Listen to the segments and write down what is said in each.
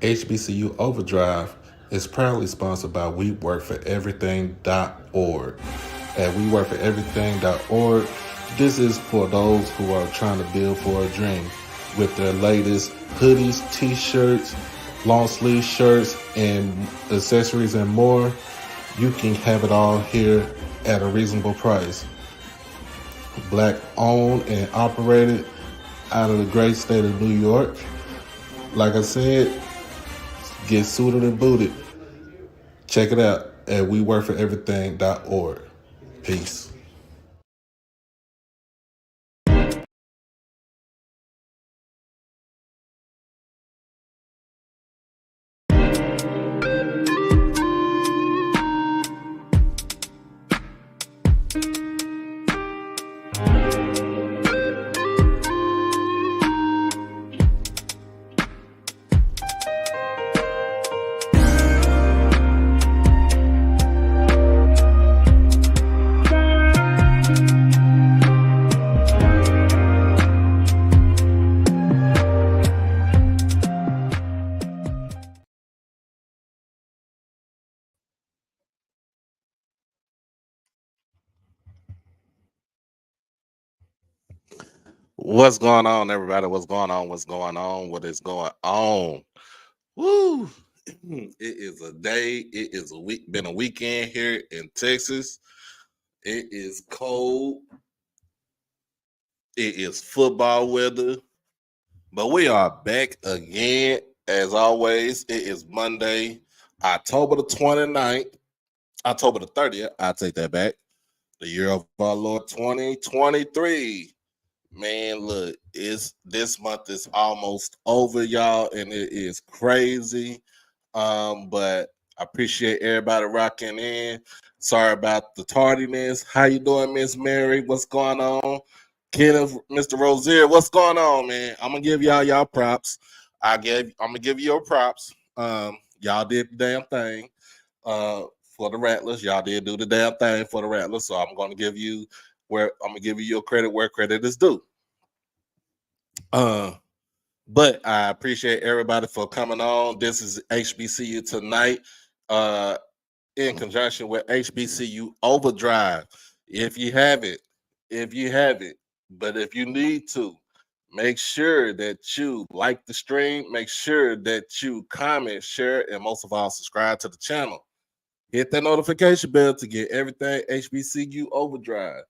HBCU Overdrive is proudly sponsored by WeWorkForEverything.org. At WeWorkForEverything.org, this is for those who are trying to build for a dream. With their latest hoodies, t-shirts, long sleeve shirts, and accessories and more, you can have it all here at a reasonable price. Black owned and operated out of the great state of New York. Like I said, get suited and booted. Check it out at WeWorkForEverything.org. Peace. What's going on, everybody? What's going on? What's going on? What is going on? Woo! It is a day. It is a week. Been a weekend here in Texas. It is cold. It is football weather. But we are back again. As always, it is Monday, October the 29th, October the 30th. I'll take that back. The year of our Lord 2023. Man, look, it's this month is almost over, y'all, and it is crazy. But I appreciate everybody rocking in. Sorry about the tardiness. How you doing, Miss Mary? What's going on? Kenneth, Mr. Rozier, what's going on, man? I'm gonna give y'all props. I'm gonna give you your props. Y'all did the damn thing. For the Rattlers, y'all did do the damn thing for the Rattlers. So I'm gonna give you your credit where credit is due. But I appreciate everybody for coming on. This is HBCU tonight, in conjunction with HBCU Overdrive. If you have it, but if you need to, make sure that you like the stream, make sure that you comment, share, and most of all, subscribe to the channel. Hit that notification bell to get everything HBCU Overdrive.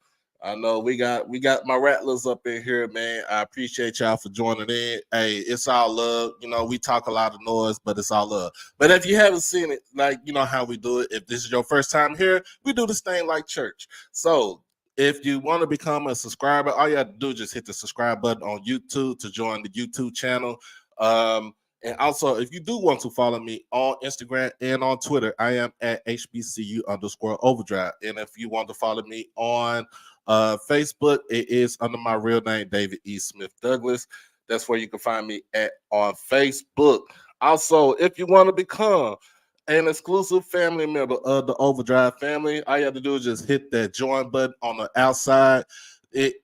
I know we got my rattlers up in here, man. I appreciate y'all for joining in. Hey, it's all love. You know, we talk a lot of noise, but it's all love. But if you haven't seen it, like you know how we do it. If this is your first time here, we do this thing like church. So if you want to become a subscriber, all you have to do is just hit the subscribe button on YouTube to join the YouTube channel. And also, if you do want to follow me on Instagram and on Twitter, I am at HBCU_overdrive. And if you want to follow me on Facebook, it is under my real name, David E. Smith Douglas. That's where you can find me at on Facebook. Also, if you want to become an exclusive family member of the Overdrive family, all you have to do is just hit that join button on the outside. It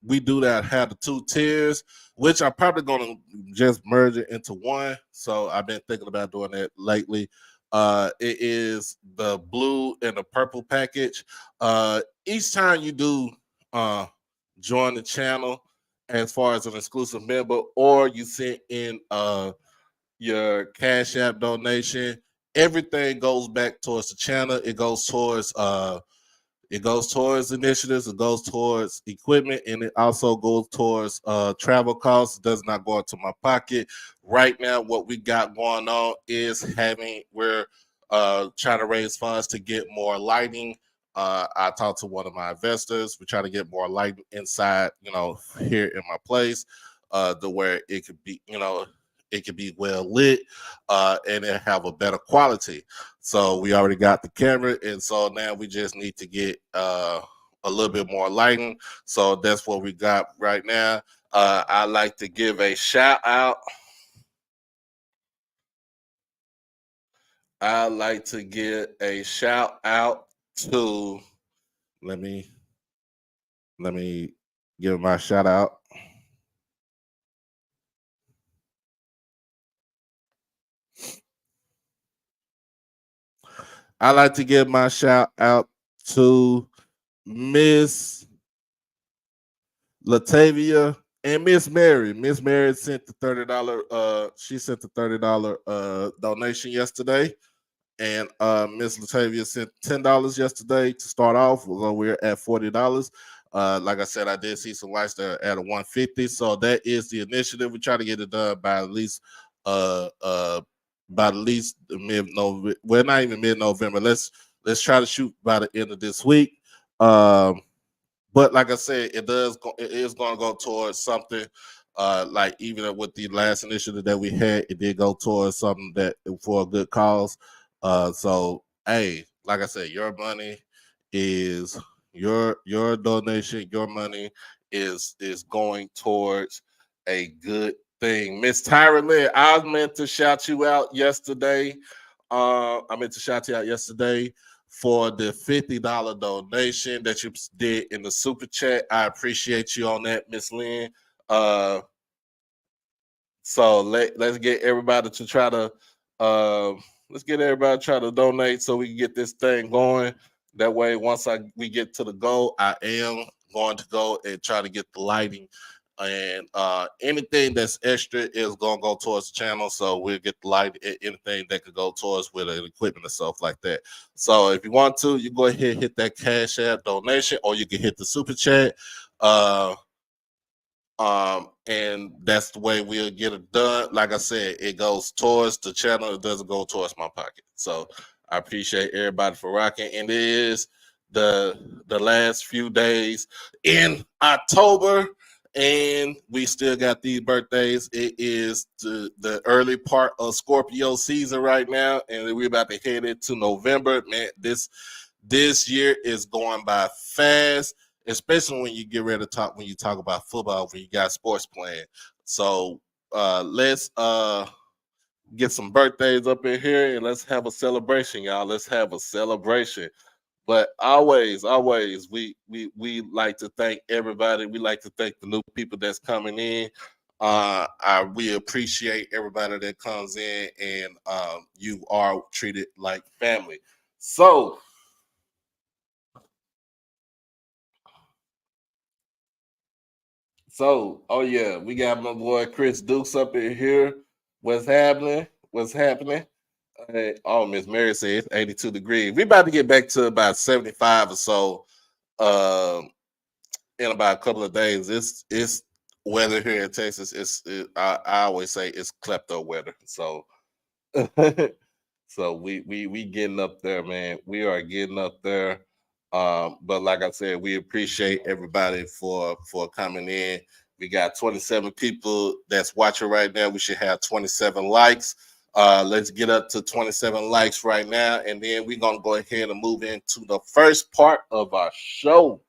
we do that, have the 2 tiers, which I'm probably going to just merge it into one. So I've been thinking about doing that lately. It is the blue and the purple package. Each time you do join the channel as far as an exclusive member, or you send in your Cash App donation, everything goes back towards the channel. It goes towards initiatives, it goes towards equipment, and it also goes towards travel costs. It does not go into my pocket. Right now, what we got going on is we're trying to raise funds to get more lighting. I talked to one of my investors. We're trying to get more lighting inside, here in my place, to where it could be, it could be well lit, and it have a better quality. So we already got the camera, and so now we just need to get a little bit more lighting. So that's what we got right now. I like to give a shout out. I like to give a shout out to. Let me give my shout out. I like to give my shout out to Miss Latavia and Miss Mary. Miss Mary sent the $30. She sent the $30 donation yesterday, and Miss Latavia sent $10 yesterday to start off. We're at $40. Like I said, I did see some lights there at a 150. So that is the initiative. We try to get it done uh uh by at least mid November. Well, not even mid November. Let's try to shoot by the end of this week. But like I said, it is going to go towards something. Like even with the last initiative that we had, it did go towards something that for a good cause. So hey, like I said, your money is your donation. Your money is going towards a good thing. Miss Tyra Lynn, I meant to shout you out yesterday. I meant to shout you out yesterday for the $50 donation that you did in the super chat. I appreciate you on that, Miss Lynn. Uh, so let's get everybody to try to let's get everybody to try to donate so we can get this thing going. That way, once we get to the goal, I am going to go and try to get the lighting, and anything that's extra is gonna go towards the channel. So we'll get the light, anything that could go towards with the equipment and stuff like that. So if you want to, you go ahead and hit that Cash App donation, or you can hit the super chat. Uh, and that's the way we'll get it done. Like I said, it goes towards the channel, it doesn't go towards my pocket. So I appreciate everybody for rocking. And it is the last few days in October, and we still got these birthdays. It is the early part of Scorpio season right now, and we're about to head into November. Man, this year is going by fast, especially when you get ready to talk when you talk about football, when you got sports playing. So let's get some birthdays up in here and let's have a celebration, y'all. Let's have a celebration. But always, we like to thank everybody. We like to thank the new people that's coming in. We appreciate everybody that comes in, and you are treated like family. So, oh yeah, we got my boy Chris Dukes up in here. What's happening? What's happening? Oh, Miss Mary says 82 degrees. We about to get back to about 75 or so in about a couple of days. It's weather here in Texas. I always say it's klepto weather. So so we getting up there, man. We are getting up there. But like I said, we appreciate everybody for coming in. We got 27 people that's watching right now. We should have 27 likes. Let's get up to 27 likes right now, and then we're gonna go ahead and move into the first part of our show.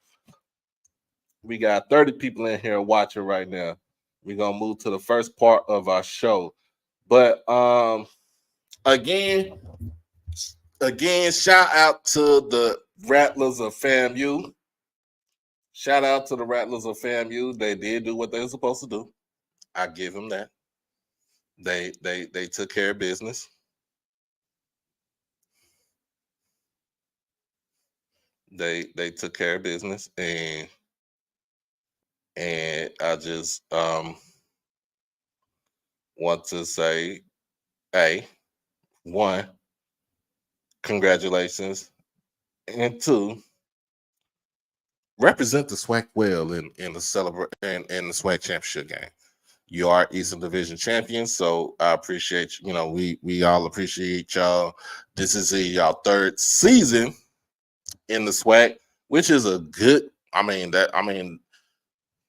We got 30 people in here watching right now. We're gonna move to the first part of our show. But again, shout out to the Rattlers of FAMU. Shout out to the Rattlers of FAMU. They did do what they were supposed to do. I give them that. They took care of business. They took care of business, and I just want to say, hey, one, congratulations, and two, represent the SWAC well in the in the SWAC championship game. You are Eastern Division champions, so I appreciate you. You know, we all appreciate y'all. This is y'all third season in the SWAC, which is a good. I mean,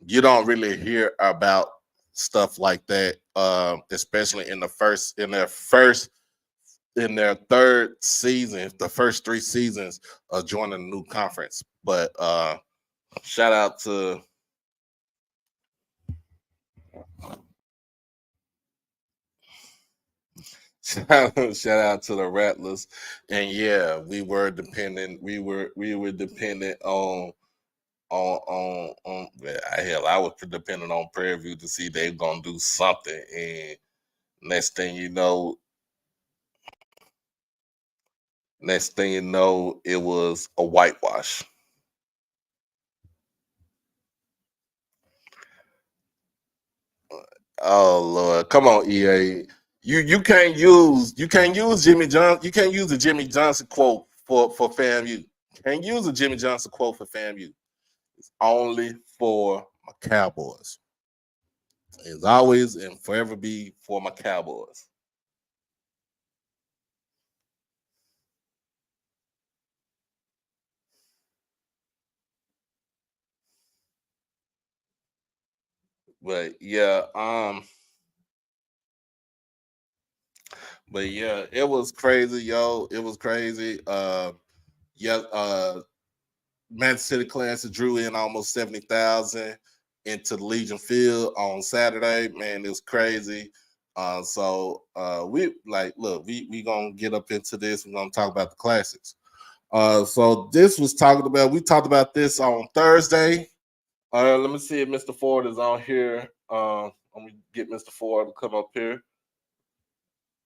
you don't really hear about stuff like that, especially in their third season, the first 3 seasons of joining a new conference. But shout out to shout out to the Rattlers. And yeah, we were dependent on well, hell, I was dependent on Prairie View to see they gonna do something. And next thing you know, Next thing you know, it was a whitewash. Oh Lord, come on, EA. You can't use Jimmy Johnson. You can't use the Jimmy Johnson quote for FAMU. Can't use the Jimmy Johnson quote for FAMU. It's only for my Cowboys. It's always and forever be for my Cowboys. But yeah, but yeah, it was crazy, yo. It was crazy. Yeah, Manchester City Classic drew in almost 70,000 into the Legion Field on Saturday. Man, it was crazy. We like look, we gonna get up into this. We're gonna talk about the classics. So this was talking about. We talked about this on Thursday. Let me see if Mr. Ford is on here. I'm gonna get Mr. Ford to come up here.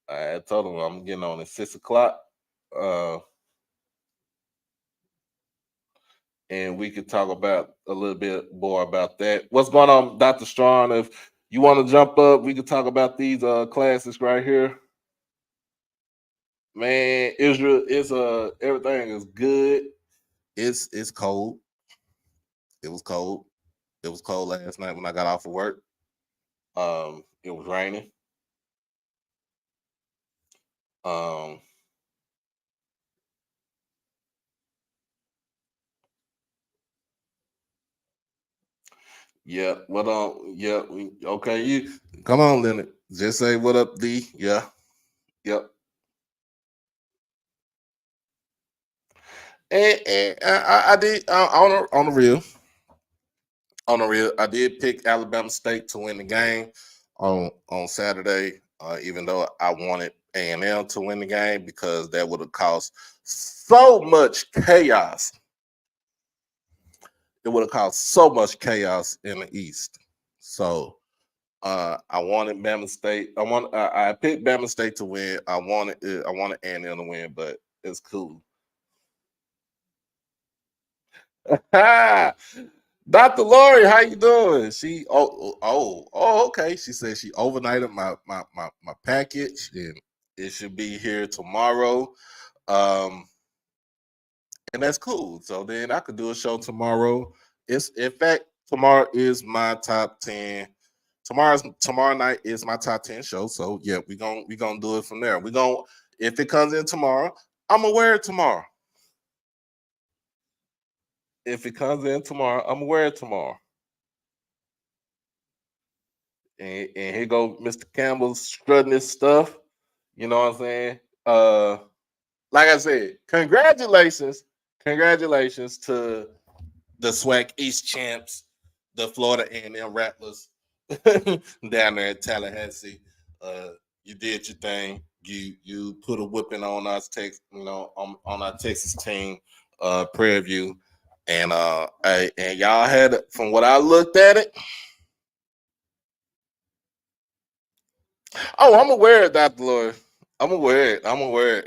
I told him I'm getting on at 6 o'clock. Uh, and we could talk about a little bit more about that. What's going on, Dr. Strong? If you want to jump up, we could talk about these classics right here. Man, Israel is everything is good. It's cold. It was cold. It was cold last night when I got off of work. It was raining. Um, yeah. What Yeah. Okay. You come on, Leonard. Just say what up, D. Yeah. Yep. And I did on the real. On the real, I did pick Alabama State to win the game on Saturday, even though I wanted A&M to win the game because that would have caused so much chaos. It would have caused so much chaos in the East. So I wanted Bama State. I picked Bama State to win. I wanted A&M to win, but it's cool. Dr. Lori, how you doing? Okay. She said she overnighted my package and it should be here tomorrow. Um, and that's cool. So then I could do a show tomorrow. It's in fact tomorrow is my top 10. Tomorrow night is my top 10 show. So yeah, we gonna do it from there. We gonna if it comes in tomorrow, I'm gonna wear it tomorrow. If it comes in tomorrow, I'm gonna wear it tomorrow. And here go Mr. Campbell strutting his stuff. You know what I'm saying? Like I said, congratulations to the SWAC East champs, the Florida A&M Rattlers down there in Tallahassee. Uh, you did your thing. You put a whipping on us, on our Texas team, Prairie View, and y'all had, from what I looked at it. Oh, I'm aware of that, Lord. I'm aware. I'm aware.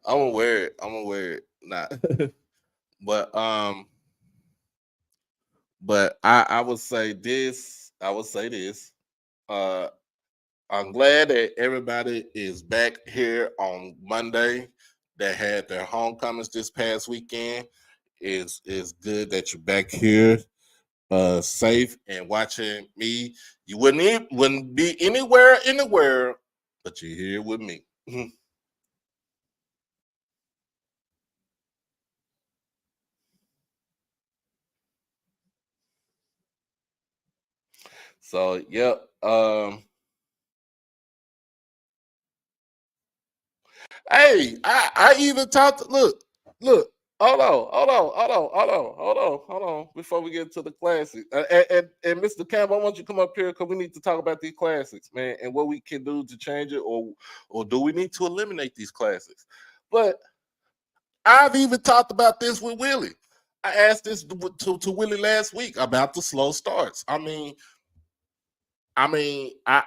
I'm aware. I'm aware. Not, but I would say this. I would say this. Uh, I'm glad that everybody is back here on Monday. That had their homecomings this past weekend. Is good that you're back here, safe and watching me. You wouldn't be anywhere, but you're here with me. So yep. Hey, I even talked. Look. Hold on. Before we get to the classics, and Mr. Campbell, I want you to come up here because we need to talk about these classics, man, and what we can do to change it, or do we need to eliminate these classics? But I've even talked about this with Willie. I asked this to Willie last week about the slow starts. I mean, I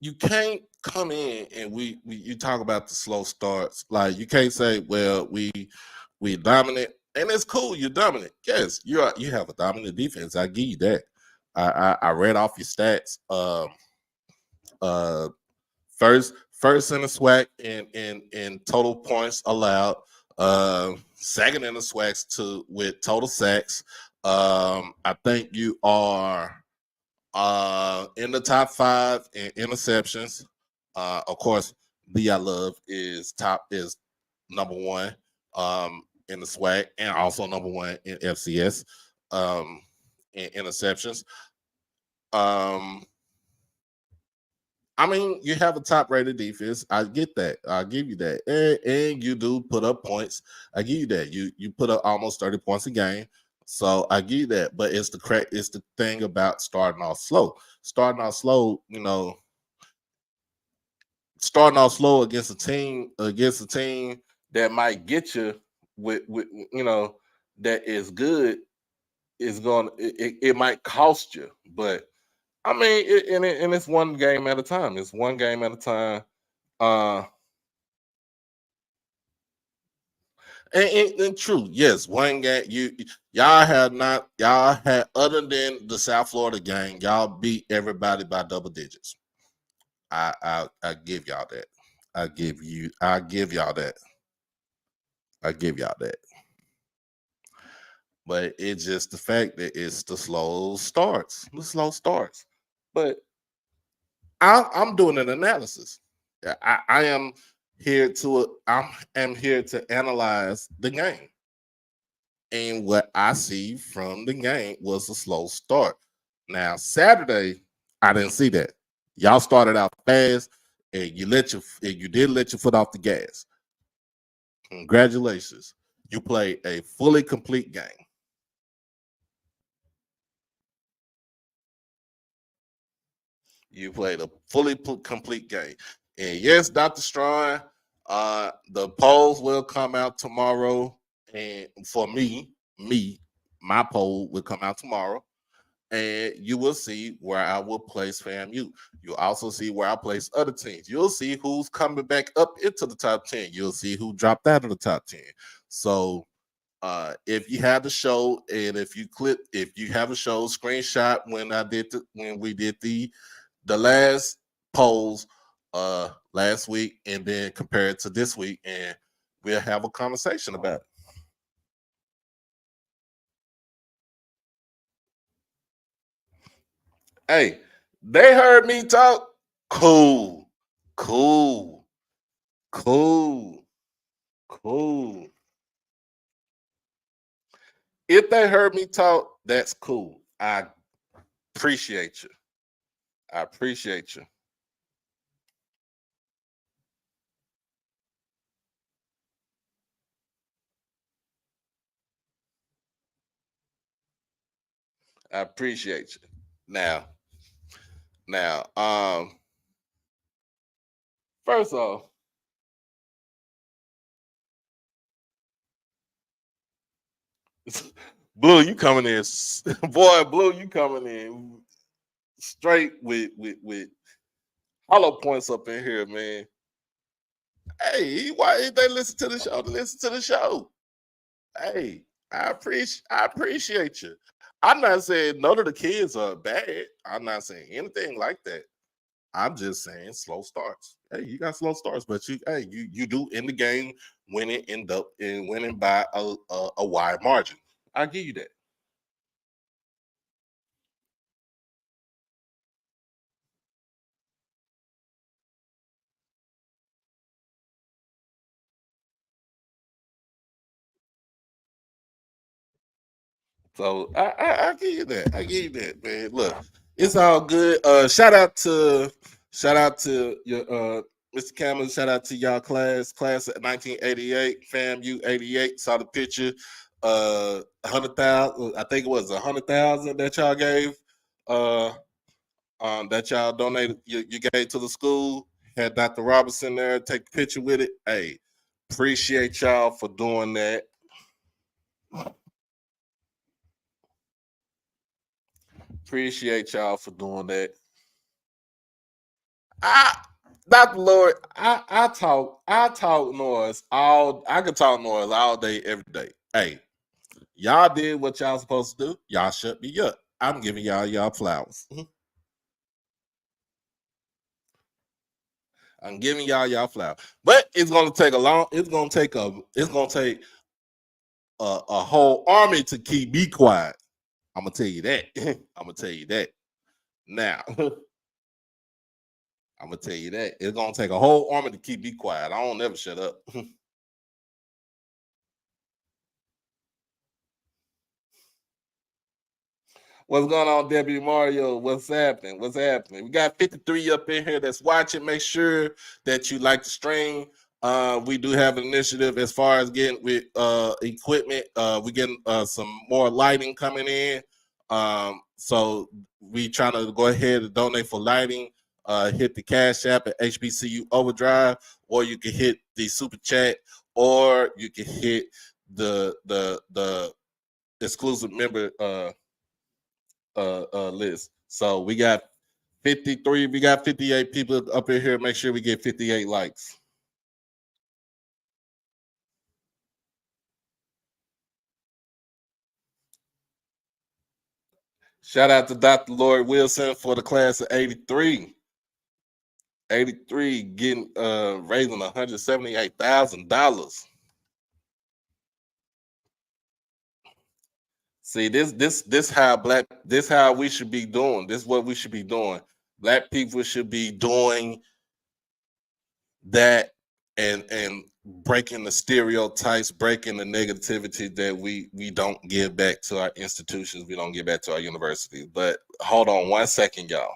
you can't come in and you talk about the slow starts. Like you can't say, well, we dominant, and it's cool. You're dominant. Yes, you have a dominant defense. I give you that. I read off your stats. Uh, first in the SWAC in total points allowed. Second in the SWACs with total sacks. I think you are in the top 5 in interceptions. Of course, I Love is number 1 in the SWAC and also number 1 in FCS in interceptions. I mean, you have a top-rated defense. I get that. I'll give you that. And you do put up points. I give you that. You put up almost 30 points a game. So I give you that. But it's the thing about starting off slow. Starting off slow, starting off slow against a team that might get you with that is good it might cost you. But I mean, and it's one game at a time. It's one game at a time. Uh, and true, yes, one game. Y'all had other than the South Florida game, y'all beat everybody by double digits. I give y'all that. I give y'all that. I give y'all that. But it's just the fact that it's the slow starts. The slow starts. But I'm doing an analysis. I am here to analyze the game. And what I see from the game was a slow start. Now, Saturday, I didn't see that. Y'all started out fast and you did let your foot off the gas. Congratulations. You played a fully complete game. You played a fully complete game. And yes, Dr. Strong, the polls will come out tomorrow. And for my poll will come out tomorrow. And you will see where I will place FAMU. You'll also see where I place other teams. You'll see who's coming back up into the top 10. You'll see who dropped out of the top 10. So if you have the show and if you have a show screenshot when we did the last polls last week and then compare it to this week and we'll have a conversation about it. Hey, they heard me talk. Cool, cool, cool, cool. If they heard me talk, that's cool. I appreciate you. I appreciate you. I appreciate you. Now, first off, Blue, you coming in, boy. Blue, you coming in straight with hollow points up in here, man. Hey, why did they listen to the show? To listen to the show. Hey, I appreciate you. I'm not saying none of the kids are bad. I'm not saying anything like that. I'm just saying slow starts. Hey, you got slow starts, but you do in the game end up in winning by a wide margin. I give you that. So I give you that. I give you that, man. Look, it's all good. Shout out to your Mr. Cameron. Shout out to y'all class at 1988, FAMU 88. Saw the picture. 100,000. I think it was 100,000 that y'all gave. That y'all donated. You gave to the school. Had Dr. Robinson there take a picture with it. Hey, appreciate y'all for doing that. Appreciate y'all for doing that. I Dr. Lord, I talk noise all I could talk noise all day, every day. Hey, y'all did what y'all supposed to do. Y'all shut me up. I'm giving y'all flowers. I'm giving y'all flowers. But it's gonna take a long, it's gonna take a whole army to keep me quiet. I'm gonna tell you that. I'm gonna tell you that. Now, I'm gonna tell you that. It's gonna take a whole army to keep me quiet. I don't never shut up. What's going on, Deputy Mario? What's happening? What's happening? We got 53 up in here that's watching. Make sure that you like the stream. We do have an initiative as far as getting with equipment. We getting some more lighting coming in. So we trying to go ahead and donate for lighting. Hit the Cash App at HBCU Overdrive, or you can hit the Super Chat, or you can hit the exclusive member list. So we got 53, we got 58 people up in here. Make sure we get 58 likes. Shout out to Dr. Lloyd Wilson for the class of 83. 83 getting raising $178,000. See, this how we should be doing. This is what we should be doing. Black people should be doing that and breaking the stereotypes, breaking the negativity that we don't give back to our institutions, we don't give back to our universities. But hold on 1 second, y'all.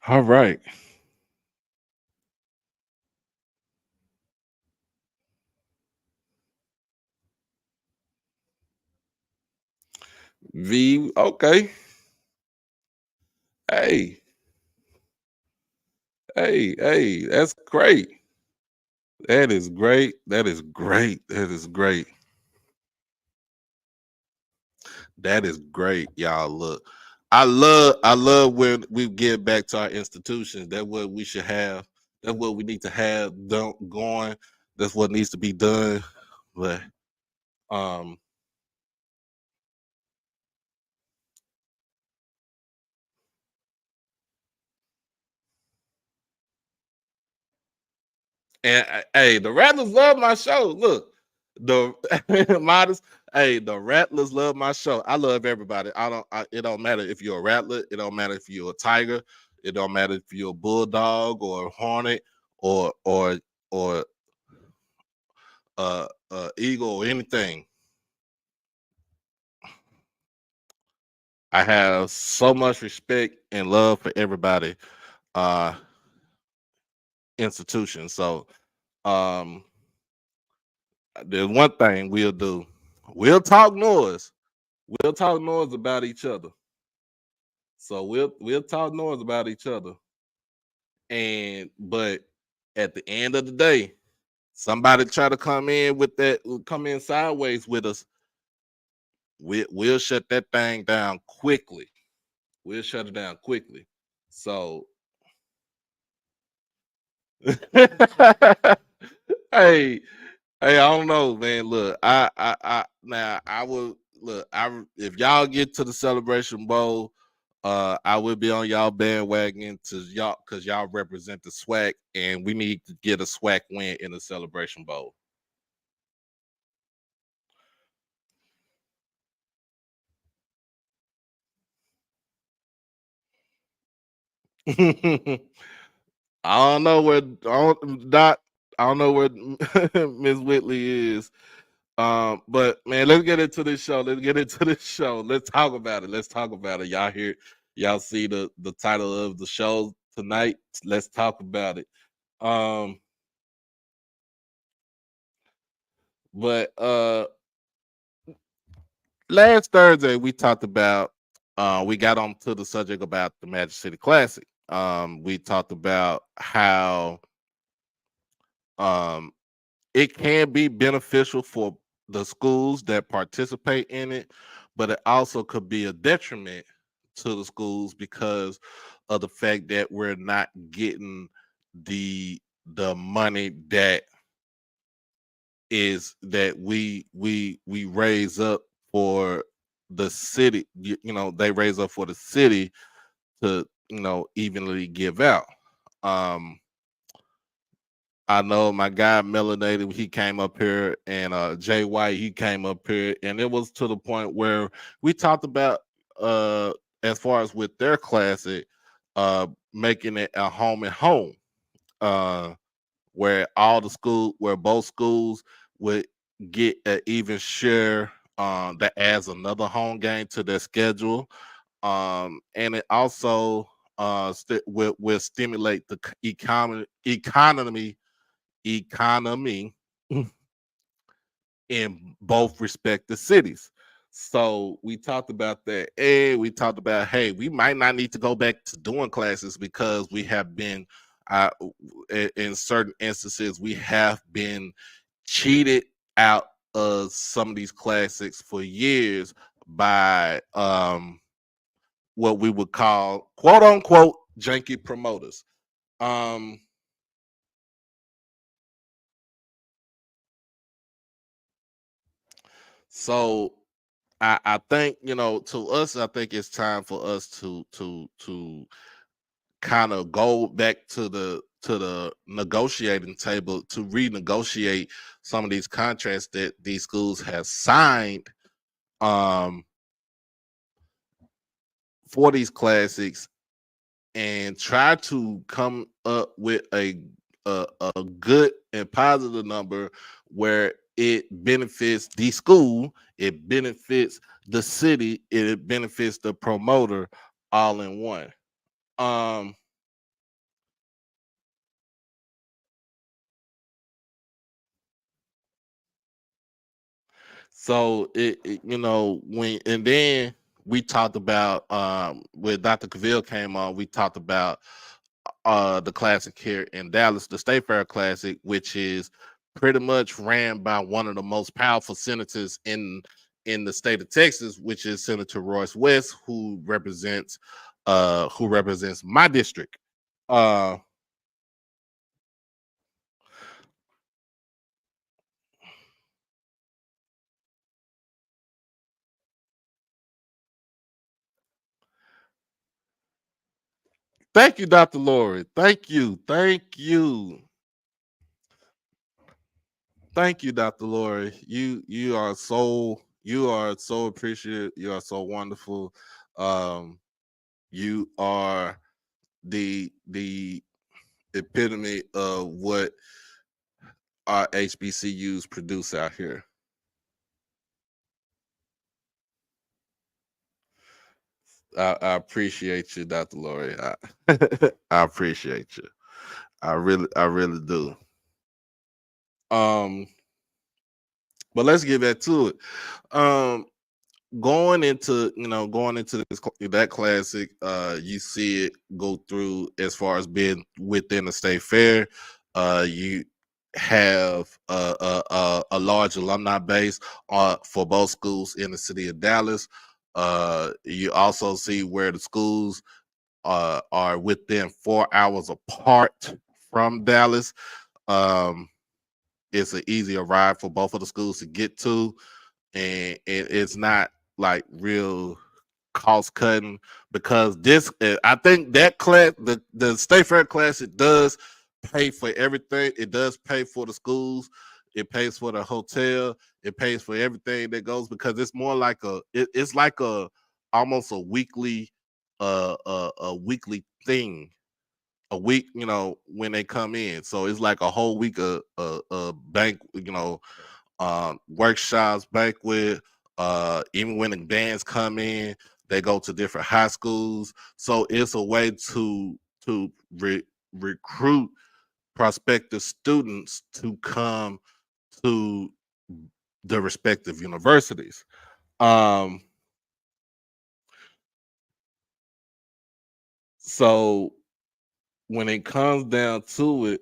All right. V, okay. Hey, hey, that's great. That is great. That is great. That is great. That is great, y'all. Look, I love when we get back to our institutions. That's what we should have. That's what we need to have going. That's what needs to be done. But um, and hey, the Rattlers love my show. Look, the modest. Hey, the Rattlers love my show. I love everybody. It don't matter if you're a Rattler. It don't matter if you're a Tiger. It don't matter if you're a Bulldog or a Hornet or Eagle or anything. I have so much respect and love for everybody uh institution. So um there's one thing we'll do. We'll talk noise. We'll talk noise about each other. So we'll talk noise about each other. And but at the end of the day, somebody try to come in sideways with us. We'll shut that thing down quickly. We'll shut it down quickly. So hey, hey, I don't know, man. Look, now I will look. If y'all get to the Celebration Bowl, I will be on y'all bandwagon to y'all because y'all represent the SWAC, and we need to get a SWAC win in the Celebration Bowl. I don't know where Dot. I don't know where Miss Whitley is. But man, let's get into this show. Let's get into this show. Let's talk about it. Let's talk about it. Y'all here. Y'all see the title of the show tonight. Let's talk about it. Um, but last Thursday we talked about we got on to the subject about the Magic City Classic. We talked about how um it can be beneficial for the schools that participate in it, but it also could be a detriment to the schools because of the fact that we're not getting the money that we raise up for the city. They raise up for the city to evenly give out. um I know my guy Melanated, he came up here, and Jay White, he came up here, and it was to the point where we talked about as far as with their classic, making it a home and home, uh where both schools would get an even share, that adds another home game to their schedule. And it also will stimulate the economy in both respective cities. So we talked about that. And we talked about, hey, we might not need to go back to doing classes because we have been, uh, in certain instances, we have been cheated out of some of these classics for years by what we would call quote unquote janky promoters. Um, so I think, to us, I think it's time for us to kind of go back to the negotiating table to renegotiate some of these contracts that these schools have signed, um for these classics, and try to come up with a good and positive number where it benefits the school, it benefits the city, it benefits the promoter all in one. Um, so when and then we talked about, when Dr. Cavill came on, we talked about the classic here in Dallas, the State Fair Classic, which is pretty much ran by one of the most powerful senators in the state of Texas, which is Senator Royce West, who represents my district. Uh Thank you, Dr. Lori. Thank you. Thank you. Thank you, Dr. Lori. You are so appreciated. You are so wonderful. You are the epitome of what our HBCUs produce out here. I appreciate you, Dr. Lori. I appreciate you. I really do. Um, but let's get back to it. Um, going into that classic, you see it go through as far as being within the state fair. You have a large alumni base for both schools in the city of Dallas. You also see where the schools are within 4 hours apart from Dallas. um, it's an easier ride for both of the schools to get to, and it's not like real cost cutting, because I think that the State Fair class, it does pay for everything. It does pay for the schools, it pays for the hotel, it pays for everything that goes, because it's more like it's like a almost a weekly thing, a week, when they come in. So it's like a whole week of bank, workshops, banquet, even when the bands come in. They go to different high schools, so it's a way to recruit prospective students to come to the respective universities. Um, so when it comes down to it,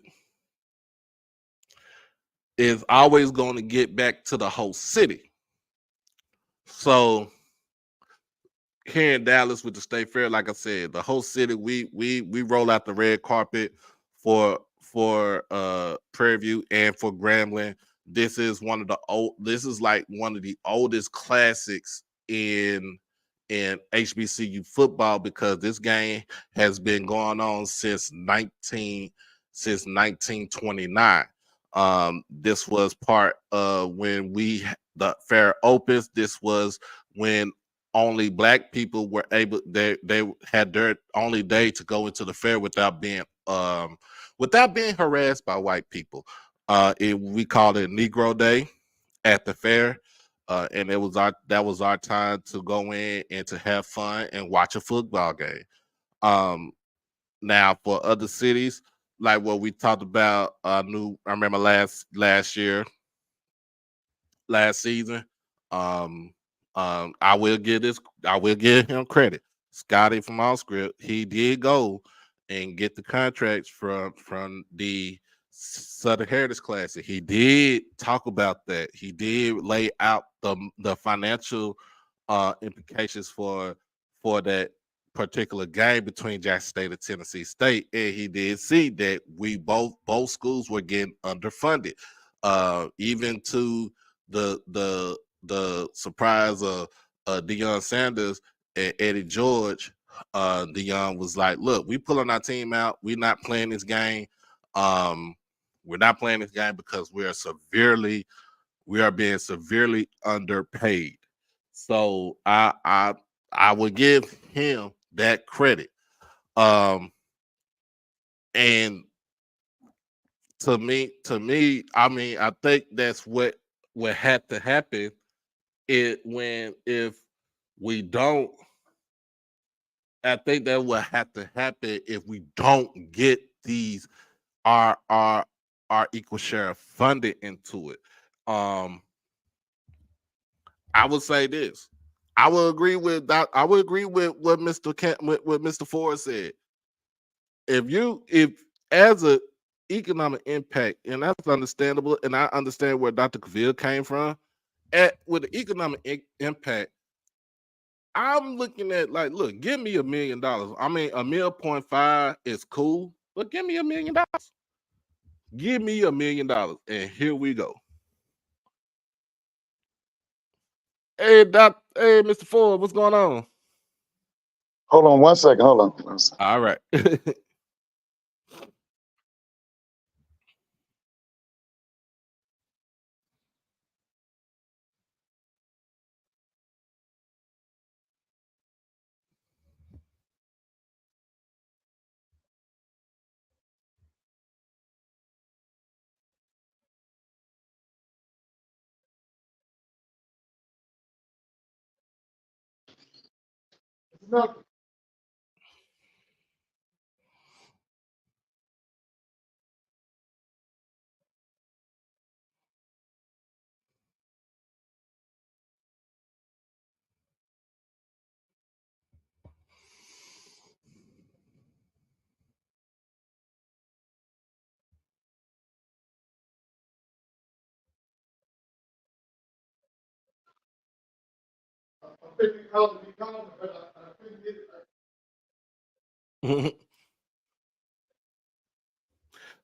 it's always going to get back to the whole city. So here in Dallas with the state fair, like I said, the whole city, we roll out the red carpet for Prairie View and for Grambling. This is like one of the oldest classics in HBCU football, because this game has been going on since 1929. This was part of when the fair opens. This was when only black people were able, they had their only day to go into the fair without being harassed by white people. We called it Negro Day at the fair. And that was our time to go in and to have fun and watch a football game. Now for other cities, like what we talked about, I remember last season. Um, I will give him credit. Scotty from Allscript, he did go and get the contracts from the Southern Heritage Classic. He did talk about that. He did lay out the financial implications for that particular game between Jackson State and Tennessee State, and he did see that both schools were getting underfunded, even to the surprise of Deion Sanders and Eddie George. Dion was like, "Look, we pulling our team out. We're not playing this game. Um, we're not playing this game because we are being severely underpaid." So I would give him that credit. And to me, I mean, I think that's what had to happen. If we don't, I think that will have to happen if we don't get these our equal share of funding into it. Um, I would say this. I would agree with that. I would agree with what Mr. Ford said. If as a economic impact, and that's understandable, and I understand where Dr. Cavill came from. With the economic impact, I'm looking at, like, look, give me $1 million. I mean, $1.5 million is cool, but give me $1 million. Give me $1 million, and here we go. Hey, Mr. Ford, what's going on? Hold on 1 second. Hold on. All right.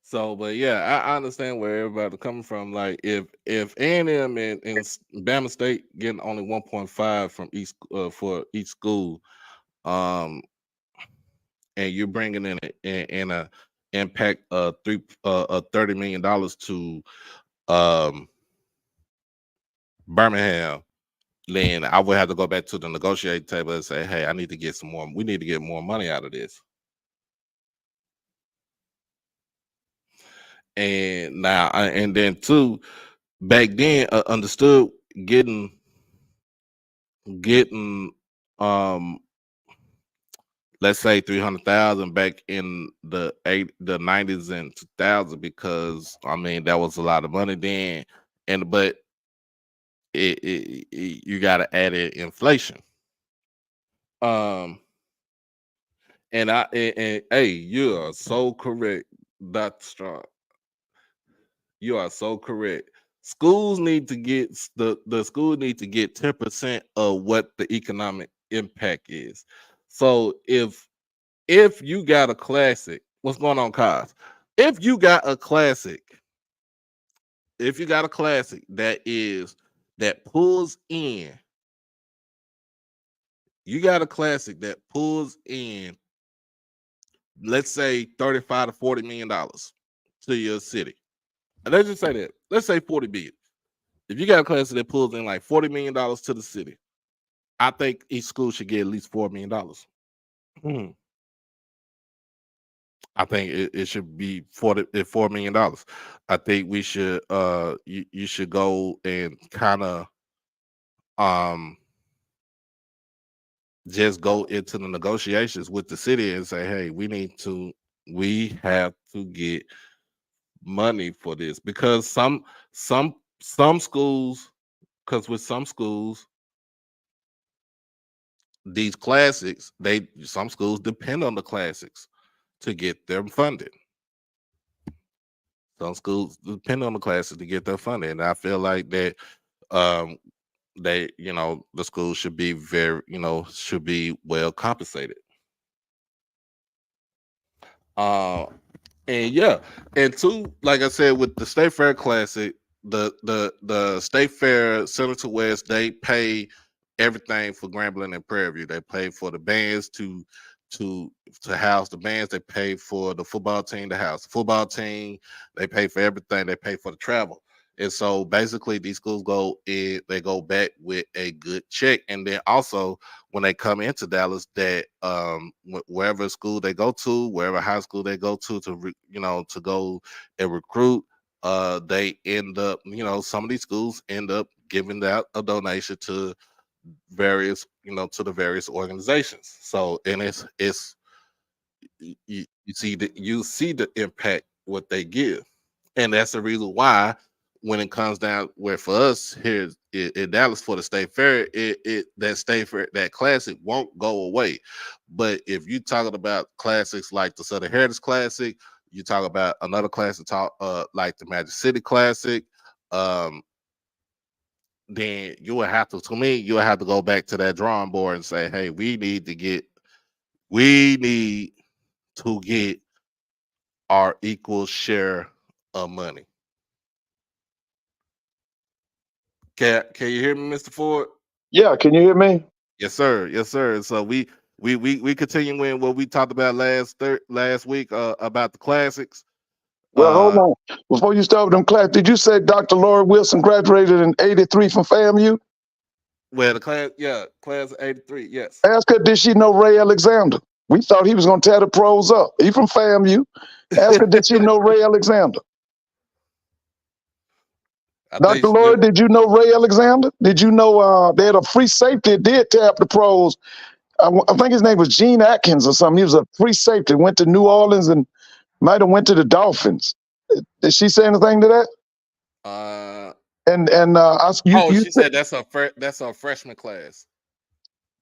So, but yeah, I understand where everybody coming from. Like, if A&M and Bama State getting only 1.5 from each for each school, um, and you're bringing in a impact $30 million to um Birmingham, then I would have to go back to the negotiating table and say, hey, I need to get some more. We need to get more money out of this. And now, and then too, back then, understood getting um let's say 300,000 back in the 90s and 2000, because I mean that was a lot of money then, and but you got to add in inflation. Um, and hey, you are so correct, Dr. Strong. You are so correct. Schools need to get the schools need to get 10% of what the economic impact is. So if you got a classic, what's going on, Kaz? If you got a classic, if you got a classic that pulls in, you got a classic that pulls in, let's say 35 to 40 million dollars to your city. And let's just say that. Let's say 40 billion. If you got a classic that pulls in like $40 million to the city, I think each school should get at least $4 million. I think it should be $4 million. I think we should you should go and kind of um just go into the negotiations with the city and say, hey, we have to get money for this, because some schools, because with some schools, these classics, some schools depend on the classics to get them funded. Some schools depend on the classes to get their funding, and I feel like that um, the schools should be should be well compensated. Uh, and yeah, and two, like I said, with the State Fair Classic, the State Fair Center to West, they pay everything for Grambling and Prairie View. They pay for the bands to house the bands. They pay for the football team to house the football team. They pay for everything. They pay for the travel. And so basically these schools they go back with a good check. And then also when they come into Dallas, that wherever school they go to, wherever high school they go to to go and recruit, they end up, some of these schools end up giving out a donation to to the various organizations. So, and it's you see the impact what they give, and that's the reason why when it comes down where for us here in Dallas for the State Fair, that State Fair, that classic won't go away. But if you talking about classics like the Southern Heritage Classic, you talk about another classic like the Magic City Classic, then you would have to me, you would have to go back to that drawing board and say, hey, we need to get our equal share of money. Can you hear me, Mr. Ford? Yeah, can you hear me? Yes, sir. Yes, sir. So we continuing what we talked about last week about the classics. Well, hold on. Before you start with them class, did you say Dr. Laura Wilson graduated in '83 from FAMU? Well, the class of '83, yes. Ask her, did she know Ray Alexander? We thought he was going to tear the pros up. He from FAMU. Ask her, did she know Ray Alexander? Dr. Laura, did you know Ray Alexander? Did you know they had a free safety that did tear up the pros? I think his name was Gene Atkins or something. He was a free safety, went to New Orleans and might have went to the Dolphins. Did she say anything to that? She said that's a freshman class.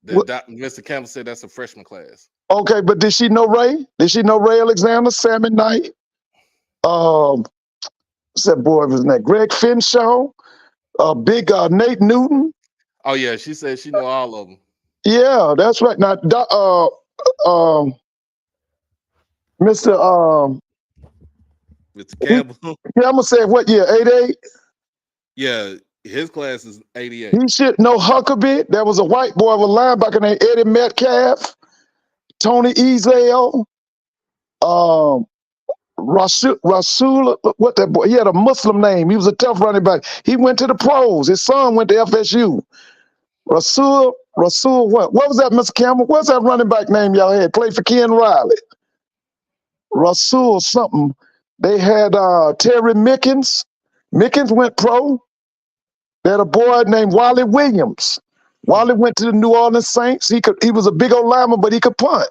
Mr. Campbell said that's a freshman class. Okay, but did she know Ray? Did she know Ray Alexander, Sammy Knight? What's that boy was name? Greg Finshaw, big Nate Newton. Oh yeah, she said she know all of them. Yeah, that's right. Now, Mr. Campbell. Campbell said what year? 88? Yeah, his class is 88. He should know Huckabee. There was a white boy with a linebacker named Eddie Metcalf, Tony Ezel, Rasul, what that boy? He had a Muslim name. He was a tough running back. He went to the pros. His son went to FSU. Rasul, what? What was that, Mr. Campbell? What's that running back name y'all had? Played for Ken Riley. Rasul something. They had Terry Mickens. Mickens went pro. They had a boy named Wally Williams. Wally went to the New Orleans Saints. He was a big old lineman, but he could punt.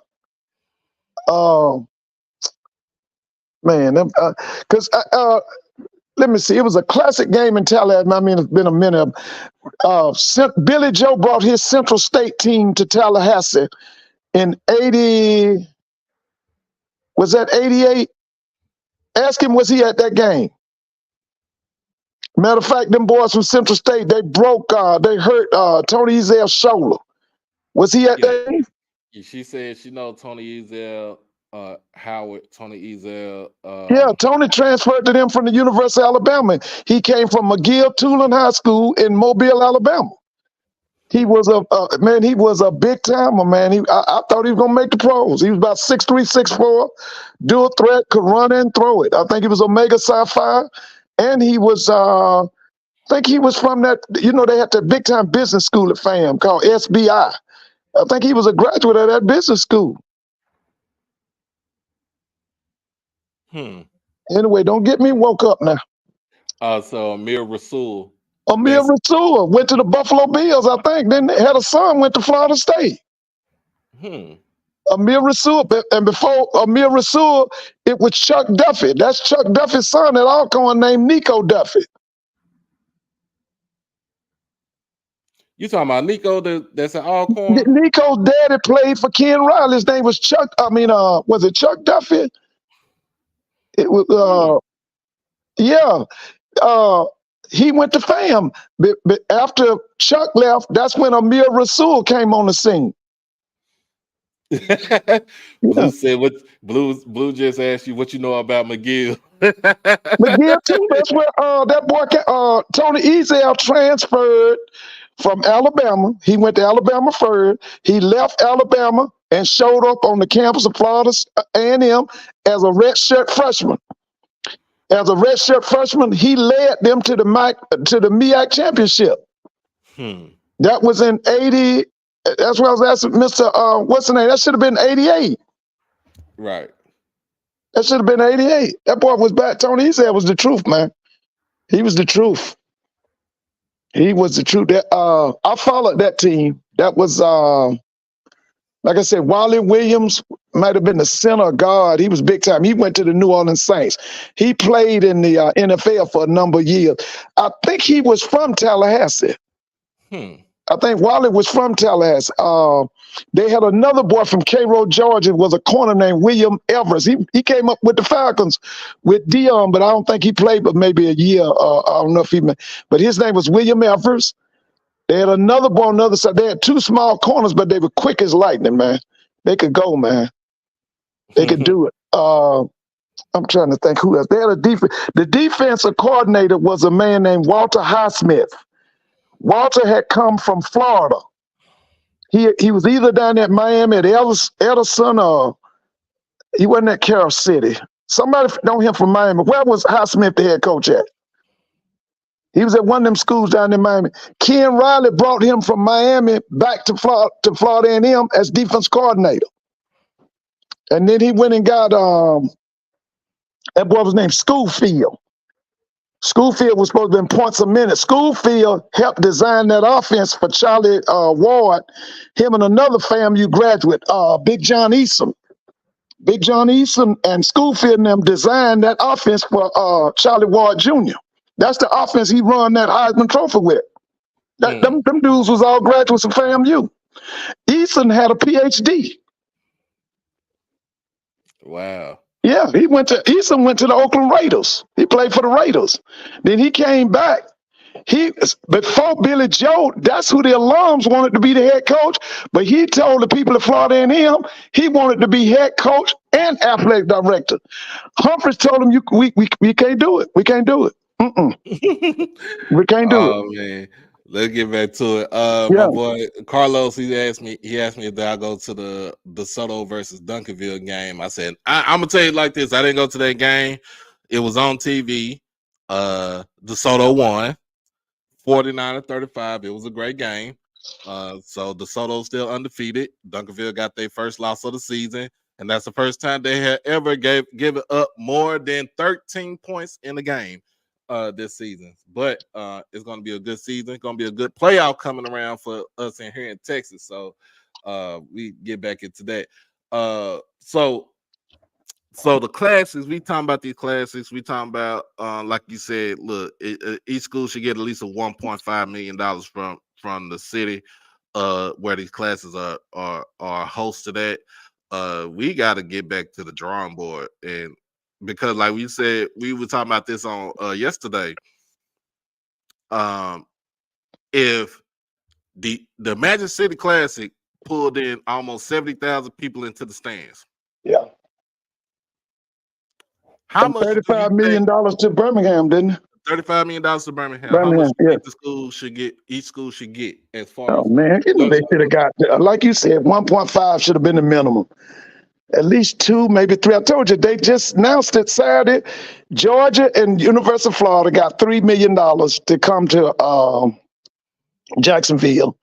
Man, because let me see. It was a classic game in Tallahassee. I mean, it's been a minute. Billy Joe brought his Central State team to Tallahassee in 80. Was that 88? Ask him, was he at that game? Matter of fact, them boys from Central State, they hurt Tony Ezel's shoulder. Was he at that game? She said she know Tony Ezel, Howard, Tony Ezel. Yeah, Tony transferred to them from the University of Alabama. He came from McGill Tulane High School in Mobile, Alabama. He was he was a big timer, man. I thought he was gonna make the pros. He was about 6'3", 6'4", dual threat, could run and throw it. I think he was Omega Psi Phi, and he was I think he was from that, they had that big time business school at FAM called SBI. I think he was a graduate of that business school. Anyway, don't get me woke up now. So Amir Rasul. Amir Rasul went to the Buffalo Bills, I think. Then had a son, went to Florida State. Amir Rasul, and before Amir Rasul, it was Chuck Duffy. That's Chuck Duffy's son at Alcorn named Nico Duffy. You talking about Nico that's at Alcorn? Nico's daddy played for Ken Riley. His name was Chuck. Was it Chuck Duffy? It was he went to FAM. But after Chuck left, that's when Amir Rasul came on the scene. Blue said what Blue just asked you what you know about McGill. McGill too. That's where that boy Tony Ezel transferred from Alabama. He went to Alabama first. He left Alabama and showed up on the campus of Florida A&M as a redshirt freshman. As a redshirt freshman, he led them to the MEAC championship. That was in 80. That's what I was asking Mr. What's the name? That should have been 88. Right. That should have been 88. That boy was back. Tony Ezel was the truth, man. He was the truth. He was the truth. I followed that team. That was, like I said, Wally Williams might have been the center guard. He was big time. He went to the New Orleans Saints. He played in the NFL for a number of years. I think he was from Tallahassee. I think Wally was from Tallahassee. They had another boy from Cairo, Georgia, was a corner named William Evers. He came up with the Falcons with Dion, but I don't think he played but maybe a year. I don't know if but his name was William Evers. They had another boy on the other side. They had two small corners, but they were quick as lightning, man. They could go, man. They could do it. I'm trying to think who else. They had the defensive coordinator was a man named Walter Highsmith. Walter had come from Florida. He was either down at Miami at Edison or he wasn't at Carroll City. Somebody know him from Miami. Where was Highsmith the head coach at? He was at one of them schools down in Miami. Ken Riley brought him from Miami back to Florida A&M as defense coordinator. And then he went and got that boy was named Schofield. Schofield was supposed to be points a minute. Schofield helped design that offense for Charlie Ward, him and another FAMU graduate, Big John Eason. Big John Eason and Schofield and them designed that offense for Charlie Ward Jr. That's the offense he run that Heisman Trophy with. Them dudes was all graduates of FAMU. Eason had a PhD. Wow. Yeah, Eason went to the Oakland Raiders. He played for the Raiders. Then he came back. Before Billy Joe, that's who the alums wanted to be the head coach. But he told the people at Florida A&M he wanted to be head coach and athletic director. Humphreys told him, we can't do it. We can't do it. We can't do it. Oh man, let's get back to it. My boy Carlos, he asked me if I go to the DeSoto versus Duncanville game. I said I'm gonna tell you like this. I didn't go to that game. It was on TV. DeSoto won 49-35. It was a great game. So DeSoto's still undefeated. Duncanville got their first loss of the season, and that's the first time they had ever given up more than 13 points in a game. this season. But it's gonna be a good season. It's gonna be a good playoff coming around for us in here in Texas. So we get back into that. So the classics, we talking about these classics, we talking about like you said, look, each school should get at least a $1.5 million from the city where these classes are hosted at. We got to get back to the drawing board, and because like we said, we were talking about this on yesterday. If the Magic City Classic pulled in almost 70,000 people into the stands, Yeah. how And much do you $35 million think? to Birmingham, didn't it? $35 million to Birmingham. How much Birmingham, do you yeah. think the school should get? Each school should get as far Oh as man, you know they should have got, like you said, 1.5 should have been the minimum. At least 2, maybe 3. I told you they just announced it Saturday. Georgia and University of Florida got $3 million to come to Jacksonville.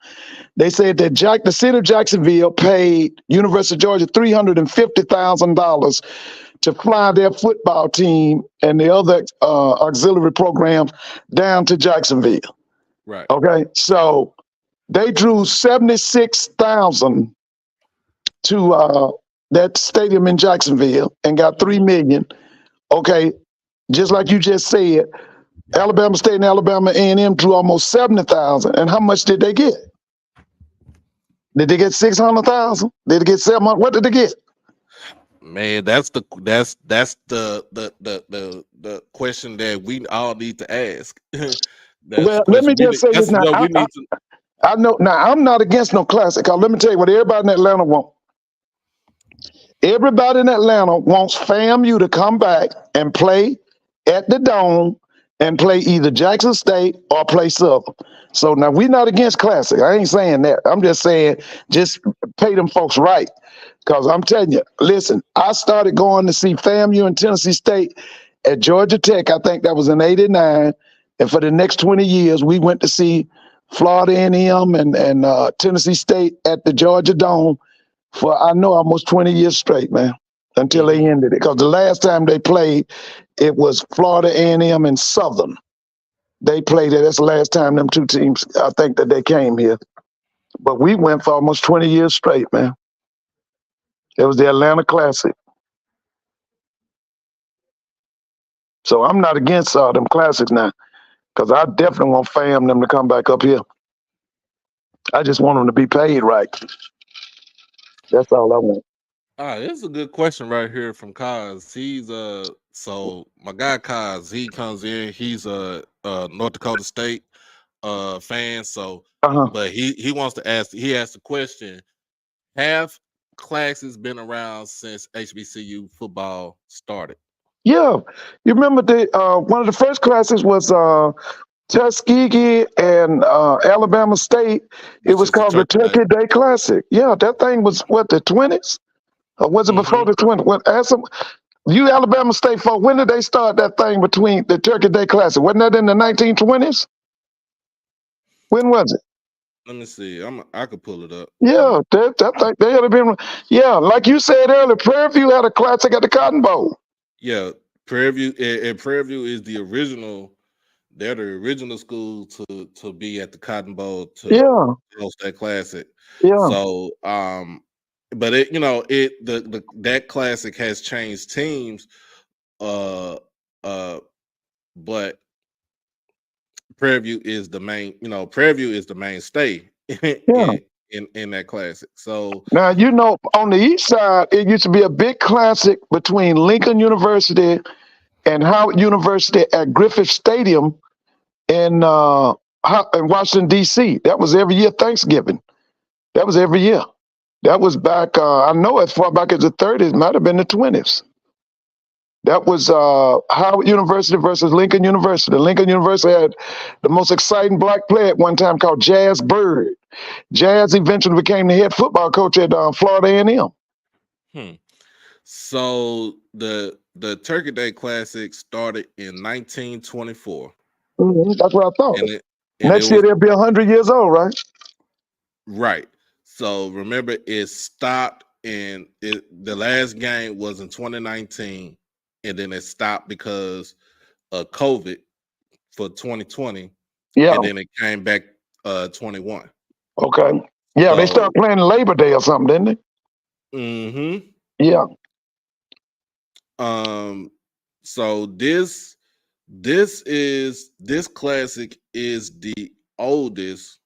They said that the city of Jacksonville paid University of Georgia $350,000 to fly their football team and the other auxiliary programs down to Jacksonville. right? Okay, so they drew 76,000 to that stadium in Jacksonville and got $3 million. Okay, just like you just said, Alabama State and Alabama A&M drew almost 70,000. And how much did they get? Did they get 600,000? Did they get 700? What did they get? Man, that's the question that we all need to ask. Well, let me just say this That's now. what we need to. I know now I'm not against no classic. Let me tell you what everybody in Atlanta wants. Everybody in Atlanta wants FAMU to come back and play at the Dome and play either Jackson State or play Southern. So now we're not against classic. I ain't saying that. I'm just saying just pay them folks right. Because I'm telling you, listen, I started going to see FAMU and Tennessee State at Georgia Tech. I think that was in '89. And for the next 20 years, we went to see Florida A&M and Tennessee State at the Georgia Dome for, I know, almost 20 years straight, man, until they ended it. Because the last time they played, it was Florida A&M and Southern. They played it. That's the last time them two teams, I think, that they came here. But we went for almost 20 years straight, man. It was the Atlanta Classic. So I'm not against them classics now, because I definitely want FAM them to come back up here. I just want them to be paid right. That's all I want. This is a good question right here from Kaz. He's so my guy Kaz, he comes in, he's a North Dakota State fan. So but he wants to ask, he asked the question, have classes been around since HBCU football started? Yeah. You remember one of the first classes was Tuskegee and Alabama State. It was called the Turkey Day Classic. Yeah, that thing was what, the 20s? Or was it before the 20s? You Alabama State folk, when did they start that thing between the Turkey Day Classic? Wasn't that in the 1920s? When was it? Let me see. I could pull it up. Yeah, that thing, they had been. Yeah, like you said earlier, Prairie View had a classic at the Cotton Bowl. Yeah, Prairie View and Prairie View is the original. They're the original school to be at the Cotton Bowl to host that classic. Yeah. So but it, that classic has changed teams, but Prairie View is the main, Prairie View is the mainstay in that classic. So now, on the east side, it used to be a big classic between Lincoln University and Howard University at Griffith Stadium in Washington, D.C. That was every year Thanksgiving. That was every year. That was back, I know as far back as the 30s, might have been the 20s. That was Howard University versus Lincoln University. Lincoln University had the most exciting black player at one time called Jazz Bird. Jazz eventually became the head football coach at Florida A&M. So the Turkey Day Classic started in 1924. That's what I thought. Next year they'll be 100 years old, right? Right. So remember, it stopped, and the last game was in 2019, and then it stopped because of COVID. for 2020, Yeah. and then it came back 21. Okay. Yeah, they So, started playing Labor Day or something, didn't they? mm-hmm. Yeah. So this classic is the oldest.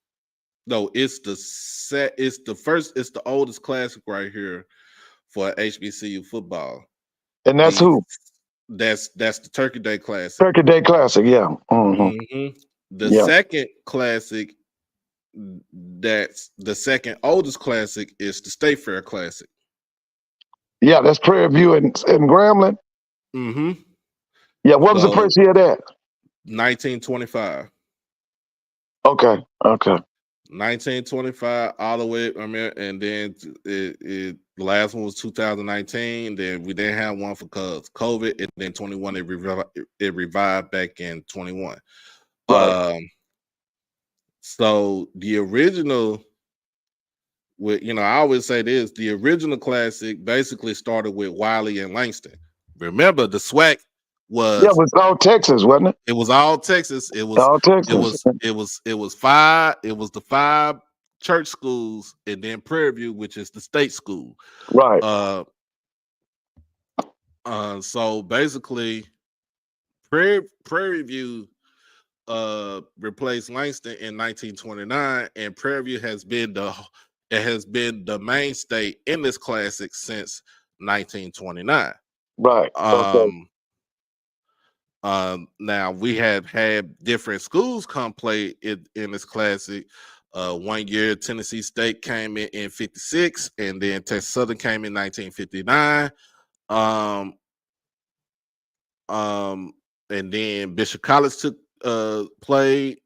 No, it's the oldest classic right here for HBCU football. And that's The who? that's the Turkey Day Classic. Turkey Day Classic, yeah. Hmm. The Yeah. second classic, that's the second oldest classic, is the State Fair Classic. Yeah, that's Prairie View and Grambling. Mm-hmm. Yeah, what was the So first year of that? 1925. Okay. 1925 all the way, I mean, and then the last one was 2019. Then we didn't have one for COVID, and then 21 it revived back in 21. Right. So the original, I always say this: the original classic basically started with Wiley and Langston. Remember, the SWAC Yeah, it was all Texas, wasn't it? it was all Texas. It was All it Texas. was five. It was the five church schools, and then Prairie View, which is the state school. Right. So basically, Prairie View replaced Langston in 1929, and Prairie View has been the mainstay in this classic since 1929. Right. Okay. Now we have had different schools come play in this classic. 1 year Tennessee State came in 56, and then Texas Southern came in 1959. And then Bishop College took played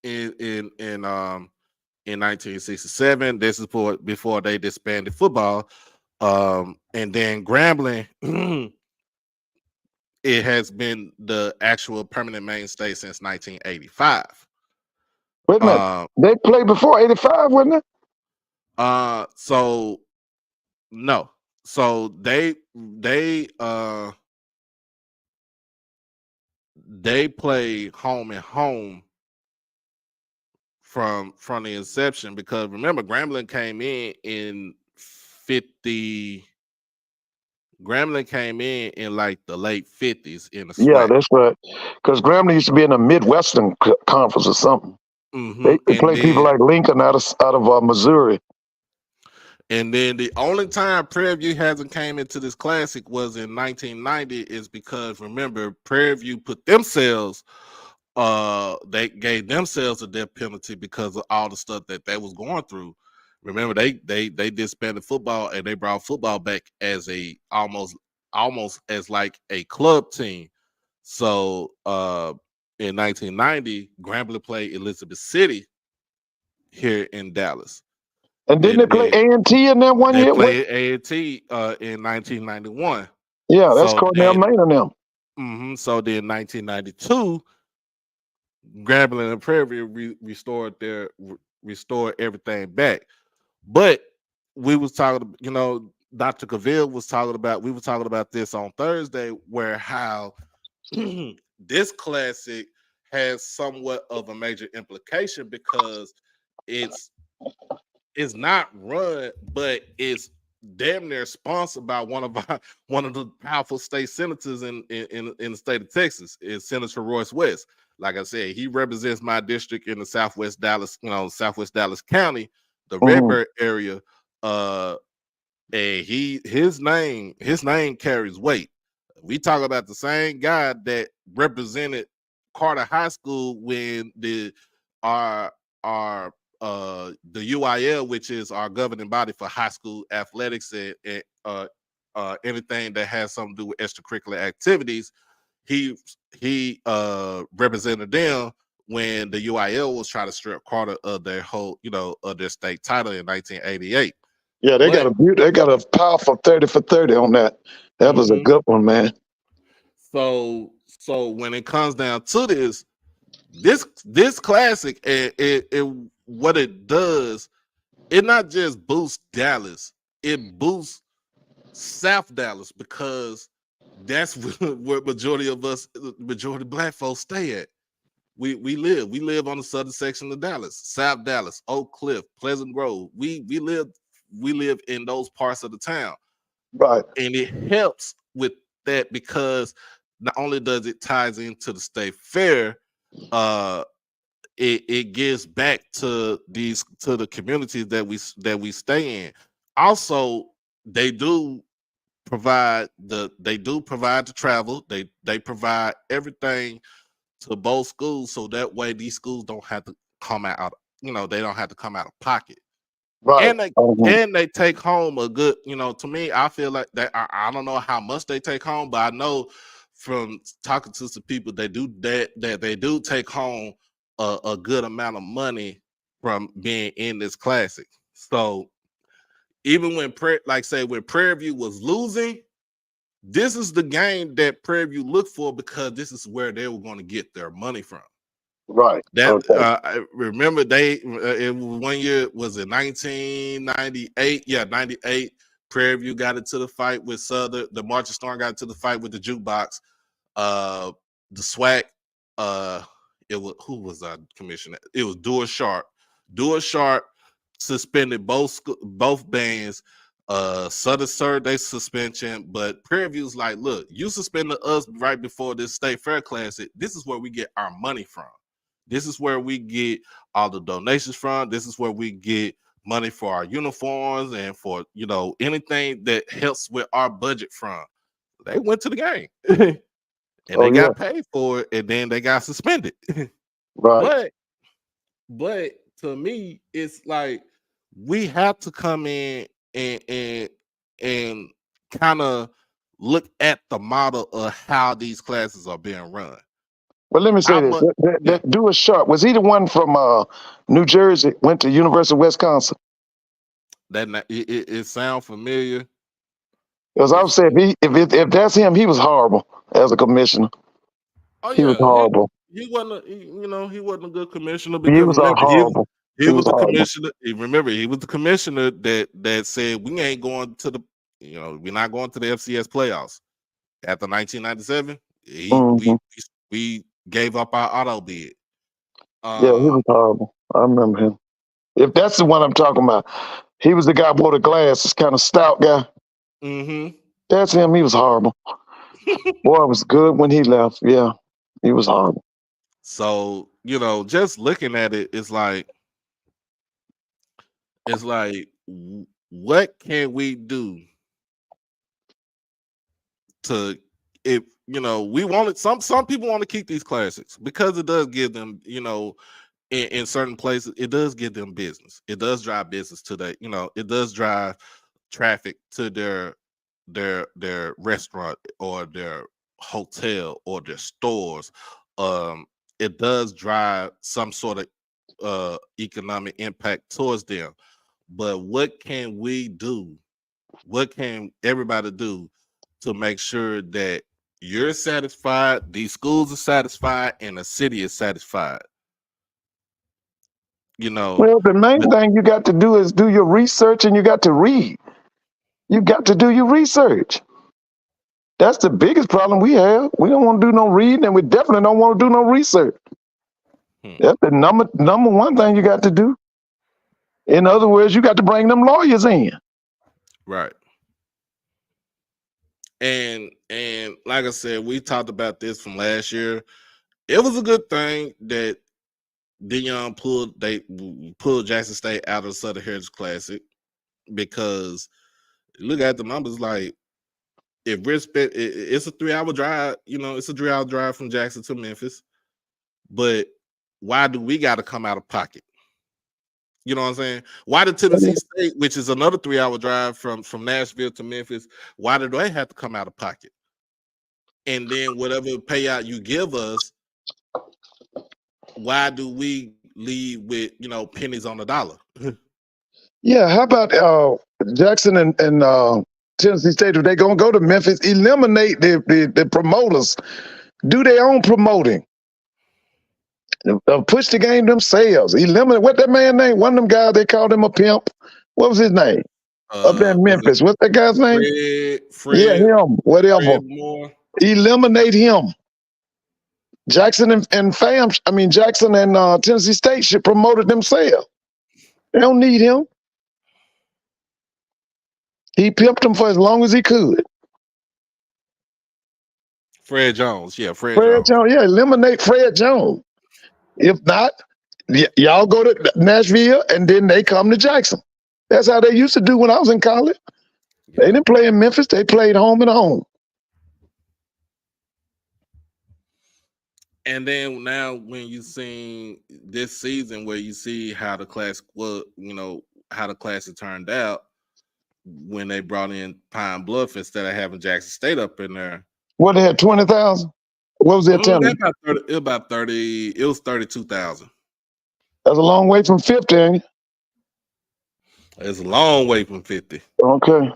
in 1967. This is before they disbanded football. And then Grambling, it has been the actual permanent mainstay since 1985. Wait a minute. They played before 85, wasn't it? So no. So they play home and home from the inception, because remember, Grambling came in 50. Grambling came in like the late 50s in the Yeah, SWAC. that's right. Because Grambling used to be in a Midwestern conference or something. They And play people then like Lincoln out of Missouri. And then the only time Prairie View hasn't came into this classic was in 1990, is because, remember, Prairie View put themselves, they gave themselves a death penalty because of all the stuff that they was going through. Remember, they disbanded football, and they brought football back as a almost as like a club team. So in 1990, Grambling played Elizabeth City here in Dallas. And didn't they play A&T in that one They year? played A&T in 1991. Yeah, that's So Cornell then, Maine and them. So then 1992, Grambling and Prairie View restored everything back. But we was talking, Dr. Cavill was talking about, we were talking about this on Thursday, where how this classic has somewhat of a major implication, because it's not run, but it's damn near sponsored by one of the powerful state senators in the state of Texas, is Senator Royce West. Like I said, he represents my district in the Southwest Dallas, Southwest Dallas County, the Redbird area. And his name carries weight. We talk about the same guy that represented Carter High School when our the UIL, which is our governing body for high school athletics and anything that has something to do with extracurricular activities. He represented them when the UIL was trying to strip Carter of their whole, of their state title in 1988. Yeah, they got a powerful 30 for 30 on that. That was a good one, man. So when it comes down to this classic, what it does, it not just boosts Dallas, it boosts South Dallas, because that's where majority Black folks stay at. We live on the southern section of Dallas, South Dallas, Oak Cliff, Pleasant Grove. We live in those parts of the town, Right. and it helps with that because not only does it ties into the state fair, uh, it gives back to the communities that we stay in. Also, they do provide the travel. They provide everything to both schools, so that way these schools don't have to come out. They don't have to come out of pocket, Right. and they take home a good. To me, I feel like that. I don't know how much they take home, but I know from talking to some people, they do that they do take home a good amount of money from being in this classic. So even when when Prairie View was losing, this is the game that Prairie View looked for because this is where they were going to get their money from. Right. That Okay. I remember it was 1 year, was it 1998? Yeah, 98. Prairie View got into the fight with Southern. The Marching Storm got into the fight with the jukebox. The SWAC. It was, who was our commissioner? It was Dewar Sharp. Dewar Sharp suspended both bands. Southern served their suspension, but Prairie View's like, look, you suspended us right before this state fair classic. This is where we get our money from. This is where we get all the donations from. This is where we get money for our uniforms and for anything that helps with our budget from. They went to the game and they Oh yeah. got paid for it, and then they got suspended. Right. But to me, it's like we have to come in and kind of look at the model of how these classes are being run. But let me say How this: much? Yeah, that Dewar Sharp, was he the one from New Jersey? Went to University of Wisconsin. it sounds familiar. Because I would say if that's him, he was horrible as a commissioner. Oh He was yeah, horrible. he wasn't a good commissioner He because was remember horrible. he He was was the horrible. commissioner. Remember he was the commissioner that said we ain't going to we're not going to the FCS playoffs after 1997. Hmm. We gave up our auto bid. Yeah, he Uh, was horrible. I remember him. If that's the one I'm talking about, he was the guy who wore the glasses, kind of stout guy. mm-hmm. That's him. He was horrible. Boy, it was good when he left. Yeah, he was horrible. So just looking at it, what can we do to if we wanted some people want to keep these classics because it does give them in certain places it does give them business. It does drive business to that. It does drive traffic to their restaurant or their hotel or their stores. um it does drive some sort of economic impact towards them. But what can we do? What can everybody do to make sure that you're satisfied, these schools are satisfied, and the city is satisfied? You know, Well, the main but thing you got to do is do your research and you got to read. You got to do your research. That's the biggest problem we have. We don't want to do no reading, and we definitely don't want to do no research. hmm, That's the number one thing you got to do. In other words, you got to bring them lawyers in. right. And like I said, we talked about this from last year. It was a good thing that Dion pulled Jackson State out of the Southern Heritage Classic because look at the numbers. Like if we're it's a 3 hour drive. It's a 3 hour drive from Jackson to Memphis. But why do we got to come out of pocket? You know what I'm saying? Why did Tennessee State, which is another 3 hour drive from Nashville to Memphis, why did they have to come out of pocket? And then whatever payout you give us, why do we leave with pennies on the dollar? Yeah, how about Jackson and Tennessee State? If they gonna go to Memphis, eliminate the promoters, do their own promoting, push the game themselves. Eliminate what that man name? One of them guys they called him a pimp. What was his name? Up there in Was it Memphis. What's that guy's name? Yeah, Fred him. Whatever. Moore? Eliminate him. Jackson and Jackson and Tennessee State should promote it themselves. They don't need him. He pimped them for as long as he could. Fred Jones, yeah, Fred Fred Jones. Jones, yeah, eliminate Fred Jones. If not, y'all go to Nashville and then they come to Jackson. That's how they used to do when I was in college. Yeah. They didn't play in Memphis. They played home and home. And then now, when you seen this season, where you see how the class, well, how the class had turned out when they brought in Pine Bluff instead of having Jackson State up in there. What, they had 20,000? What was their attendance? About 30. It was 32,000. That's a long way from 50, ain't it? It's a long way from 50. Okay.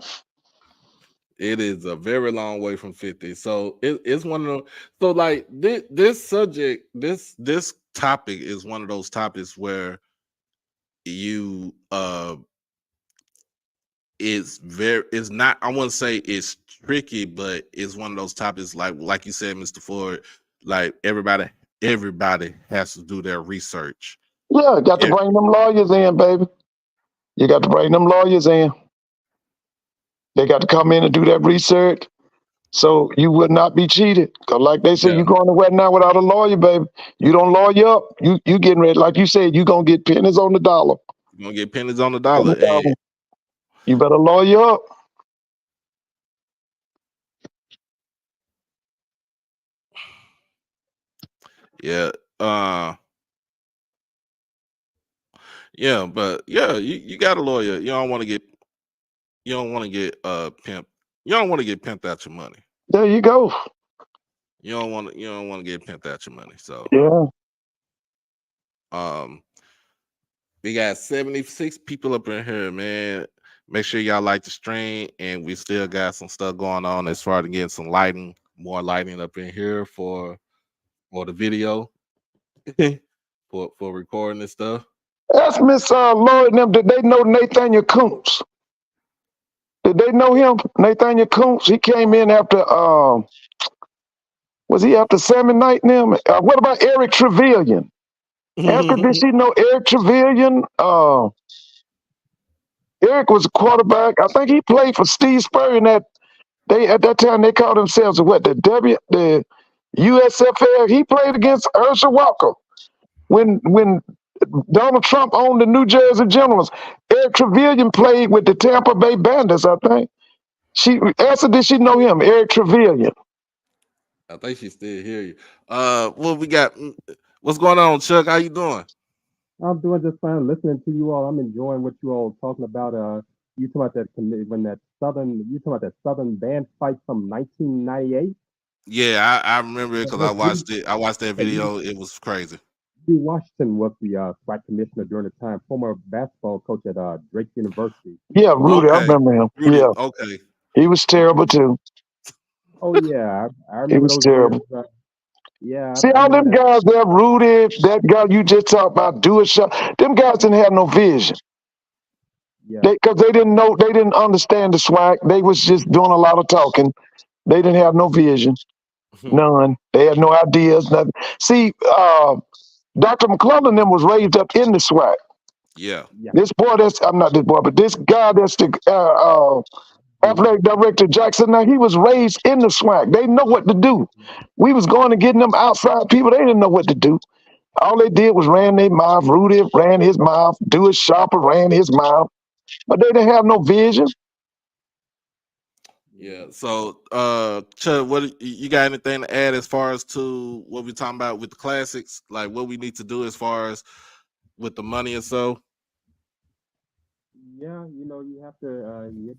It is a very long way from 50. So it's one of those. So like this subject, this topic is one of those topics where you it's not, I wouldn't say it's tricky, but it's one of those topics like you said, Mr. Ford, like everybody has to do their research. Yeah, got to bring them lawyers in, baby. You got to bring them lawyers in. They got to come in and do that research so you would not be cheated. Because like they say, you going to wet now without a lawyer, baby. You don't lawyer up, you getting ready. Like you said, you going to get pennies on the dollar. You're going to get pennies on the dollar. And you better lawyer up. Yeah. Yeah, but yeah, you got a lawyer. You don't want to get pimped. You don't want to get pimped out your money. There you go. You don't want to get pimped out your money. So yeah. We got 76 people up in here, man. Make sure y'all like the stream, and we still got some stuff going on as far as getting some lighting, more lighting up in here for the video, for recording and stuff. Ask Miss Lloyd and them, did they know Nathaniel Kuntz? Did they know him? Nathaniel Kuntz, he came in after, was he after Sammy Knight and them? What about Eric Trevelyan? After, did she know Eric Trevelyan? Eric was a quarterback. I think he played for Steve Spurrier. At that time they called themselves the USFL. He played against Herschel Walker when Donald Trump owned the New Jersey Generals. Eric Trevelyan played with the Tampa Bay Bandits, I think. Did she know him? Eric Trevelyan. I think she still hear you. What we got? What's going on, Chuck? How you doing? I'm doing just fine. Listening to you all, I'm enjoying what you all are talking about. You talking about that Southern band fight from 1998? Yeah, I remember it because I watched it. I watched that video. It was crazy. Lee Washington was the SWAT commissioner during the time, former basketball coach at Drake University. Yeah, Rudy, I remember him. Rudy, yeah, okay. He was terrible too. Oh yeah, I remember he was those terrible. Years, yeah. See, all them guys there, Rudy, that guy you just talked about, do a shot. Them guys didn't have no vision. Yeah. Because they didn't know, they didn't understand the swag. They was just doing a lot of talking. They didn't have no vision. None. They had no ideas. Nothing. See, Dr. McClellan them was raised up in the SWAC. Yeah. This boy, I'm not this boy, but this guy that's the athletic director, Jackson, now he was raised in the SWAC. They know what to do. We was going to get them outside people. They didn't know what to do. All they did was ran their mouth. Rudy ran his mouth. Dewey Sharper ran his mouth. But they didn't have no vision. Yeah. So, Chuck, what you got anything to add as far as to what we're talking about with the classics? Like what we need to do as far as with the money and so? Yeah, you have to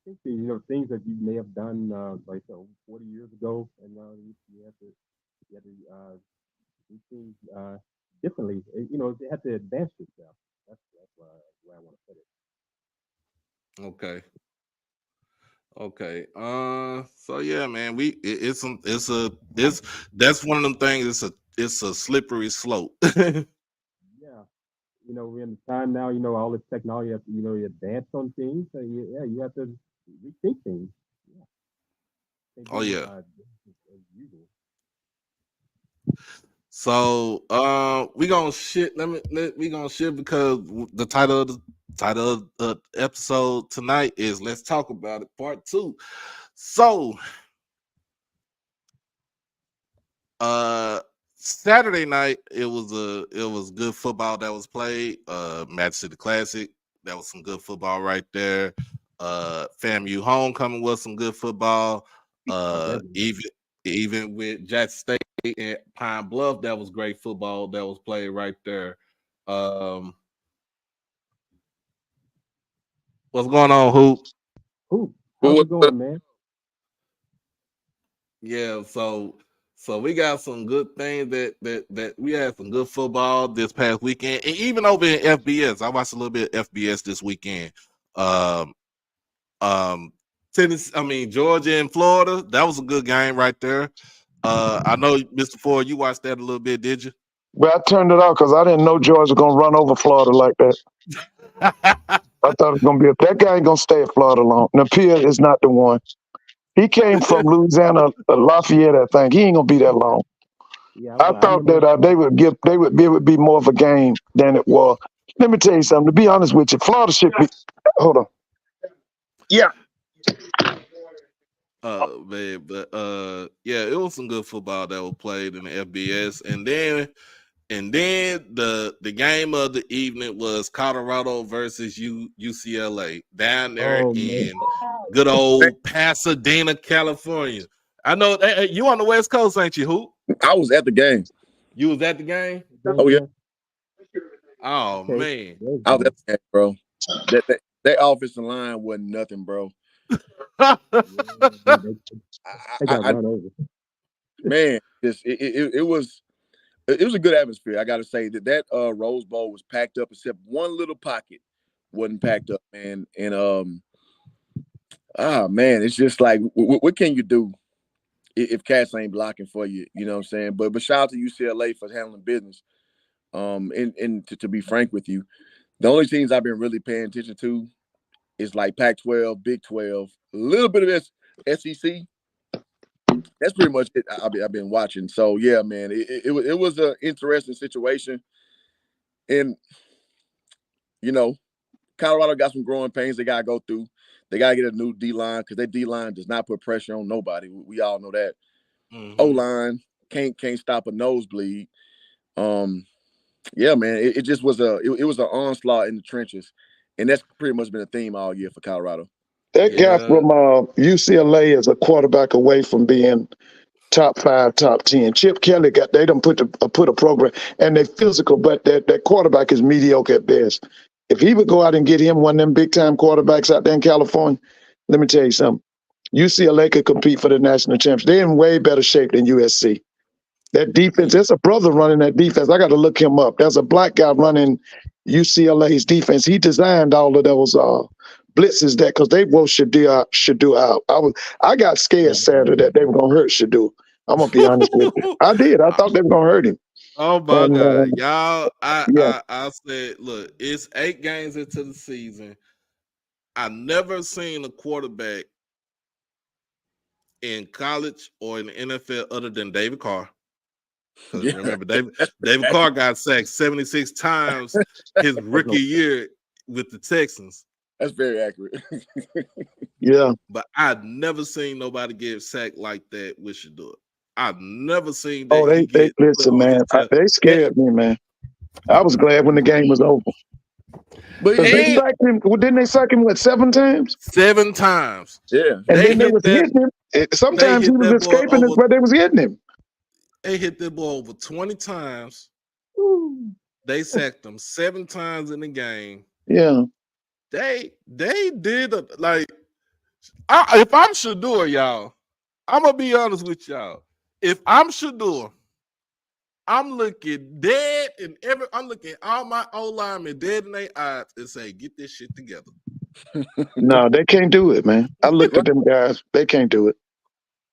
think, things that you may have done like 40 years ago, and you have to do things differently. You have to advance yourself. That's where I want to put it. Okay. Okay. So yeah, man, that's one of them things. It's a slippery slope. Yeah. We're in the time now, all this technology, you advance on things. So you have to rethink things. Yeah. Oh yeah. So we gonna shit. We gonna shit because the title of the episode tonight is "Let's Talk About It" Part 2. So Saturday night it was good football that was played. Match City Classic, that was some good football right there. FAMU homecoming was some good football. Even with Jackson State and Pine Bluff, that was great football that was played right there. What's going on, Hoop? Who? How's it going, man? Yeah, so we got some good things that we had some good football this past weekend, and even over in FBS. I watched a little bit of FBS this weekend. Um, Tennessee, Georgia and Florida. That was a good game right there. I know, Mr. Ford, you watched that a little bit, did you? Well, I turned it off because I didn't know Georgia was gonna run over Florida like that. I thought it was gonna be that guy ain't gonna stay at Florida long. Napier is not the one. He came from Louisiana, Lafayette, I think. He ain't gonna be that long. Yeah, I thought that they would be more of a game than it was. Let me tell you something. To be honest with you, Florida should be. Hold on. Yeah. Man, but yeah, it was some good football that was played in the FBS, and then the game of the evening was Colorado versus UCLA down there in good old Pasadena, California. I know you on the West Coast, ain't you, Hoop? I was at the game. You was at the game? Oh yeah. Oh man. I was at the game, bro. That offensive line wasn't nothing, bro. They got run over. Man, it was a good atmosphere. I got to say that Rose Bowl was packed up, except one little pocket wasn't packed up, man. And man, it's just like, what can you do if cats ain't blocking for you? You know what I'm saying? But shout out to UCLA for handling business. And to be frank with you, the only teams I've been really paying attention to is like Pac-12, Big 12, a little bit of SEC. That's pretty much it. I've been watching. So yeah, man, it was an interesting situation, and you know, Colorado got some growing pains they gotta go through. They gotta get a new D line because their D line does not put pressure on nobody. We all know that. O line can't stop a nosebleed. Yeah, man, it just was it was an onslaught in the trenches, and that's pretty much been a theme all year for Colorado. That guy from UCLA is a quarterback away from being top 5, top 10. Chip Kelly they done put a program, and they're physical, but that quarterback is mediocre at best. If he would go out and get him one of them big time quarterbacks out there in California, let me tell you something. UCLA could compete for the national championship. They're in way better shape than USC. That defense, there's a brother running that defense. I got to look him up. There's a black guy running UCLA's defense. He designed all of those blitzes that because they both should do out. I got scared Saturday that they were gonna hurt Shadu. I'm gonna be honest with you. I did. I thought they were gonna hurt him. Oh my God, y'all! I said, look, it's 8 games into the season. I never seen a quarterback in college or in the NFL other than David Carr. Because remember, David Carr got sacked 76 times his rookie year with the Texans. That's very accurate. Yeah. But I'd never seen nobody get sacked like that with Shador. I've never seen that. Oh, they listen, man. They scared me, man. I was glad when the game was over. But they sacked him. Didn't they sack him 7 times? 7 times. Yeah. And then they was hitting him. Sometimes he was escaping it, but they was hitting him. They hit that ball over 20 times. They sacked him 7 times in the game. Yeah. They did if I'm Shador, y'all, I'm gonna be honest with y'all. If I'm Shador, I'm looking dead I'm looking all my old linemen dead in their eyes and say, get this shit together. No, they can't do it, man. I looked at them guys. They can't do it.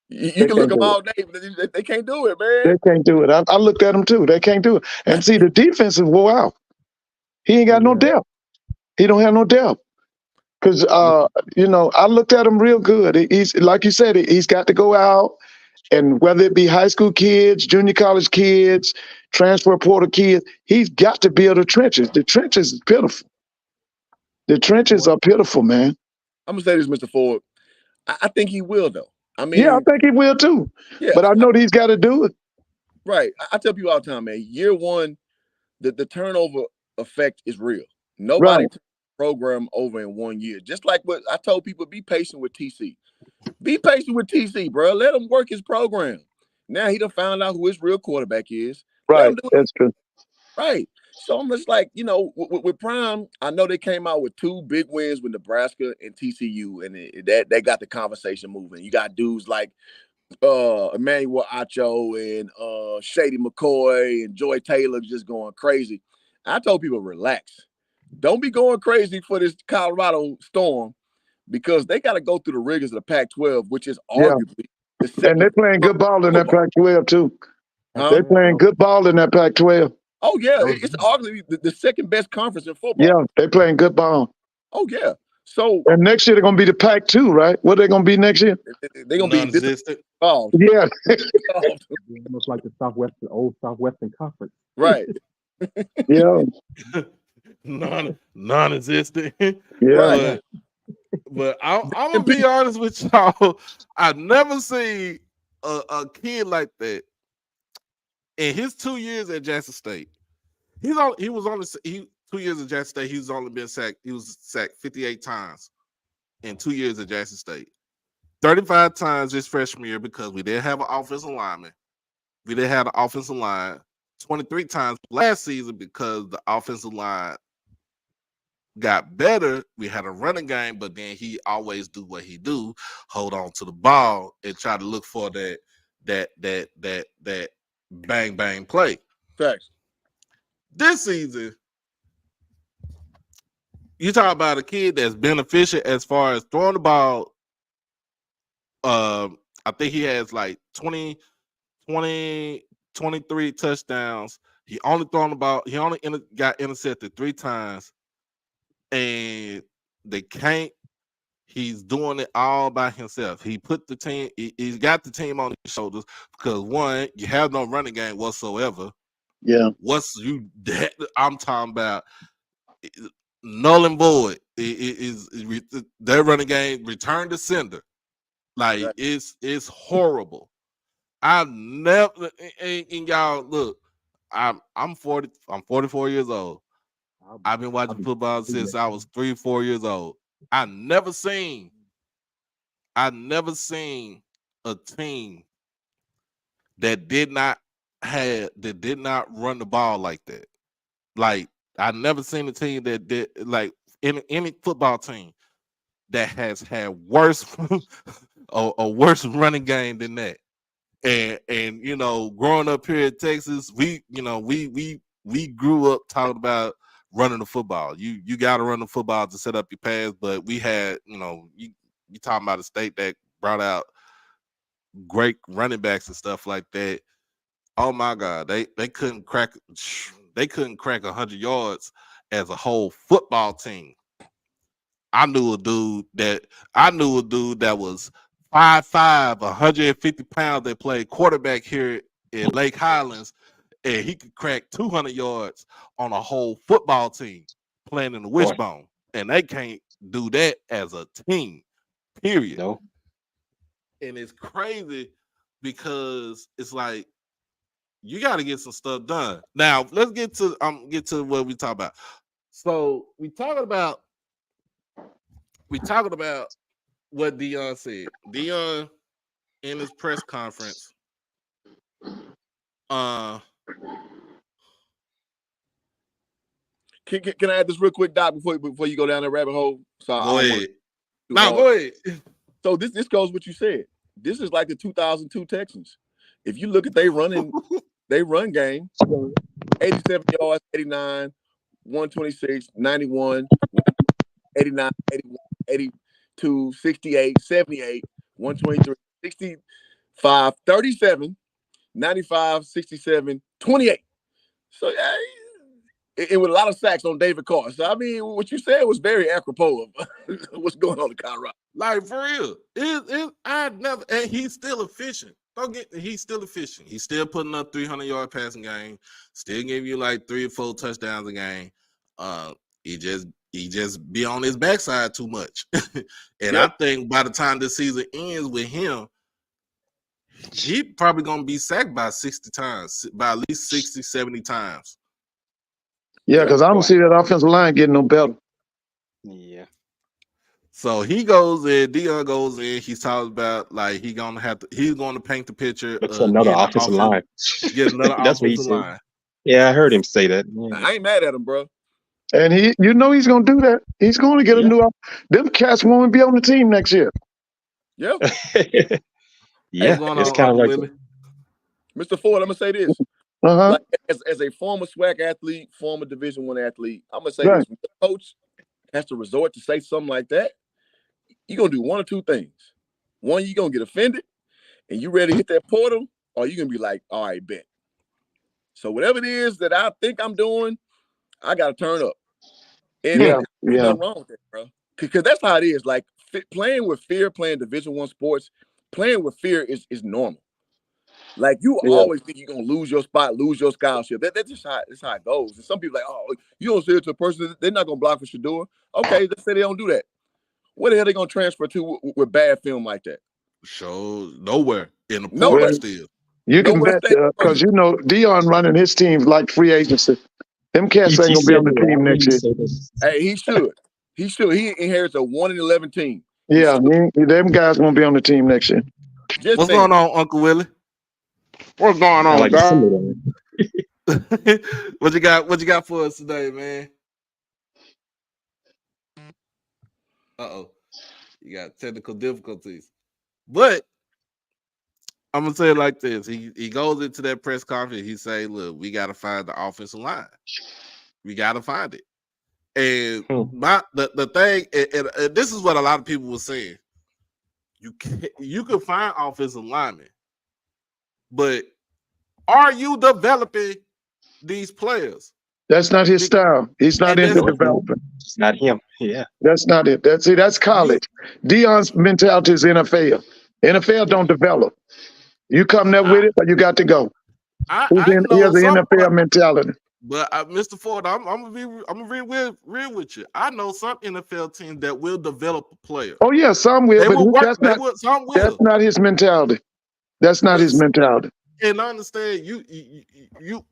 You can look them all day, but they can't do it, man. They can't do it. I looked at them too. They can't do it. And see, the defense is wore out. He ain't got no depth. He don't have no depth. Because I looked at him real good. He's like you said, he's got to go out And whether it be high school kids, junior college kids, transfer portal kids, he's got to build the trenches. The trenches is pitiful. The trenches are pitiful, man. I'm gonna say this, Mr. Ford. I think he will, though. I mean, Yeah, I think he will too. yeah, But I know he's got to do it. right. I tell people all the time, man. Year one, the turnover effect is real. Nobody Right. took the program over in 1 year. Just like what I told people, be patient with TC. Be patient with TC, bro. Let him work his program. Now he done found out who his real quarterback is. Let Right. him do it. That's true. Right. So I'm just like, with Prime, I know they came out with 2 big wins with Nebraska and TCU, and that got the conversation moving. You got dudes like Emmanuel Acho and Shady McCoy and Joy Taylor just going crazy. I told people, relax. Don't be going crazy for this Colorado Storm, because they got to go through the rigors of the Pac-12, which is arguably the second. And they're playing good ball in that Pac-12 too. Huh? They're playing good ball in that Pac-12. Oh yeah, it's arguably the second best conference in football. Yeah, they're playing good ball. Oh yeah. So And next year they're gonna be the Pac-2, right? What are they gonna be next year? they're gonna be Non-existent. oh Yeah. Almost like the old Southwestern Conference. right. Yeah. Non-existent. Yeah. Right. But I'm gonna be honest with y'all. I've never seen a kid like that in his 2 years at Jackson State. 2 years at Jackson State. He's only been sacked. He was sacked 58 times in 2 years at Jackson State. 35 times his freshman year because we didn't have an offensive lineman. We didn't have an offensive line. 23 times last season because the offensive line got better. We had a running game, but then he always do what he do, hold on to the ball and try to look for that bang bang play. Facts. This season, you talk about a kid that's beneficial as far as throwing the ball. I think he has like 23 touchdowns. He only thrown the ball. He only got intercepted 3 times. And they can't. He's doing it all by himself. He put the team. He's got the team on his shoulders because one, you have no running game whatsoever. Yeah. I'm talking about null and void. Is their running game return to sender? Like Right. it's horrible. I've never. And y'all look. I'm 40. I'm 44 years old. I've been watching football since I was 3 or 4 years old. I never seen a team that did not run the ball like that. Like I never seen a team that did like any football team that has had worse a worse running game than that. And growing up here in Texas, we grew up talking about running the football. You got to run the football to set up your pass, but we had, you talking about a state that brought out great running backs and stuff like that. Oh my God, they couldn't crack 100 yards as a whole football team. I knew a dude that was 5'5", 150 pounds that played quarterback here in Lake Highlands, and he could crack 200 yards on a whole football team playing in the wishbone. And they can't do that as a team, period. No. And it's crazy because it's like you got to get some stuff done. Now, let's get to what we talk about. So we talking about what Dion said. Dion in his press conference. Can I add this real quick, Doc, before you go down the rabbit hole? So go ahead. Go ahead. So this goes what you said. This is like the 2002 Texans. If you look at they run game, 87 yards, 89, 126, 91, 89, 81, 82, 68, 78, 123, 65, 37, 95, 67, 28. So yeah, and with a lot of sacks on David Carr. So I mean, what you said was very apropos of what's going on in Colorado. Like for real, I never, and he's still efficient. He's still efficient. He's still putting up 300-yard passing game. Still giving you like 3 or 4 touchdowns a game. He just be on his backside too much. And I think by the time the season ends with him, he probably gonna be sacked by 60 times, by at least 60, 70 times. Yeah, because I don't see that offensive line getting no better. Yeah. So he goes in, Dion goes in. He's talking about like he's going to paint the picture. It's another offensive line. Get another That's what he offensive said. line. Yeah, I heard him say that. Yeah. I ain't mad at him, bro. And he's going to do that. He's going to get a new. Them cats won't be on the team next year. Yeah. Yeah, it's kind of like Willie? Mr. Ford, I'm gonna say this. Uh-huh. Like, as a former SWAC athlete, former Division I athlete, I'm gonna say Right. this: when the coach has to resort to say something like that, you're gonna do one or two things. One, you're gonna get offended, and you ready to hit that portal, or you're gonna be like, all right, bet. So whatever it is that I think I'm doing, I gotta turn up. And there's nothing wrong with that, bro. Because that's how it is. Like playing with fear, playing Division I sports, playing with fear is normal. Like you always think you're gonna lose your spot, lose your scholarship. That's just how it goes. And some people like, oh, you don't say it to a person, they're not gonna block for Shador. Okay, let's say they don't do that. Where the hell they gonna transfer to with bad film like that? So nowhere in the Nowhere. portal still. You can bet because Dion running his teams like free agency. Them cats ain't gonna be on the team next year. Hey, he should. He should. He inherits a 1-11 team. Yeah, them guys won't be on the team next year. What's going on, Uncle Willie? What's going on, guys? What you got for us today, man? Uh-oh. You got technical difficulties. But I'm gonna say it like this. He goes into that press conference, he say, look, we gotta find the offensive line. We gotta find it. And the thing, and this is what a lot of people were saying. You can find offensive linemen, but are you developing these players? That's not his style. He's not into development. It's not him. Yeah. That's not it. That's college. Dion's mentality is NFL. NFL don't develop. You come there with it, but you got to go. He has an NFL mentality. But Mr. Ford, I'm gonna be real with you. I know some NFL teams that will develop a player. Oh yeah, some will, but that's not his mentality. That's not his mentality. And I understand you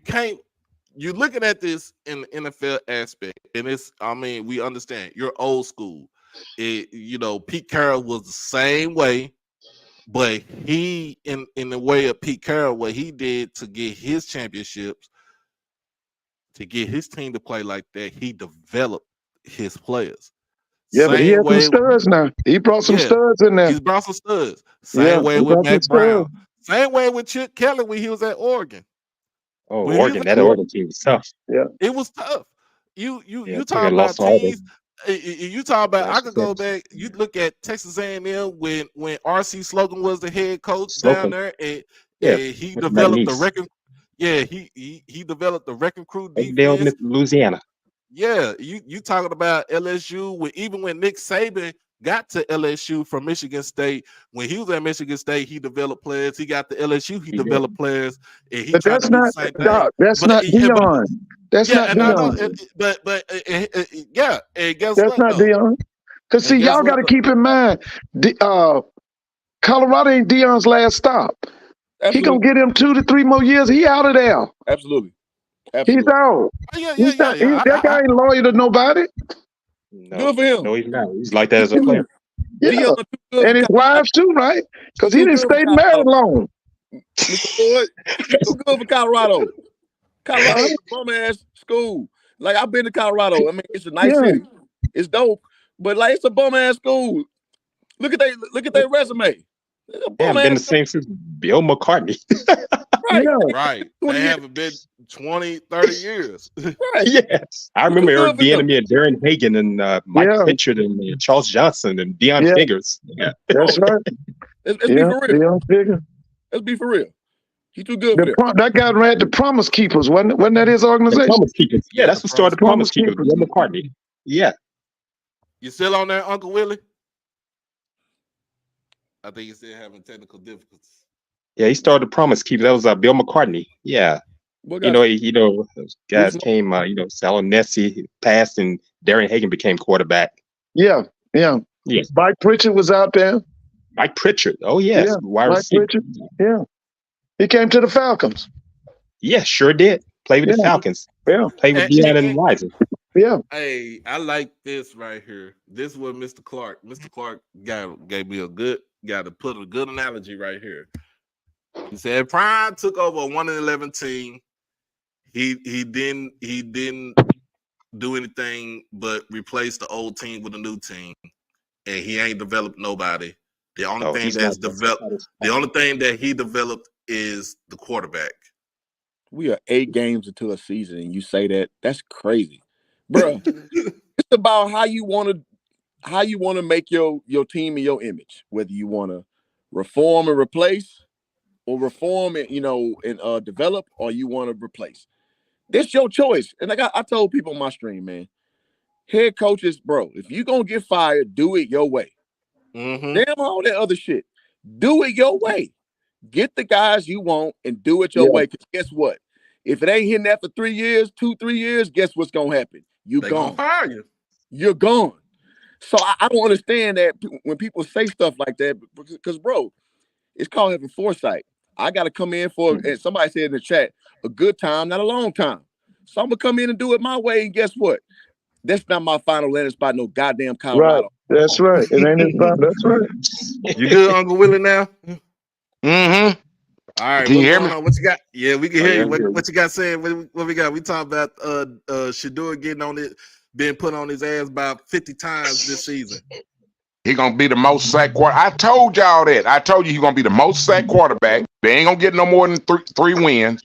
can't. You're looking at this in the NFL aspect, and we understand you're old school. Pete Carroll was the same way, but he, in the way of Pete Carroll, what he did to get his championships, to get his team to play like that, he developed his players. Yeah, but he has some studs now. He brought some studs in there. He's brought some studs. Same way with Mac Brown. Same way with Chip Kelly when he was at Oregon. Oh, Oregon, that Oregon team was tough. Yeah, it was tough. You talk about teams. You talk about. I could go back. You look at Texas A&M when RC Slogan was the head coach down there, and he developed the record. Yeah, he developed the record crew defense. Louisiana. Yeah, you talking about LSU even when Nick Saban got to LSU from Michigan State. When he was at Michigan State, he developed players. He got to LSU, he developed players, and he tried to do the same thing. That's not Dion. That's not Dion. And guess that's what? That's not Dion. Because see, y'all got to keep in mind, Colorado ain't Dion's last stop. Absolutely. He gonna get him 2 to 3 more years. He out of there. Absolutely. He's out. That guy ain't loyal to nobody. No, good for him. No, he's not. He's like that as a player. Yeah. And his wives too, right? Because he didn't stay married long. Mr. Ford, he's too good for Colorado. Colorado's a bum ass school. Like I've been to Colorado. I mean, it's a nice city. It's dope, but like it's a bum ass school. Look at their resume. They haven't been the same since Bill McCartney. Right. They haven't been 20, 30 years. Right. Yes. I remember Eric Bieniemy and Darren Hagen and Mike Pritchard and Charles Johnson and Deion Figures. Yeah. That's right. Let's be for real. Deion Figures. Let's be for real. He's too good for that. That guy ran the Promise Keepers. Wasn't that his organization? The Promise Keepers. Yeah, that's what started the Promise Keepers. Bill McCartney. Yeah. You still on there, Uncle Willie? I think he's still having technical difficulties. Yeah, he started the Promise Keeper. That was Bill McCartney. Yeah. Those guys came, Salon Nessie passed and Darren Hagen became quarterback. Yeah. Mike Pritchard was out there. Mike Pritchard. Oh, yes. Yeah. Mike Pritchard. Yeah. He came to the Falcons. Yeah, sure did. Played with the Falcons. Yeah. Played with Dion and Liza. Yeah. Hey, I like this right here. This was Mr. Clark. Mr. Clark gave me got to put a good analogy right here. He said Prime took over a 1-11 team. He didn't do anything but replace the old team with a new team, and he ain't developed nobody. The only thing that he developed is the quarterback. We are 8 games into a season, and you say that? That's crazy, bro. It's about how you want to make your team and your image. Whether you want to reform and replace, or reform and develop, or you want to replace. That's your choice. And I told people on my stream, man, head coaches, bro, if you gonna get fired, do it your way. Mm-hmm. Damn all that other shit. Do it your way. Get the guys you want and do it your way. Because guess what? If it ain't hitting that for 3 years, 2-3 years, guess what's gonna happen? You're gone. Gonna fire you. You're gone. So I don't understand that when people say stuff like that, because bro, it's called having foresight. I got to come in for, and somebody said in the chat, a good time, not a long time. So I'm gonna come in and do it my way, and guess what? That's not my final landing spot, no goddamn Colorado. Right. That's right. It ain't his spot. That's right. You good, Uncle Willie? Now. Mm-hmm. All right, can you hear me? What you got? Yeah, we can hear you. What you got saying? What we got? We talking about Shedeur getting on it, being put on his ass about 50 times this season. He gonna be the most sacked quarterback. I told y'all that. I told you he's gonna be the most sacked quarterback. They ain't gonna get no more than three wins.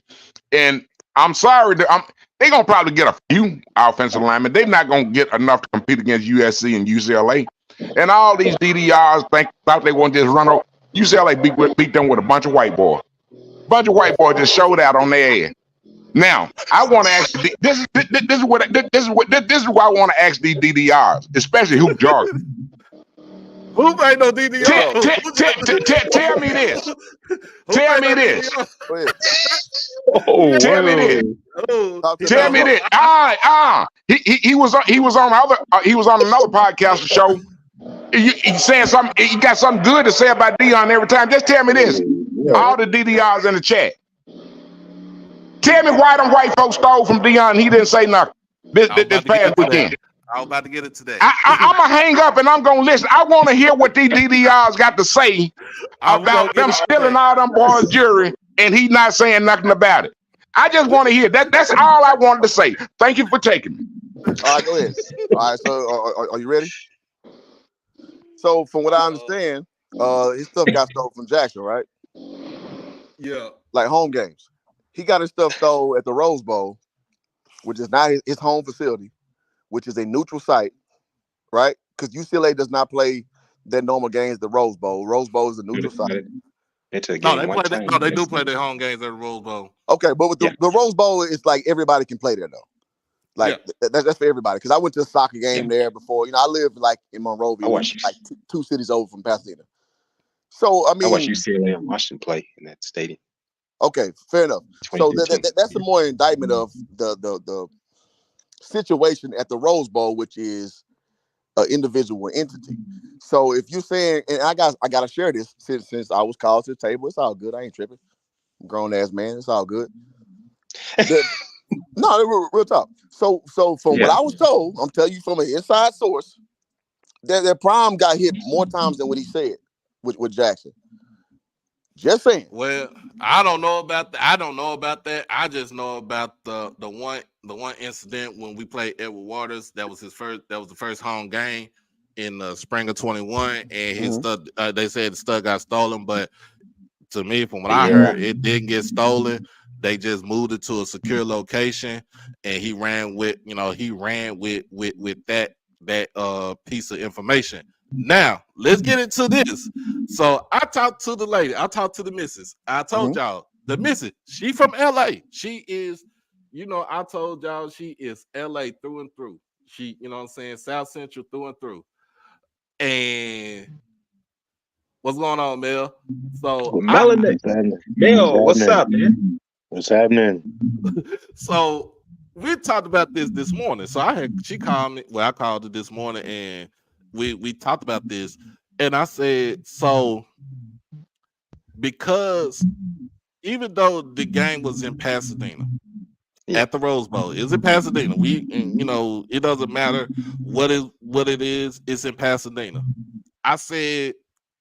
And I'm sorry, they gonna probably get a few offensive linemen. They're not gonna get enough to compete against USC and UCLA. And all these DDRs thought they want to just run over. UCLA beat them with a bunch of white boys. Bunch of white boys just showed out on their ass. Now I want to ask. This is why I want to ask these DDRs, especially Hoop Jargon. Who ain't no DDR? Tell me this. Tell me this. Tell me this. Tell me this. He was on another podcast show. He saying something. He got something good to say about Dion every time. Just tell me this. All the DDRs in the chat. Tell me why them white folks stole from Dion. He didn't say nothing this past weekend. I was about to get it today. I'm going to hang up and I'm going to listen. I want to hear what these DDRs got to say about them stealing all them boys' jury and he not saying nothing about it. I just want to hear that. That's all I wanted to say. Thank you for taking me. All right, go ahead. All right, so are you ready? So from what I understand, his stuff got stolen from Jackson, right? Yeah. Like home games. He got his stuff stolen at the Rose Bowl, which is not his home facility, which is a neutral site, right? Because UCLA does not play their normal games at the Rose Bowl. Rose Bowl is a neutral site. They do play their home games at the Rose Bowl. Okay, but with the Rose Bowl, it's like everybody can play there, though. Like, that's for everybody. Because I went to a soccer game there before. I live, like, in Monrovia, like 2 cities over from Pasadena. So, I mean... I watched UCLA and Washington play in that stadium. Okay, fair enough. So that's a more indictment of the situation at the Rose Bowl, which is an individual entity. So if you're saying, and I gotta share this since I was called to the table, it's all good. I ain't tripping. I'm grown ass man, it's all good. No, real talk. So from what I was told, I'm telling you from an inside source, that Prime got hit more times than what he said with Jackson. Just saying. Well, I don't know about that. I just know about the one incident when we played Edward Waters. That was the first home game in the spring of 21, and his stud. They said the stud got stolen, but to me, from what I heard, it didn't get stolen. They just moved it to a secure location, and he ran with that piece of information. Now, let's get into this. So I talked to the lady. I talked to the missus. I told y'all, the missus, she from LA. She is, I told y'all she is LA through and through. She, South Central through and through. And What's going on, Mel? So Melanin. Mel, what's up, man? What's happening? So we talked about this morning. So she called me. Well, I called her this morning, and we talked about this. And I said, so because even though the game was in Pasadena at the Rose Bowl, it's in Pasadena. It doesn't matter what it is. It's in Pasadena. I said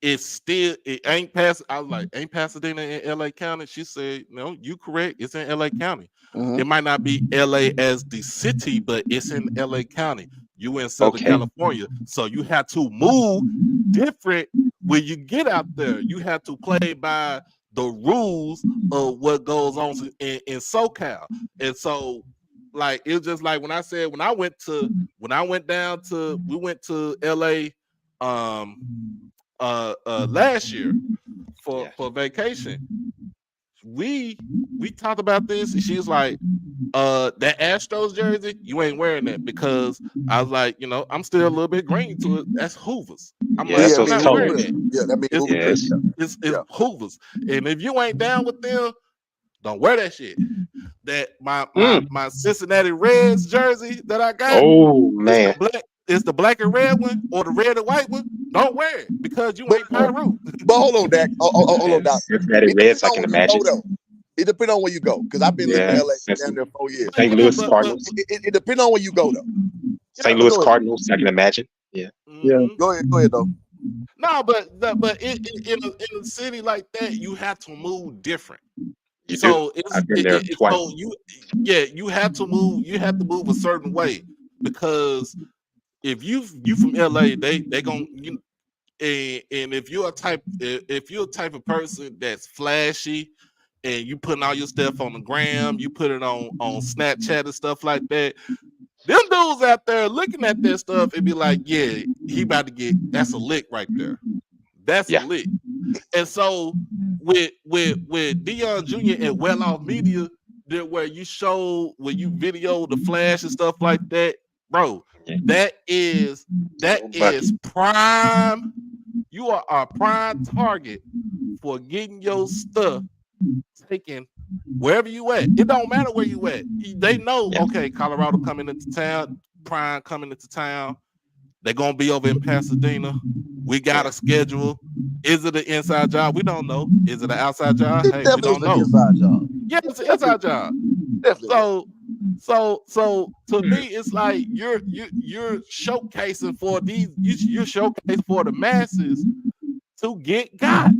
it ain't I was like, ain't Pasadena in LA County? She said, no, you correct. It's in LA County. It might not be LA as the city, but it's in LA County. You in Southern California, so you have to move different when you get out there. You have to play by the rules of what goes on in SoCal. And so, like, it was just like when I said we went to LA last year for vacation. We talked about this, and she was like, that Astros jersey, you ain't wearing that, because I was like, I'm still a little bit green to it. That's Hoovers. I'm like, I'm not wearing that. Yeah, that means it's Hoovers. And if you ain't down with them, don't wear that shit. That my Cincinnati Reds jersey that I got. Oh man, it's the black and red one or the red and white one. Don't wear it because you ain't Pyro. But hold on, Dak. Hold on, Doc. Cincinnati Reds, I can imagine. It depends on where you go, because I've been living in LA down there 4 years. St. Louis Cardinals. It depends on where you go, though. St. Louis Cardinals, I can imagine. Yeah. Go ahead, though. No, but in a city like that, you have to move different. I've been there twice. So you have to move. You have to move a certain way, because if you from LA, they gonna and if you're a type of person that's flashy, and you putting all your stuff on the gram, you put it on Snapchat and stuff like that, them dudes out there looking at that stuff and be like, yeah, he about to get, that's a lick right there. That's a lick. And so with Dion Jr. and Well Off Media, where you video the flash and stuff like that, bro, that is prime. You are a prime target for getting your stuff taken wherever you at. It don't matter where you at. They know, okay, Colorado coming into town, Prime coming into town. They're gonna be over in Pasadena. We got a schedule. Is it an inside job? We don't know. Is it an outside job? Hey, we don't know. Inside job. Yeah, it's an inside job. Definitely. So to me, it's like you're showcasing for you're showcasing for the masses to get got.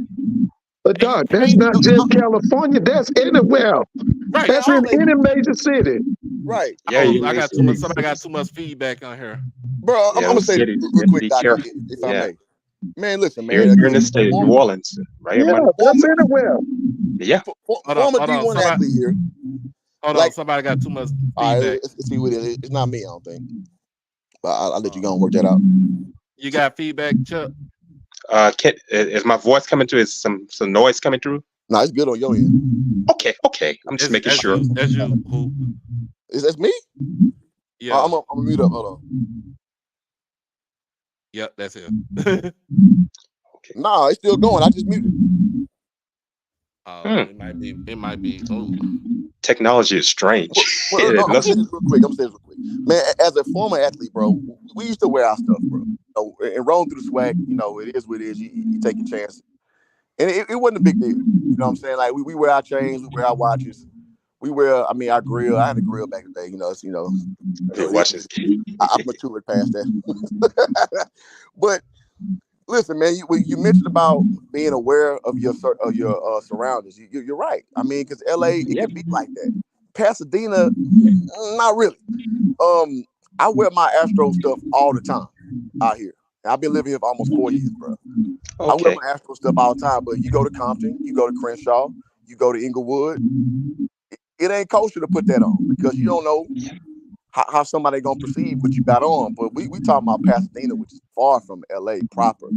But Doc, that's not just California. That's anywhere. Right. That's in any major city. Right. Yeah, I got too much. Somebody got too much feedback on here. Bro, I'm gonna say real quick, Doc, if I may. Man, listen, man. You're in the state of New Orleans, right? Yeah, that's anywhere. Yeah. Former D1 athlete here. Hold on, somebody got too much feedback. All right, let's see what it is. It's not me, I don't think. But I'll let you go and work that out. You got feedback, Chuck? Is my voice coming through? Is some noise coming through? No, it's good on your end. Okay. I'm just making sure. That's you. Who? Is that me? Yeah. I'm gonna mute up. Hold on. Yep, that's it. Okay. Nah, it's still going. I just muted. It might be. Oh. Technology is strange. Well, I'm saying this real quick. Man, as a former athlete, bro, we used to wear our stuff, bro. And rolling through the swag, it is what it is. You take your chance. And it wasn't a big deal. You know what I'm saying? Like, we wear our chains, we wear our watches. We wear, our grill. I had a grill back in the day, I've matured past that. But listen, man, you mentioned about being aware of your surroundings. You're right. I mean, because LA, it can be like that. Pasadena, not really. I wear my Astro stuff all the time out here. I've been living here for almost 4 years, bro. Okay. I wear my Astro stuff all the time. But you go to Compton, you go to Crenshaw, you go to Inglewood. It ain't kosher to put that on, because you don't know how somebody gonna perceive what you got on. But we talking about Pasadena, which is far from LA proper.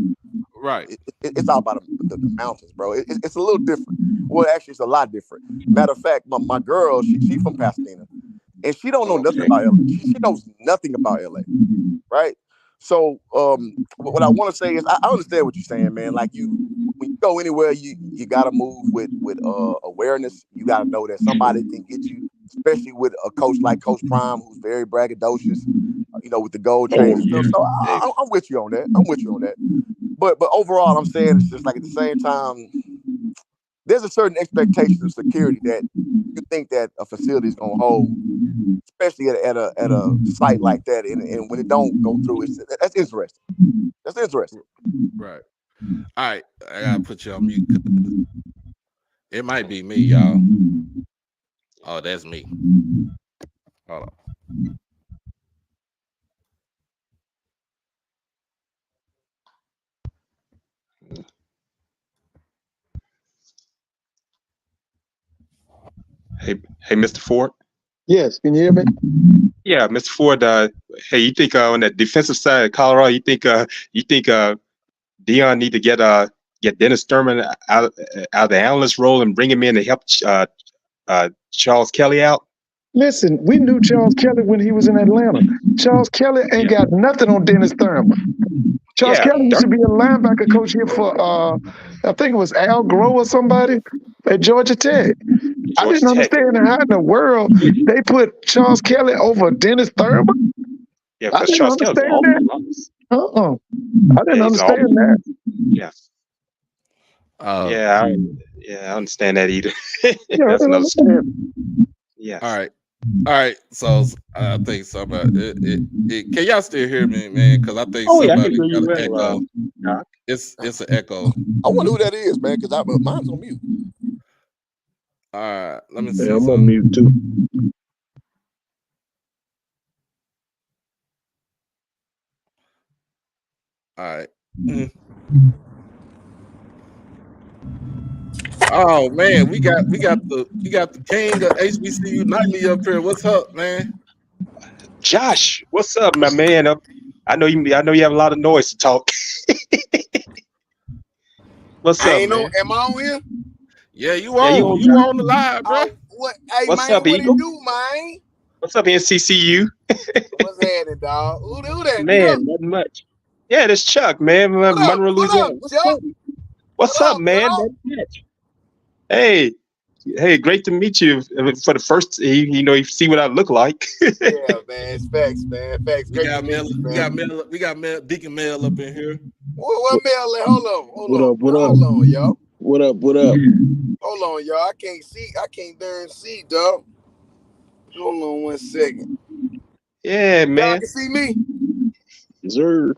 Right. It's all about the mountains, bro. It's a little different. Well, actually, it's a lot different. Matter of fact, my girl, she from Pasadena, and she don't know nothing about LA. She knows nothing about LA, right? So what I want to say is I understand what you're saying, man. Like when you go anywhere, you got to move with awareness. You got to know that somebody can get you, especially with a coach like Coach Prime, who's very braggadocious, with the gold chain and stuff. So I'm with you on that. I'm with you on that. But overall, I'm saying it's just like at the same time, there's a certain expectation of security that you think that a facility is gonna hold, especially at a site like that, and when it don't go through, that's interesting. That's interesting. Right. All right. I gotta put you on mute. It might be me, y'all. Oh, that's me. Hold on. Hey, Mr. Ford. Yes, can you hear me? Yeah, Mr. Ford. Hey, you think on the defensive side of Colorado, you think Dion need to get Dennis Thurman out of the analyst role and bring him in to help Charles Kelly out? Listen, we knew Charles Kelly when he was in Atlanta. Charles Kelly ain't got nothing on Dennis Thurman. Charles Kelly used to be a linebacker coach here for, I think it was Al Groh or somebody at Georgia Tech. I didn't understand how in the world they put Charles Kelly over Dennis Thurman. Yeah, I didn't understand that. I didn't understand that. Yeah. Yeah, I understand that either. That's another story. Yeah. All right. So I think somebody. Can y'all still hear me, man? Because I think I somebody can hear got you an well. echo. It's an echo. I wonder who that is, man, because mine's on mute. All right, let me see. I'm on mute too. All right. Oh man, we got the king of HBCU nightly up here. What's up, man? Josh, what's up, my man? I know you have a lot of noise to talk. What's up, man? Am I on here? Yeah, you on the live, bro. Hey, what's man, up, what Eagle? it do, man? What's up, NCCU? What's happening, dog? Who that? Man, nothing much. Yeah, this Chuck, man. Monroe, Louisiana. What's up, man? Nothing much. Hey, great to meet you for the first. You see what I look like. Yeah, man. It's facts, man. Facts. Great to meet you, man. We got Deacon Mel up in here. What Mel? Hold on. What up? Hold on, y'all. What up? Hold on, y'all. I can't darn see, dog. Hold on 1 second. Yeah, man. Y'all can see me? Sir.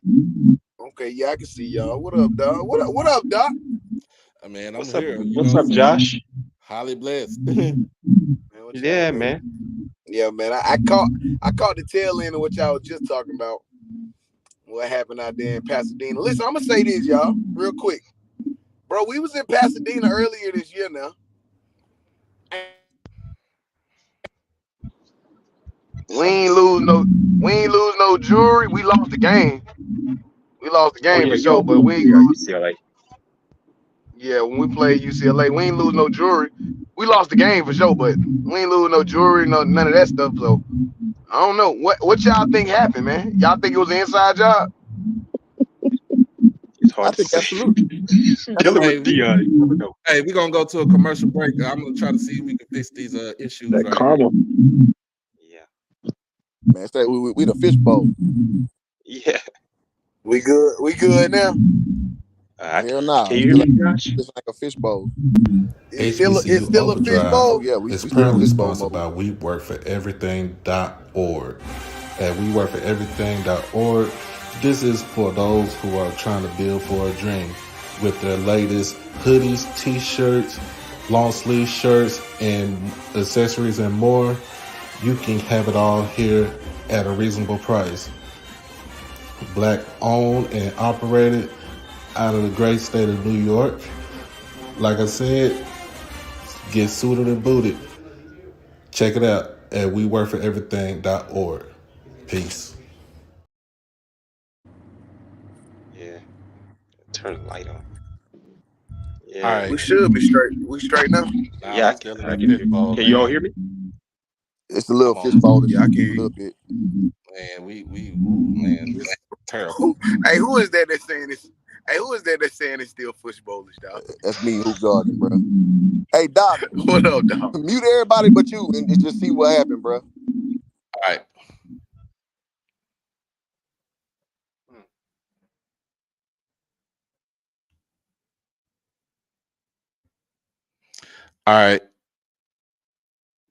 Okay, yeah, I can see y'all. What up, dog? What up, doc? Man, what's here. What's up, Josh? Highly blessed. Man, yeah, man. Yeah, man. I caught the tail end of what y'all was just talking about. What happened out there in Pasadena? Listen, I'm gonna say this, y'all, real quick, bro. We was in Pasadena earlier this year now. We ain't lose no jewelry. We lost the game. For sure, but we ain't UCLA. Yeah, when we played UCLA, we ain't lose no jewelry. We lost the game for sure, but we ain't lose no jewelry, none of that stuff. So I don't know what y'all think happened, man. Y'all think it was an inside job? It's hard to say. Absolutely. Dealing with Dion. Hey, we're gonna go to a commercial break. I'm gonna try to see if we can fix these issues that right karma. here. Yeah. Man, say we the fishbowl. Yeah. We good now. Hell nah. Can you hear me, Josh? It's like a fishbowl. It's still a fishbowl. Oh yeah, we It's still a proudly fishbowl. sponsored by WeWorkForEverything.org. At WeWorkForEverything.org, this is for those who are trying to build for a dream with their latest hoodies, t-shirts, long sleeve shirts, and accessories and more. You can have it all here at a reasonable price. Black owned and operated out of the great state of New York. Like I said, get suited and booted. Check it out at WeWorkForEverything.org. Peace. Yeah. Turn the light on. Yeah. All right. We should be straight. We straight now. Yeah. Can you all hear me? It's a little fishbowl. Yeah, I can hear you a little bit. Man, man, terrible. Hey, who is that that's saying this? Hey, who is that that's saying it's still push bowlish, dog? That's me, Hoop Jargon, bro. Hey, Doc. What up, dog? Mute everybody but you and just see what happened, bro. All right. All right.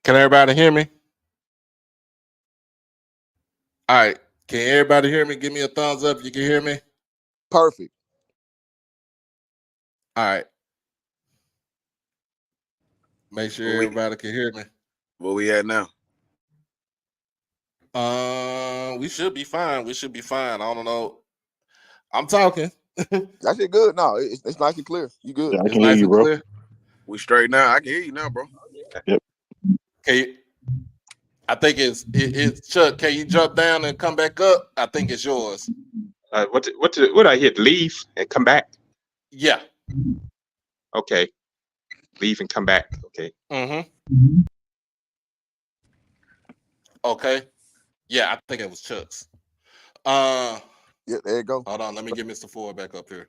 Can everybody hear me? All right. Can everybody hear me? Give me a thumbs up if you can hear me. Perfect. All right. Make sure everybody can hear me. Where we at now? We should be fine. We should be fine. I don't know. I'm talking. That shit good. No, it's nice and clear. You good? Yeah, I It's can hear nice you, and bro. clear. We straight now. I can hear you now, bro. Yep. Okay. I think it's Chuck. Can you jump down and come back up? I think it's yours. What I hit? Leave and come back. Yeah. Okay. Leave and come back. Okay. Mm-hmm. Okay. Yeah, I think it was Chuck's. Yeah, there you go. Hold on. Let me get Mr. Ford back up here.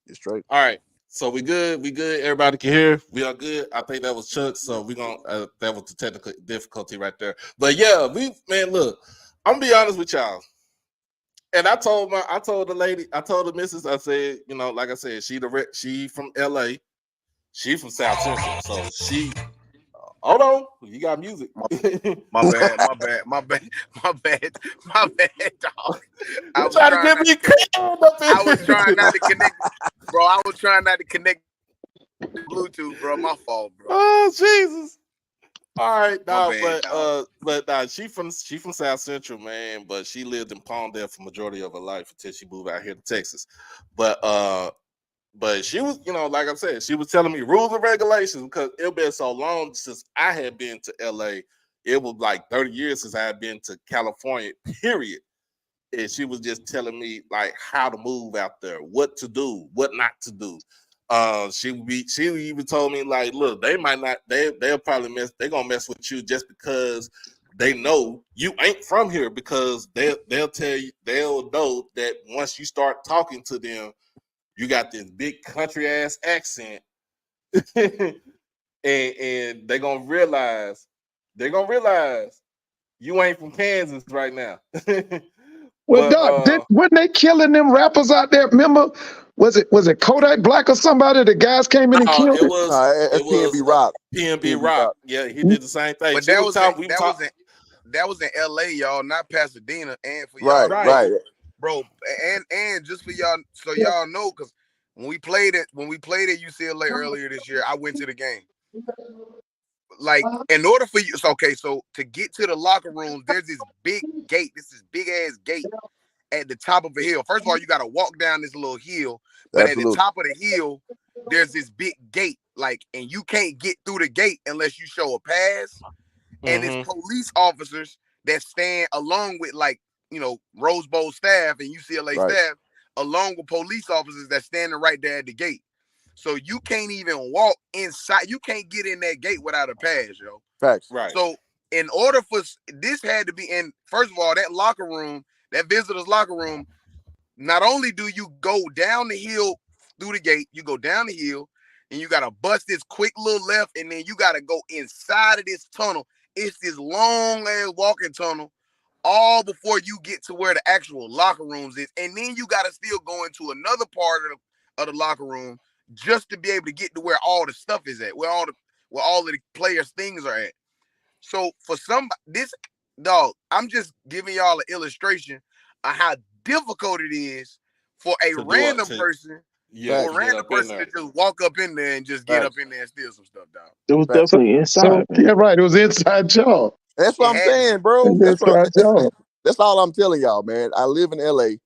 You're straight. All right. So we good. We good. Everybody can hear. We are good. I think that was Chuck. So we gonna that was the technical difficulty right there. But yeah, look, I'm gonna be honest with y'all. And I told the lady, I told the missus, I said, you know, like I said, she from LA, she from South Central. So she hold on, you got music. My bad, dog. I was trying to get me I was trying not to connect, bro. I was trying not to connect Bluetooth, bro. My fault, bro. Oh Jesus. All right, bad, she from South Central, man. But she lived in Palmdale for majority of her life until she moved out here to Texas. But she was, you know, like I said, she was telling me rules and regulations because it been so long since I had been to LA. It was like 30 years since I had been to California, period. And she was just telling me like how to move out there, what to do, what not to do. She even told me like, look, they'll probably they're gonna mess with you just because they know you ain't from here, because they'll tell you, they'll know that once you start talking to them, you got this big country ass accent, and they're gonna realize you ain't from Kansas right now. Well, Doc, weren't they killing them rappers out there? Remember, was it Kodak Black or somebody? The guys came in and killed it was PNB Rock. PNB Rock. Yeah, he did the same thing. But that was in LA, y'all, not Pasadena. And for y'all, right, bro, and just for y'all, so y'all know, because when we played at UCLA earlier this year, I went to the game. Like, in order for you, so to get to the locker rooms, there's this big gate. This is big ass gate at the top of a hill. First of all, you got to walk down this little hill, but Absolutely. At the top of the hill, there's this big gate, like, and you can't get through the gate unless you show a pass. Mm-hmm. And it's police officers that stand along with, like, you know, Rose Bowl staff and UCLA staff, along with police officers that standing right there at the gate. So you can't even walk inside. You can't get in that gate without a pass, yo. Facts. Right. So in order for this had to be in, first of all, that locker room, that visitor's locker room, not only do you go down the hill through the gate, you go down the hill and you got to bust this quick little left, and then you got to go inside of this tunnel. It's this long ass walking tunnel all before you get to where the actual locker rooms is. And then you got to still go into another part of the locker room just to be able to get to where all the stuff is at, where all of the players' things are at. So for somebody, I'm just giving y'all an illustration of how difficult it is for a random person to just walk up in there and just get up in there and steal some stuff, dog. It was definitely inside. Yeah, right. It was inside y'all. That's what I'm saying, bro. That's all I'm telling y'all, man. I live in LA.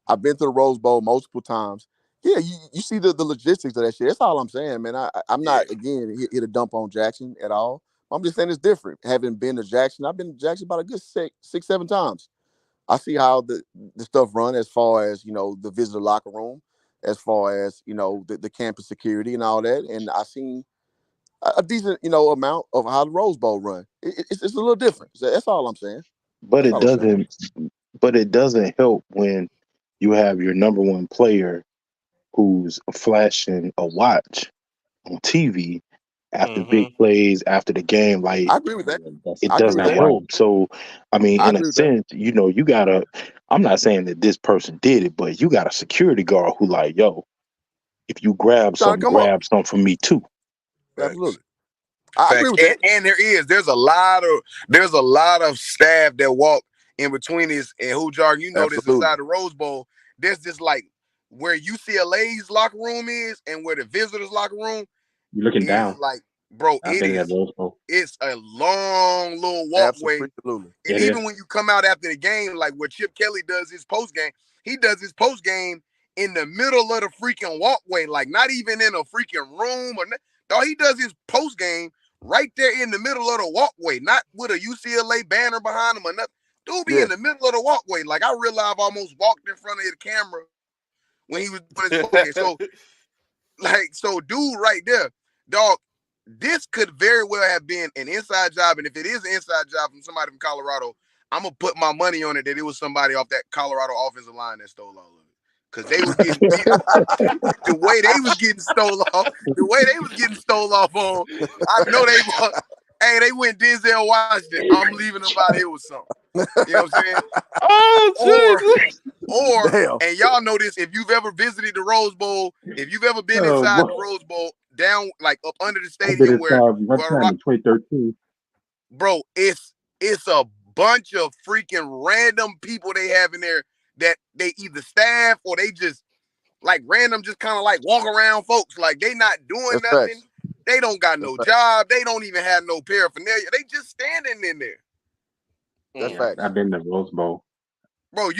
I've been to the Rose Bowl multiple times. Yeah, you see the logistics of that shit. That's all I'm saying, man. I'm not, again, here to dump on Jackson at all. I'm just saying it's different. Having been to Jackson, I've been to Jackson about a good 6-7 times. I see how the stuff run as far as, you know, the visitor locker room, as far as, you know, the campus security and all that. And I seen a decent, you know, amount of how the Rose Bowl run. It's a little different. So that's all I'm saying. But it doesn't help when you have your number one player who's flashing a watch on TV after big plays after the game. Like, I agree with that. it I agree with doesn't that. help. So, I mean, I in a agree with that. sense, you know, you gotta. I'm not saying that this person did it, but you got a security guard who, like, yo, if you Trying to come up. grab something from me too. Absolutely. I agree with that. And there's a lot of staff that walk in between this and who jargon. You know, this inside the Rose Bowl. There's this like where UCLA's locker room is and where the visitors' locker room You're looking is. down. Like, bro, I've been at Rose Bowl. it's a long little walkway. Absolutely. And even when you come out after the game, like what Chip Kelly does his post game, he does his post game in the middle of the freaking walkway, like not even in a freaking room or no, he does his post game right there in the middle of the walkway, not with a UCLA banner behind him or nothing. Dude be in the middle of the walkway. Like, I realized I've almost walked in front of the camera when he was putting his post game. So dude right there, dog, this could very well have been an inside job. And if it is an inside job from somebody from Colorado, I'm going to put my money on it that it was somebody off that Colorado offensive line that stole all of it. Because they was getting the way they was getting stole off on. I know they was. Hey, they went Denzel Washington. I'm leaving them out here with something. You know what I'm saying? And y'all know this, if you've ever visited the Rose Bowl, if you've ever been inside the Rose Bowl, down like up under the stadium where in 2013. Bro, it's a bunch of freaking random people they have in there that they either staff or they just like random, just kind of like walk around folks. Like, they not doing nothing. They don't got no job. They don't even have no paraphernalia. They just standing in there. That's facts. I've been to Rose Bowl. Bro,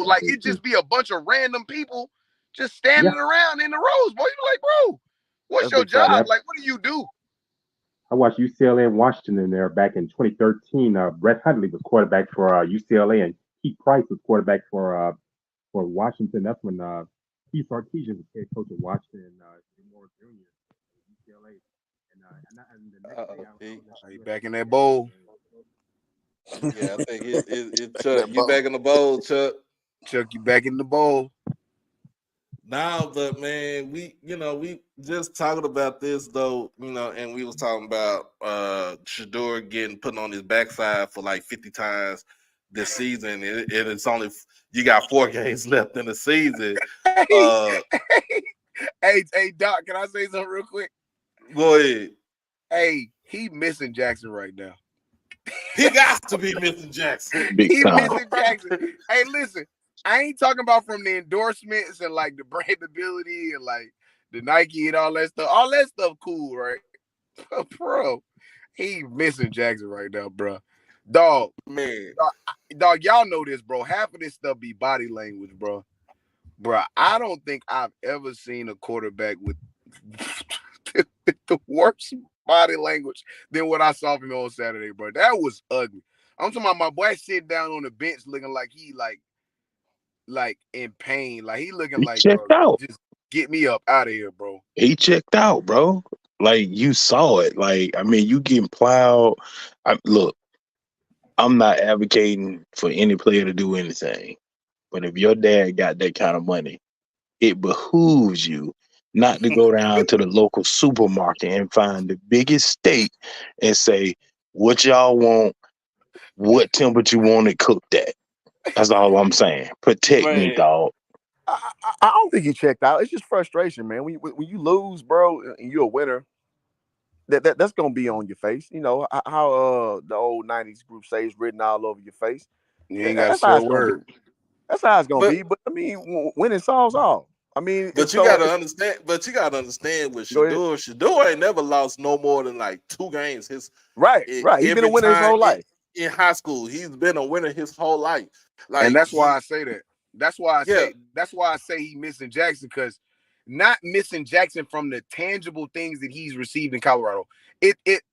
like it just be a bunch of random people just standing around in the Rose Bowl. You like, bro, what's your job? Like, what do you do? I watched UCLA and Washington in there back in 2013. Brett Hundley was quarterback for UCLA, and Keith Price was quarterback for Washington. That's when Keith Sarkisian was head coach of Washington, Jim Moore Jr. UCLA. And the next day, Are you back in that bowl? Yeah, I think it Chuck. You back in the bowl, Chuck? Chuck, you back in the bowl? Nah, but man, we just talking about this though, and we was talking about Shador getting put on his backside for like 50 times this season, and it's only you got 4 games left in the season. Hey, Doc, can I say something real quick? Go ahead. Hey, he missing Jackson right now. He got to be missing Jackson. He missing Jackson. Hey, listen, I ain't talking about from the endorsements and like the brandability and like the Nike and all that stuff. All that stuff cool, right? Bro, he missing Jackson right now, bro. Dog, man. Dog, y'all know this, bro. Half of this stuff be body language, bro. Bro, I don't think I've ever seen a quarterback with the worst body language than what I saw from him on Saturday, bro. That was ugly. I'm talking about my boy sitting down on the bench looking like he like in pain. Like he looking like, checked bro, out. Just get me up out of here, bro. He checked out, bro. Like, you saw it. Like, I mean, you getting plowed. Look, I'm not advocating for any player to do anything, but if your dad got that kind of money, it behooves you not to go down to the local supermarket and find the biggest steak and say, what y'all want, what temperature you want it cooked at. That's all I'm saying. Protect me, dog. I don't think he checked out. It's just frustration, man. When you lose, bro, and you're a winner, that's gonna be on your face. You know how the old '90s group says, written all over your face. You ain't got to say a word. That's how it's gonna be. But I mean, winning solves all. I mean, but you gotta understand. But you gotta understand with Shador. Shador ain't never lost no more than like 2 games. Right. He's been a winner his whole life. In high school, he's been a winner his whole life. Like, and that's why I say that. That's why I say he missing Jackson, because not missing Jackson from the tangible things that he's received in Colorado.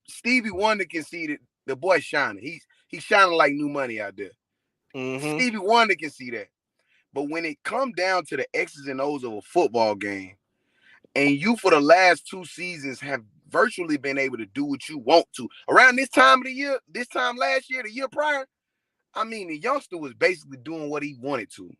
Stevie Wonder conceded the boy's shining. He's shining like new money out there. Mm-hmm. Stevie Wonder can see that. But when it come down to the X's and O's of a football game, and you for the last 2 seasons have virtually been able to do what you want to, around this time of the year, this time last year, the year prior, I mean, the youngster was basically doing what he wanted to.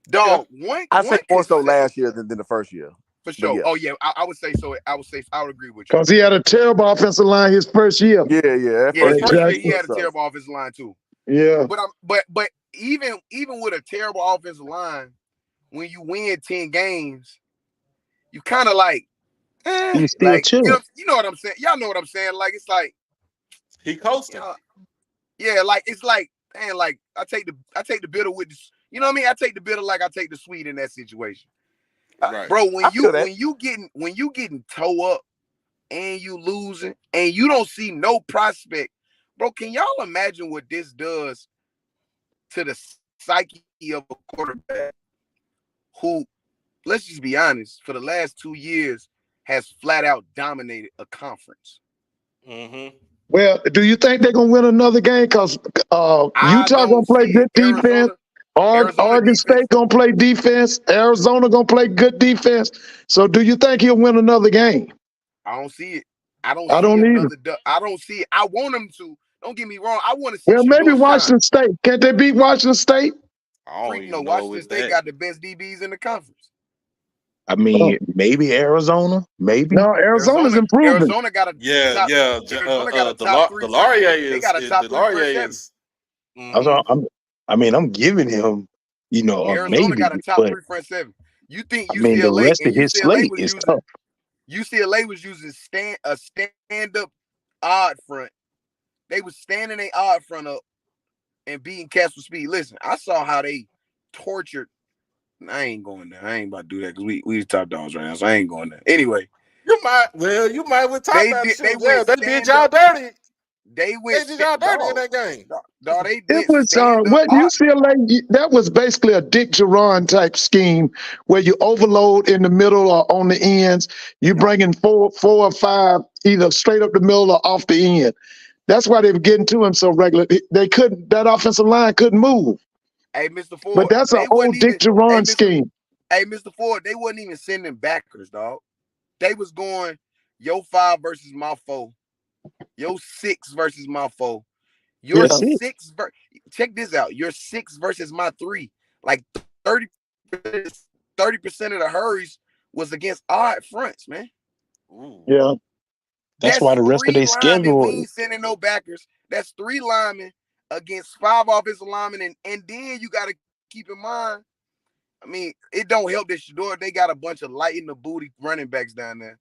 Dog, I one say more so concession last year than the first year. for But sure. yeah. Oh yeah, I would say so. I would agree with you. Because he had a terrible offensive line his first year. Yeah. That Yeah, his first first year year he had a sucked. terrible offensive line too. Yeah. But even with a terrible offensive line, when you win 10 games, you kind of like, He's still like chilling. you know what I'm saying? Y'all know what I'm saying? Like it's like He coasting. Yeah, like it's like, man, like I take the bitter with the, you know what I mean? I take the bitter like I take the sweet in that situation. Right. Bro, I feel that. when you getting toe up and you losing and you don't see no prospect, bro, can y'all imagine what this does to the psyche of a quarterback who, let's just be honest, for the last 2 years has flat out dominated a conference? Mm-hmm. Well, do you think they're gonna win another game? Because I Utah gonna don't play see good it. defense. Arizona Oregon defense. State gonna play defense. Arizona gonna play good defense. So, do you think he'll win another game? I don't see it. I don't I see don't either. another. I don't see it. I want him to. Don't get me wrong. I want to see Well, maybe Shador Washington shine. State. Can't they beat Washington State? I don't Freak, even no, know Washington with State that. got the best DBs in the conference. I mean, maybe Arizona, maybe. No, Arizona's improving. Arizona got a Yeah, top. yeah. Arizona got a top 3. They got a top 3 front seven. I'm giving him, a Arizona maybe, got a top but 3 front seven. You think I mean the rest of his slate was is using tough. UCLA was using a stand up odd front. They was standing a odd front up and beating cats with speed. Listen, I saw how they tortured. I ain't going there. I ain't about to do that because we top dogs right now, so I ain't going there. Anyway, you might with top they about did. shit. They They did y'all dirty. They went. They did y'all dirty in that game. Dog, they It did was stand up. what UCLA. That was basically a Dick Geron type scheme where you overload in the middle or on the ends. You bring in four or five either straight up the middle or off the end. That's why they were getting to him so regular. They couldn't. That offensive line couldn't move. Hey, Mr. Ford. But that's an old Dick Geron scheme. Hey, Mr. Ford. They wasn't even sending backers, dog. They was going your 5 versus my 4, your 6 versus my 4. Your 6 check this out. Your 6 versus my 3. Like 30% of the hurries was against odd fronts, man. Ooh. Yeah. That's why the rest of their schedule. We ain't sending no backers. That's 3 linemen against 5 offensive linemen, and then you got to keep in mind. I mean, it don't help that Shador. They got a bunch of light in the booty running backs down there.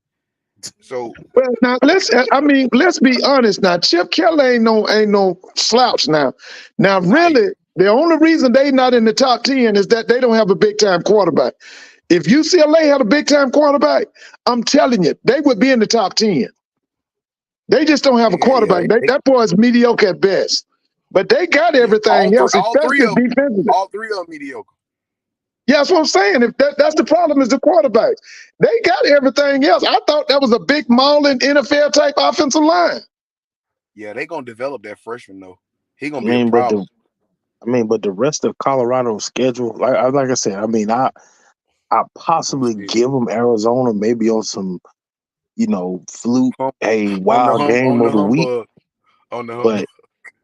So well, now let's be honest. Now Chip Kelly ain't no slouch. Now really, the only reason they not in the top 10 is that they don't have a big time quarterback. If UCLA had a big time quarterback, I'm telling you, they would be in the top 10. They just don't have a quarterback. That boy is mediocre at best. But they got everything else, especially defensively. All 3 of them mediocre. Yeah, that's what I'm saying. If that's the problem is the quarterback. They got everything else. I thought that was a big mauling NFL type offensive line. Yeah, they gonna develop that freshman though. He gonna be a problem. But the rest of Colorado's schedule, like I said, I possibly give them Arizona maybe on some, fluke, wild game of the week. But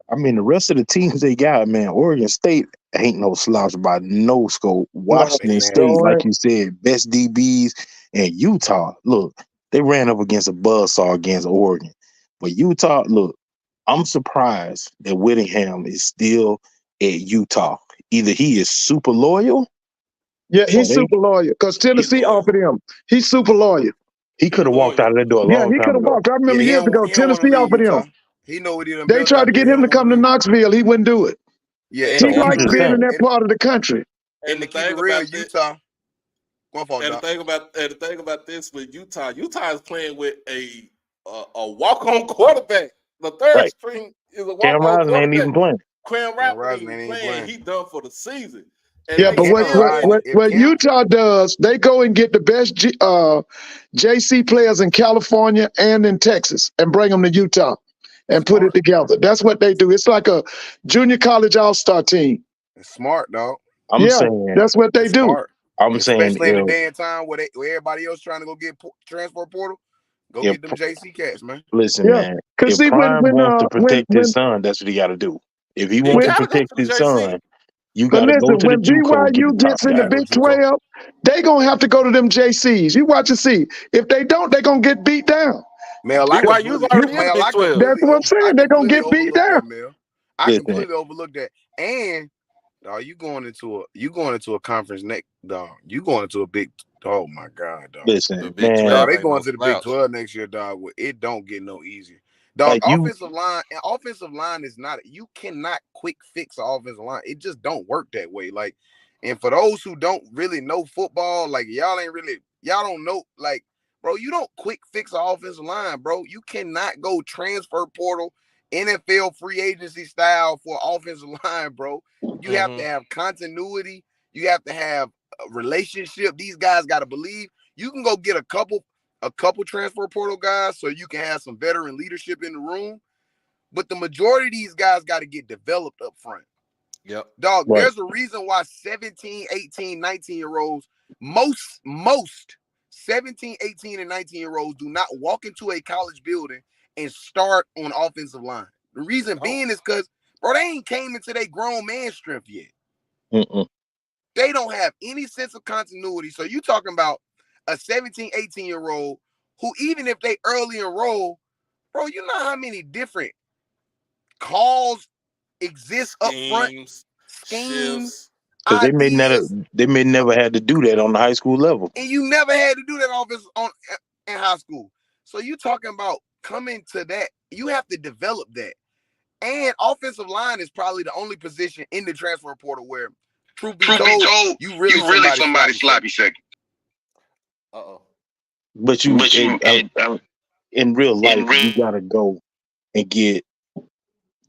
the rest of the teams they got, man, Oregon State ain't no slouch by no scope. Washington State, like you said, best DBs, and Utah. Look, they ran up against a buzzsaw against Oregon, but Utah. Look, I'm surprised that Whittingham is still at Utah. Either he is super loyal. Yeah, he's super loyal because Tennessee offered him. He's super loyal. He could have walked out of that door a long time ago. Yeah, he could have walked. I remember years ago, Tennessee offered him. He know what he done. They tried to get him to come to Knoxville. He wouldn't do it. Yeah, he likes being in that part of the country. And to keep it real, Utah. And the thing about this with Utah is playing with a walk-on quarterback. The third string is a walk-on quarterback. Ain't even playing. Cam Rising ain't even playing. He done for the season. And yeah, but what Utah does, they go and get the best JC players in California and in Texas and bring them to Utah and put it together. That's what they do. It's like a junior college all-star team. It's smart, dog. I'm saying that's what they do. Smart. I'm Especially saying in the day and time where everybody else trying to go get transfer portal, get them JC cats, man. Listen, man. If Prime wants to protect his son, that's what he got to do. If he wants to protect his son, You But got to go listen, to the when JUCO and get the BYU top gets in the guys. Big 12, they gonna have to go to them JCs. You watch and see. If they don't, they gonna get beat down. Mel, BYU's already in the Big 12. That's what I'm saying. They're gonna get beat down. that, Mel. I Listen. completely overlooked that. And dog, you going into a conference next, dog. You going into a big. Oh my God, dog. Listen, The Big man. 12 They ain't going no to the Big slouch. 12 next year, dog. It don't get no easier. Dog, Like you, offensive line is not, you cannot quick fix an offensive line. It just don't work that way. Like, and for those who don't really know football, like y'all don't know, like, bro, you don't quick fix an offensive line, bro. You cannot go transfer portal, NFL free agency style for offensive line, bro. You have to have continuity. You have to have a relationship. These guys got to believe. You can go get a couple transfer portal guys so you can have some veteran leadership in the room. But the majority of these guys got to get developed up front. Yep. Dog, Right. There's a reason why 17, 18, 19-year-olds, most 17, 18, and 19-year-olds do not walk into a college building and start on offensive line. The reason being is because, bro, they ain't came into their grown man strength yet. Mm-mm. They don't have any sense of continuity. So you talking about a 17, 18-year-old who, even if they early enroll, bro, you know how many different calls exist up front, schemes, because they may never had to do that on the high school level. and you never had to do that in high school. So you talking about coming to that, you have to develop that. And offensive line is probably the only position in the transfer portal where, truth be told, you really somebody sloppy second. But in real life, you gotta go and get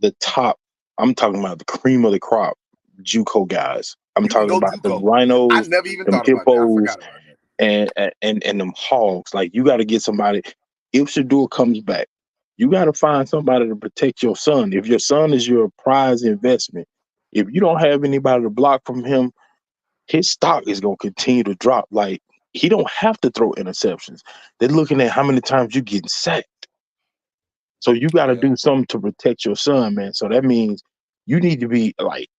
the top. I'm talking about the cream of the crop, JUCO guys. I'm talking about the Rhinos, I never even them thought about that. I Hippos, forgot about that. and them Hogs. Like, you got to get somebody. If Shador comes back, you got to find somebody to protect your son. If your son is your prize investment, if you don't have anybody to block from him, his stock is going to continue to drop. Like, he don't have to throw interceptions. They're looking at how many times you getting sacked. So you got to do something to protect your son, man. So that means you need to be, like,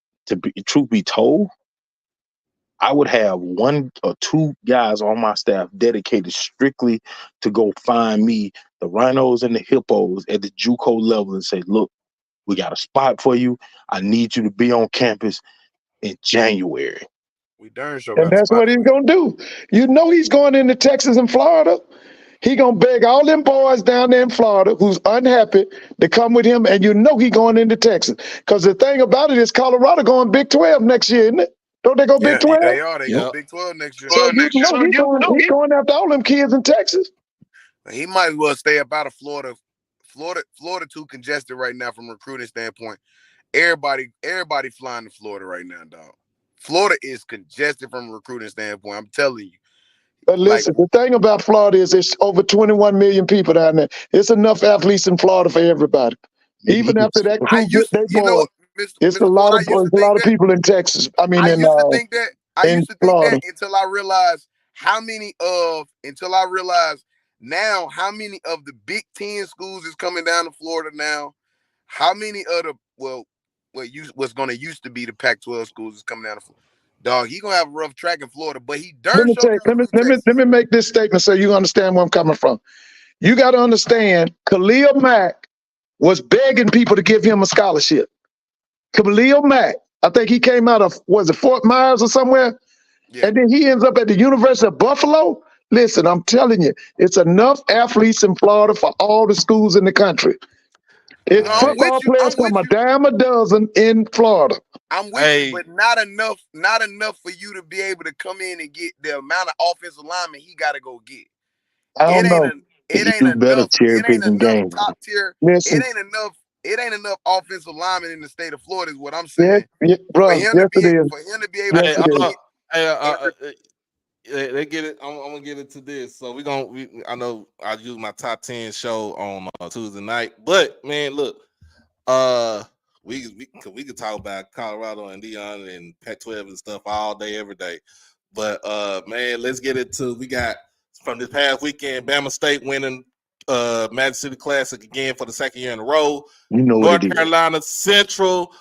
truth be told, I would have 1 or 2 guys on my staff dedicated strictly to go find me the Rhinos and the Hippos at the JUCO level and say, look, we got a spot for you. I need you to be on campus in January. We darn sure And that's what he's gonna do. You know he's going into Texas and Florida. He gonna beg all them boys down there in Florida who's unhappy to come with him, and you know he going into Texas. Because the thing about it is Colorado going Big 12 next year, isn't it? Don't they go Big 12? They are. They go Big 12 next year. So he's going after all them kids in Texas. He might as well stay up out of Florida. Florida too congested right now from a recruiting standpoint. Everybody flying to Florida right now, dog. Florida is congested from a recruiting standpoint. I'm telling you. But listen, the thing about Florida is there's over 21 million people down there. It's enough athletes in Florida for everybody. Even after that crew get their boys, it's a lot of people in Texas. I used to think that until I realized how many of the Big Ten schools is coming down to Florida now. How many of the what's going to used to be the Pac-12 schools is coming down to Florida. Dog, he gonna have a rough track in Florida, but he let me make this statement so you understand where I'm coming from. You got to understand, Khalil Mack was begging people to give him a scholarship. Khalil Mack, I think he came out of Fort Myers or somewhere, and then he ends up at the University of Buffalo. Listen, I'm telling you, it's enough athletes in Florida for all the schools in the country. Football players come a dime a dozen in Florida. I'm with you, but not enough for you to be able to come in and get the amount of offensive linemen he got to go get. I don't know. It ain't enough top tier. Listen. It ain't enough offensive linemen in the state of Florida is what I'm saying. Bro, for him to be able to they get it. I'm gonna get into this. So I know I use my top 10 show on Tuesday night, but man, look, we could talk about Colorado and Dion and Pac-12 and stuff all day, every day. But man, let's get into. We got from this past weekend, Bama State winning Magic City Classic again for the second year in a row. You know North Carolina Central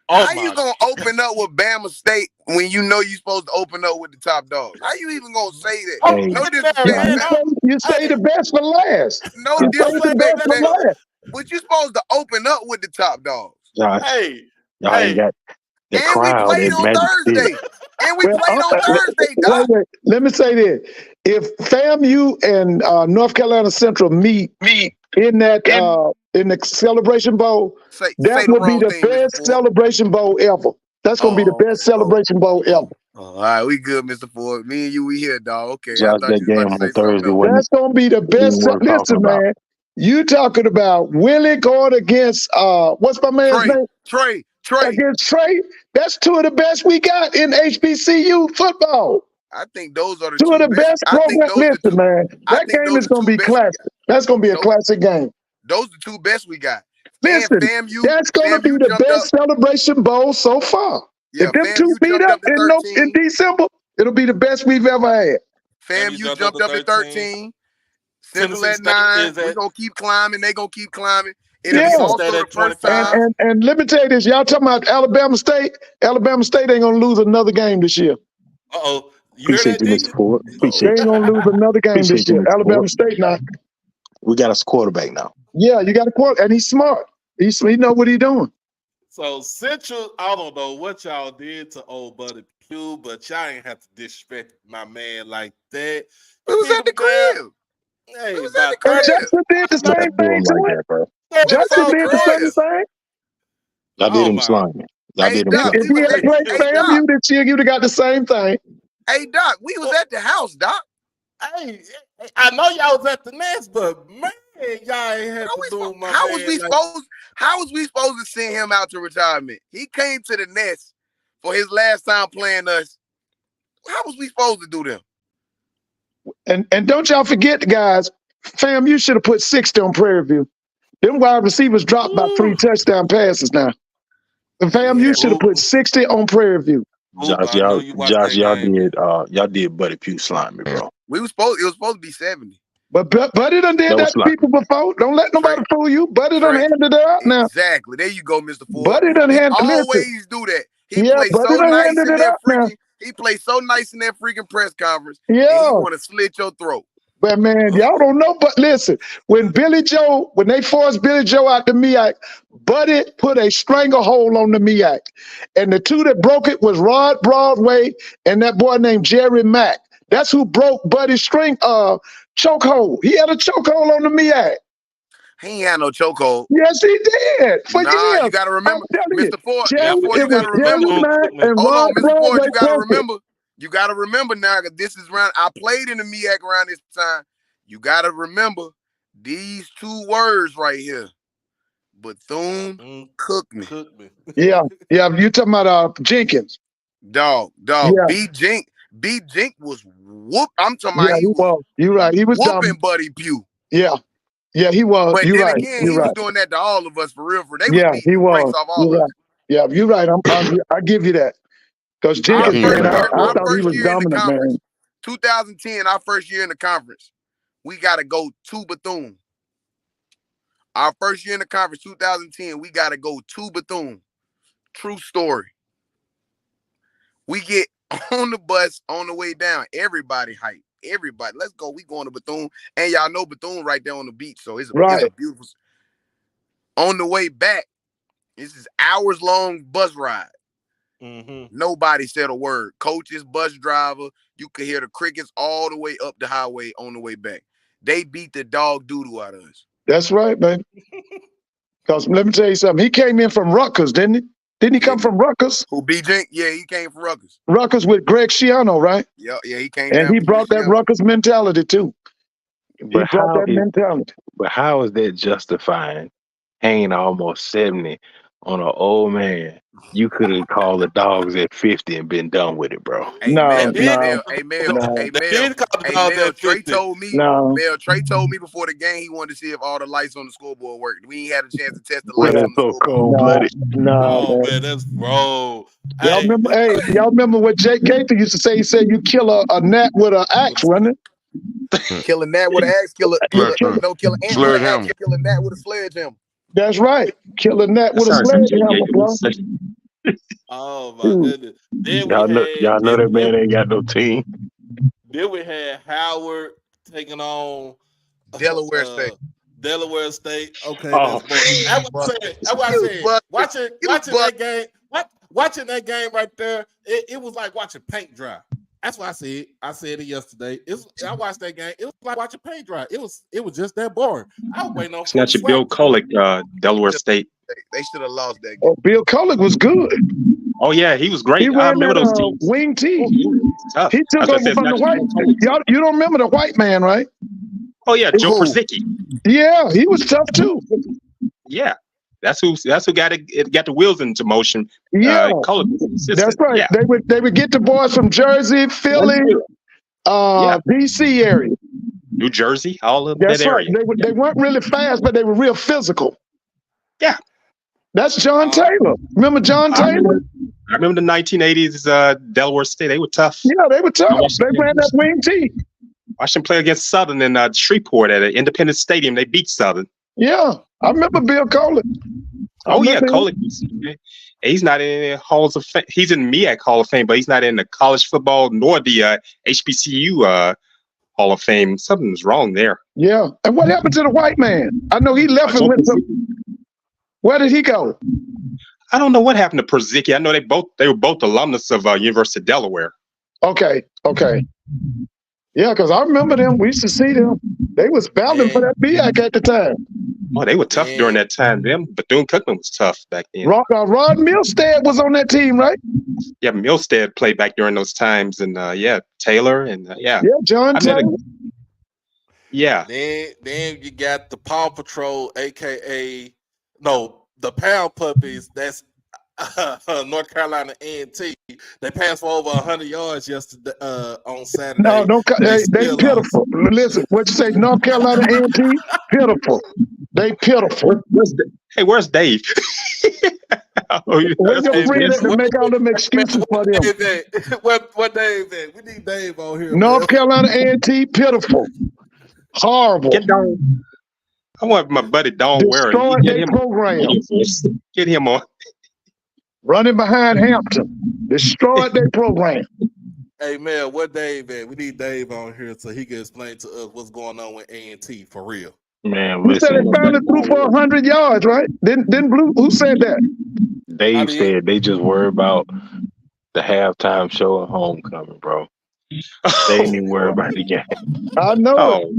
How you gonna open up with Bama State when you know you're supposed to open up with the top dogs? How you even gonna say that? Hey, No disrespect. You say the best for last. No You say the disrespect, best for man. last. But you supposed to open up with the top dogs. Josh, y'all ain't got the And we crowd played at on Magic City. Thursday. And we played on Thursday, Doc. Wait. Let me say this. If FAMU and North Carolina Central meet in that in the Celebration Bowl, that would be the best Celebration Bowl ever. That's gonna be the best Celebration Bowl ever. All right, we good, Mr. Ford. Me and you, we here, dog. Okay, Josh, that game on Thursday wasn't. That's gonna be the best. Listen, man. You talking about Willie going against what's my man's name? Trey. Against Trey. That's two of the best we got in HBCU football. I think those are the two of the best programs. Listen, man, that game is gonna be classic. That's gonna be a classic game. Those are the two best we got. Listen, that's gonna be the best Celebration Bowl so far. Yeah, if them two beat up in December, it'll be the best we've ever had. FAMU jumped up to 13. Central at 9. We're gonna keep climbing. They gonna keep climbing. It'll be also the first time. And let me tell you this, y'all talking about Alabama State. Alabama State ain't gonna lose another game this year. Appreciate you, Mr. Ford. They ain't gonna lose another game this year. Alabama State now. We got a quarterback now. Yeah, you got a quarterback, and he's smart. He know what he's doing. So Central, I don't know what y'all did to old buddy Pugh, but y'all ain't have to disrespect my man like that. We was at the crib. Hey, we was at the crib. Justin did the same thing to him, bro. Justin did the same thing. Y'all did him slimy. Y'all did him slimy. If he had played FAMU this year, you'd have got the same thing. Hey, Doc, we was at the house, Doc. Hey, I know y'all was at the nest, but man, y'all ain't had to do my How was we supposed to send him out to retirement? He came to the nest for his last time playing us. How was we supposed to do them? And don't y'all forget, guys, FAMU should have put 60 on Prairie View. Them wide receivers dropped by 3 touchdown passes now. The FAMU should have put 60 on Prairie View. Josh, y'all did Buddy Pugh slimy, bro. It was supposed to be 70. But Buddy done did that to people before. Don't let nobody fool you. Buddy done handed it out now. Exactly. There you go, Mr. Ford. Buddy done handed it. Always do that. He plays so nice in that freaking. He plays so nice in that freaking press conference. Yeah. And he want to slit your throat. But man, y'all don't know. But listen, when they forced Billy Joe out the MEAC, Buddy put a stranglehold on the MEAC. And the two that broke it was Rod Broadway and that boy named Jerry Mack. That's who broke Buddy's chokehold. He had a chokehold on the MEAC. He ain't had no chokehold. Yes, he did. For years. You got to remember, Mr. Ford. Jerry, you got to remember. Hold on, Mr. Ford, you got to remember. You got to remember now, because this is around. I played in the MEAC around this time. You got to remember these 2 words right here. Bethune cooked me. Yeah. You talking about Jenkins? Dog. Yeah. B Jink was whoop. I'm talking about. He was. You're right. He was whooping Buddy Pugh. Yeah, he was. But you're then right. again, you're he right. was doing that to all of us for real. He was. Off all of us. Yeah, you're right. I give you that. Because Jenkins, I thought he was dominant, man. 2010, our first year in the conference, we got to go to Bethune. Our first year in the conference, 2010, we got to go to Bethune. True story. We get on the bus on the way down. Everybody hype. Everybody, let's go. We going to Bethune. And y'all know Bethune right there on the beach. So it's a beautiful. On the way back, this is hours long bus ride. Nobody said a word. Coaches, bus driver, you could hear the crickets all the way up the highway on the way back. They beat the dog doo-doo out of us. That's right, man. Because let me tell you something. He came in from Rutgers, didn't he? Didn't he come from Rutgers? Who, BJ? Yeah, he came from Rutgers. Rutgers with Greg Schiano, right? Yeah, he came. And he brought that Rutgers mentality too. But how is that justifying hanging almost 70 on an old man? You could have called the dogs at 50 and been done with it, bro. Hey, Mel, Trey told me. Mel, Trey told me before the game he wanted to see if all the lights on the scoreboard worked. We ain't had a chance to test the lights on the scoreboard. Cold-blooded. No, man, that's wrong. Y'all remember what Jake Gaither used to say? He said you kill a gnat with an axe, wasn't it? Kill a gnat with an axe, kill an ant with an axe, kill a gnat with a sledgehammer. That's right. Kill a gnat with a sledgehammer, bro. Oh my goodness. Then we Y'all know that man ain't got no team. Then we had Howard taking on Delaware State. Delaware State. Okay, Oh. that's what I said. Watching that game, watching that game right there, it was like watching paint dry. That's what I said. I said it yesterday. I watched that game. It was like watching paint dry. It was just that boring. I was waiting on. It's not your Bill Kolick, Delaware State. They should have lost that game. Oh, Bill Kolick was good. Oh yeah, he was great. He I ran remember that those teams. wing T. Tough. He took over from the white. You don't remember the white man, right? Oh yeah, Joe Przicki. Yeah, he was tough too. Yeah, that's who got the wheels into motion. Yeah, that's right. Yeah. They would get the boys from Jersey, Philly, DC area, New Jersey, all of that's that right. area. They weren't really fast, but they were real physical. Yeah, that's John Taylor. Remember John Taylor? I remember the 1980s Delaware State. They were tough. Yeah, they were tough. They ran that wing T. Watched them play against Southern in Shreveport at an Independence Stadium. They beat Southern. Yeah, I remember Bill Kolick. Kolick. He's not in the halls of fame. He's in the MEAC Hall of Fame, but he's not in the college football nor the HBCU Hall of Fame. Something's wrong there. Yeah, and what happened to the white man? I know he left and went to. Where did he go? I don't know what happened to Przicki. I know they were both alumnus of University of Delaware. Okay. Yeah, because I remember them. We used to see them. They was battling for that BIAC at the time. Oh, they were tough during that time. Bethune-Cookman was tough back then. Rod Milstead was on that team, right? Yeah, Milstead played back during those times, and Taylor, and Yeah, John Taylor. Yeah. Then you got the Paw Patrol, aka the Pound Puppies. That's North Carolina A&T. They passed for over 100 yards yesterday on Saturday. No, they pitiful. Listen, what you say? North Carolina A&T, pitiful. They pitiful. Where's Dave? Where's your friend to make all them excuses for them? What Dave at? We need Dave on here. North Carolina A&T, pitiful. Horrible. Get down. I want my buddy Don Ware. Get him on. Running behind Hampton. Destroyed their program. Hey man, what Dave at? We need Dave on here so he can explain to us what's going on with A&T for real. Man, who said they finally threw for 100 yards, right? Didn't Blue? Who said that? Dave said they just worry about the halftime show and homecoming, bro. They ain't even worry about the game. I know.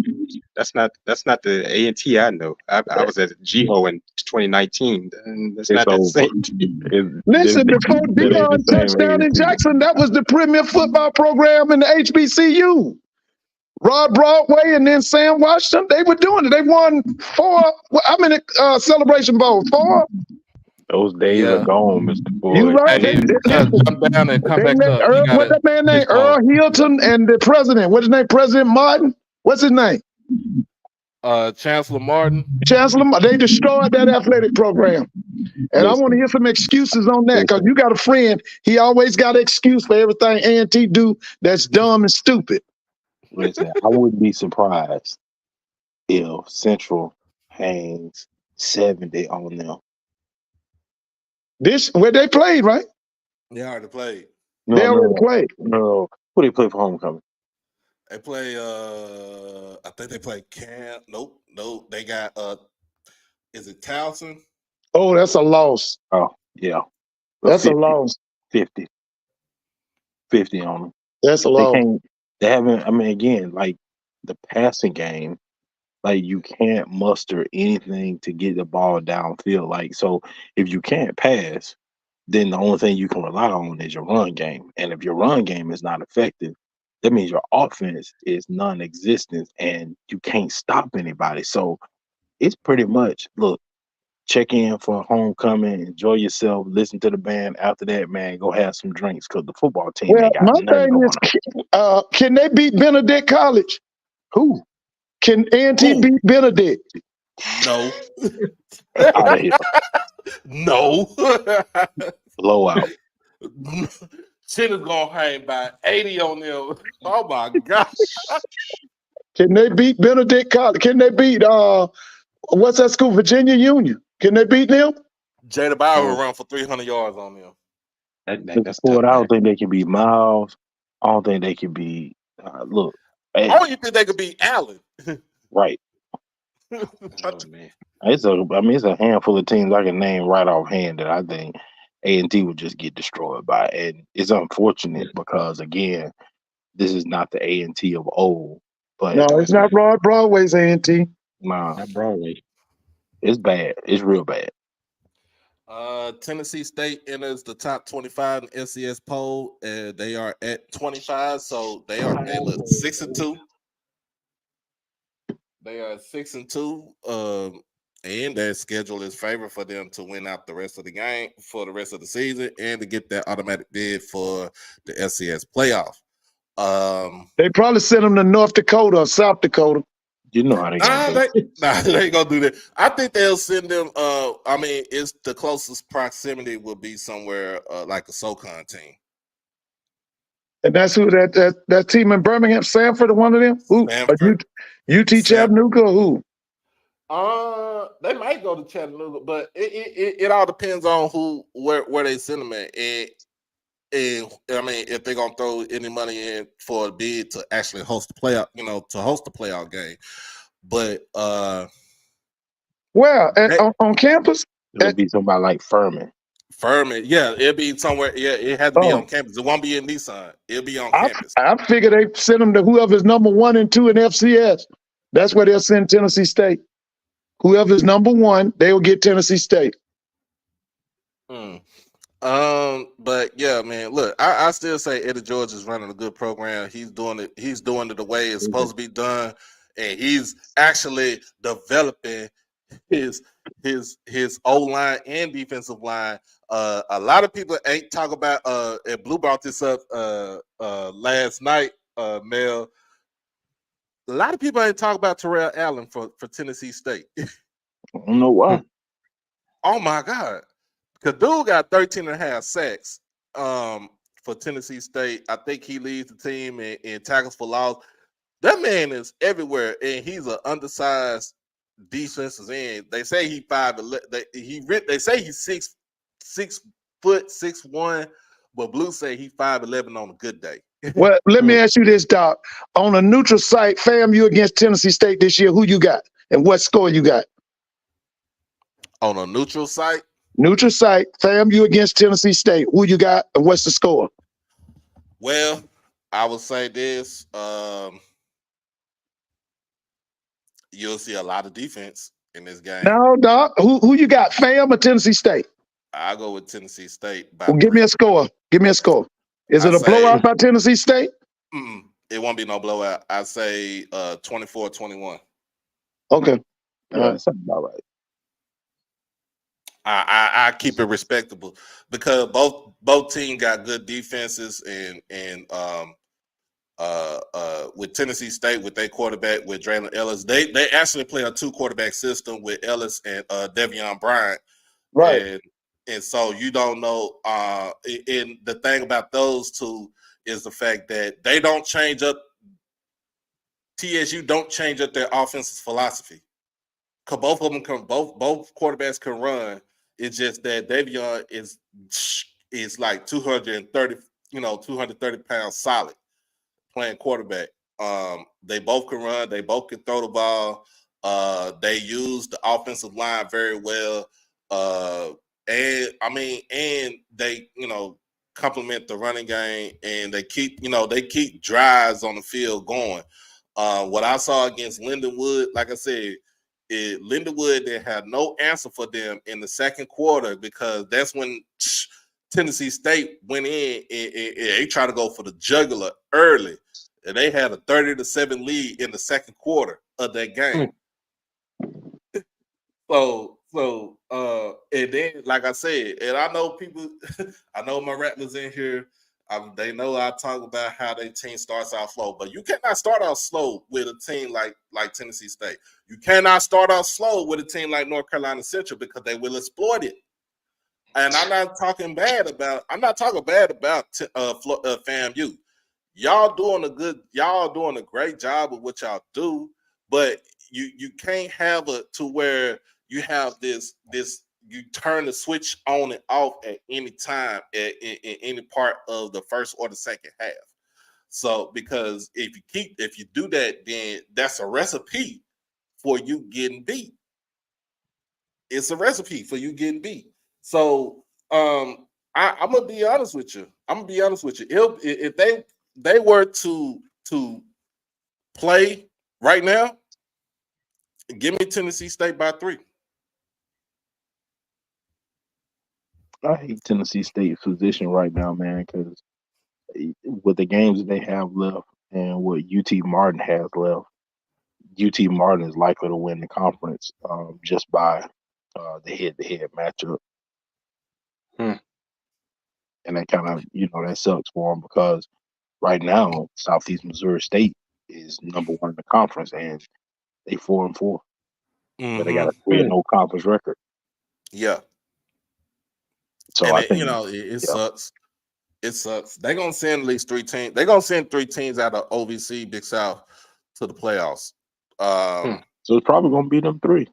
That's not the A&T I know. I was at GHO in 2019. And that's not the same. Listen, before Dion touchdown in Jackson, that was the premier football program in the HBCU. Rod Broadway and then Sam Washington, they were doing it. They won 4. How many Celebration Bowls? 4? Those days are gone, Mr. Boyd. You right. Hey, come down and come back up. What's that man name? Earl Hilton and the president. What's his name? President Martin? What's his name? Chancellor Martin. They destroyed that athletic program. And I want to hear some excuses on that because you got a friend. He always got an excuse for everything A&T do that's dumb and stupid. Listen, I wouldn't be surprised if Central hangs 70 on them. This where they played, right? They already played. They already played. No, who they play for homecoming? They play. I think they play Camp. Nope. They got. Is it Towson? Oh, that's a loss. Oh, yeah. That's 50, a loss. 50 on them. That's a loss. They haven't. I mean, again, like the passing game. Like you can't muster anything to get the ball downfield. Like so, if you can't pass, then the only thing you can rely on is your run game. And if your run game is not effective, that means your offense is non-existent, and you can't stop anybody. So it's pretty much check in for homecoming, enjoy yourself, listen to the band. After that, man, go have some drinks because the football team ain't got nothing going on. Can they beat Benedict College? Who? Can A&T beat Benedict? No. Out of here. No. Blowout. Shit is gonna hang by 80 on them. Oh my gosh. Can they beat Benedict College? Can they beat what's that school? Virginia Union. Can they beat them? Jada Bauer will run for 300 yards on them. That's Ford, tough, I man. don't think they can be Miles. I don't think they can be. Look, I hey, don't even think they could be Allen. right. Oh man. It's a handful of teams I can name right offhand that I think A&T would just get destroyed by, and it's unfortunate because again, this is not the A&T of old. But No, it's not Broadway's A&T. nah, Not Broadway. it's bad. It's real bad. Tennessee State enters the top 25 in FCS poll, and they are at 25. So they are 6-2. They are 6-2. And their schedule is favorable for them to win out the rest of the game for the rest of the season and to get that automatic bid for the FCS playoff. They probably sent them to North Dakota or South Dakota. You know how they gonna do. They ain't gonna do that. I think they'll send them. I mean, it's the closest proximity will be somewhere like a SoCon team. And that's who that team in Birmingham, Sanford, or one of them? Who? Sanford. UT Chattanooga or who? They might go to Chattanooga, but it all depends on where they send them at. And I mean, if they're gonna throw any money in for a bid to actually host the playoff, to host the playoff game. But where on campus? It'll be somebody like Furman. Furman, yeah, it'll be somewhere. Yeah, it has to be on campus. It won't be in Nissan. It'll be on campus. I figure they send them to whoever's number 1 and 2 in FCS. That's where they'll send Tennessee State. Whoever's number 1, they will get Tennessee State. But yeah, man, look, I still say Eddie George is running a good program. He's doing it the way it's supposed to be done, and he's actually developing his O-line and defensive line. A lot of people ain't talk about and Blue brought this up last night, Mel. A lot of people ain't talk about Terrell Allen for Tennessee State. I don't know why. Oh my God. Dude got 13 and a half sacks for Tennessee State. I think he leads the team in tackles for loss. That man is everywhere, and he's an undersized defensive end. They say he 5'11". They say he's 6 foot 6'1", but Blue say he 5'11" on a good day. Well, let me ask you this, Doc. On a neutral site, FAMU against Tennessee State this year, who you got and what score you got? On a neutral site? Neutral site, FAMU against Tennessee State. Who you got and what's the score? Well, I would say this. You'll see a lot of defense in this game. No, Doc. Who you got, FAM or Tennessee State? I'll go with Tennessee State. Well, give me a score. Give me a score. Is it a blowout by Tennessee State? It won't be no blowout. I say 24-21. Okay. That sounds about right. I keep it respectable because both teams got good defenses and with Tennessee State with their quarterback with Draylon Ellis, they actually play a 2 quarterback system with Ellis and Devion Bryant. Right. And so you don't know. And the thing about those two is the fact that they don't change up. TSU don't change up their offensive philosophy. Cause both of them both quarterbacks can run. It's just that Devion is like 230, 230 pounds solid playing quarterback. They both can run. They both can throw the ball. They use the offensive line very well. And they, complement the running game, and they keep drives on the field going. What I saw against Lindenwood, like I said, Lindenwood, they had no answer for them in the second quarter because that's when Tennessee State went in and they tried to go for the jugular early. And they had a 30-7 lead in the second quarter of that game. And then, like I said, and I know people, I know my Rattlers in here, they know I talk about how their team starts out slow, but you cannot start out slow with a team like Tennessee State. You cannot start out slow with a team like North Carolina Central because they will exploit it. And I'm not talking bad about FAMU. Y'all doing a great job of what y'all do, but you can't have it to where you have this you turn the switch on and off at any time in any part of the first or the second half. So because if you do that, then that's a recipe for you getting beat. It's a recipe for you getting beat. So I'm gonna be honest with you. If they were to play right now, give me Tennessee State by 3. I hate Tennessee State's position right now, man, because with the games that they have left and what UT Martin has left, UT Martin is likely to win the conference just by the head-to-head matchup. And that kind of, that sucks for them because right now, Southeast Missouri State is number one in the conference, and they 4-4, but they got a 3-0 conference record. Yeah. So and I think it sucks. It sucks. They're gonna send at least 3 teams. They're gonna send 3 teams out of OVC Big South to the playoffs. So it's probably gonna be them 3.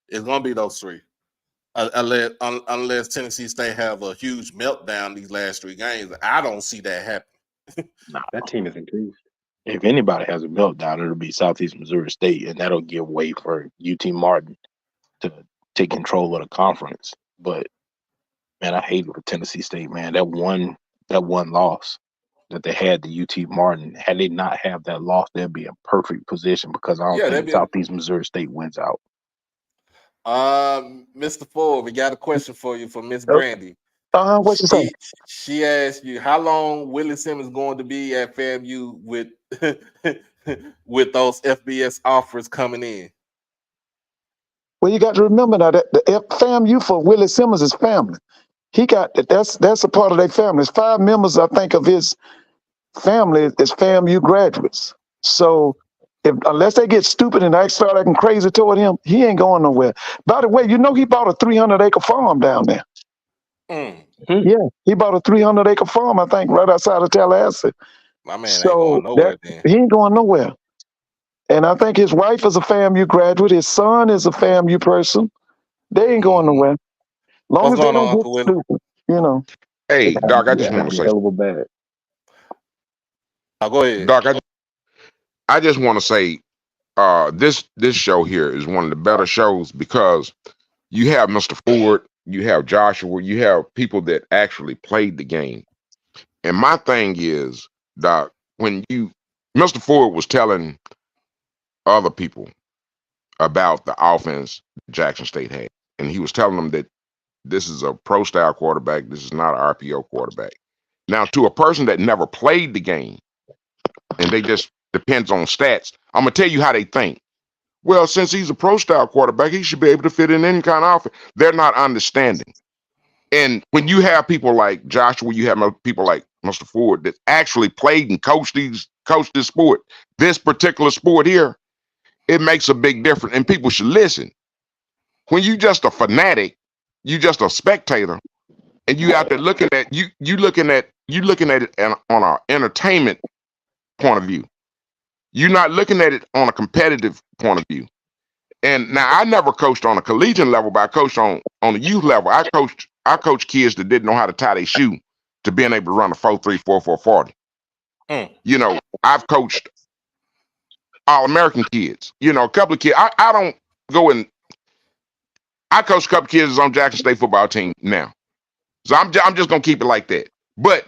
It's gonna be those 3. Unless Tennessee State have a huge meltdown these last 3 games. I don't see that happen. Nah, That team is improved. if anybody has a meltdown, it'll be Southeast Missouri State, and that'll give way for UT Martin to take control of the conference. But man, I hate it for Tennessee State, man. That one loss that they had to UT Martin, had they not have that loss, they'd be in perfect position because I don't think Southeast Missouri State wins out. Mr. Ford, we got a question for you from Miss Brandy. What you say? She asked you, how long Willie Simmons going to be at FAMU with with those FBS offers coming in? Well, you got to remember now that the FAMU for Willie Simmons is family. He got that's a part of their family. There's 5 members, I think, of his family is FAMU graduates. So unless they get stupid and start acting crazy toward him, he ain't going nowhere. By the way, he bought a 300-acre farm down there. Yeah, he bought a 300-acre farm, I think, right outside of Tallahassee. My man ain't going nowhere then. He ain't going nowhere. And I think his wife is a FAMU graduate. His son is a FAMU person. They ain't going nowhere. Long as they don't get stupid, Hey, Doc, I just want to say, hell of a bad. Go ahead. Doc, I just want to say, this show here is one of the better shows because you have Mr. Ford, you have Joshua, you have people that actually played the game. And my thing is, Doc, when Mr. Ford was telling other people about the offense Jackson State had, and he was telling them that this is a pro-style quarterback, this is not an RPO quarterback. Now, to a person that never played the game, and they just depends on stats, I'm going to tell you how they think. Well, since he's a pro-style quarterback, he should be able to fit in any kind of offense. They're not understanding. And when you have people like Joshua, you have people like Mr. Ford that actually played and coached this sport, this particular sport here, it makes a big difference. And people should listen. When you just a fanatic, you just a spectator, and you out there looking at you looking at it on an entertainment point of view. You're not looking at it on a competitive point of view. And now I never coached on a collegiate level, but I coached on a youth level. I coached kids that didn't know how to tie their shoe to being able to run a 4.3, 4.40. I've coached All-American kids. A couple of kids. I don't go and I coach a couple of kids that's on Jackson State football team now. So I'm just gonna keep it like that. But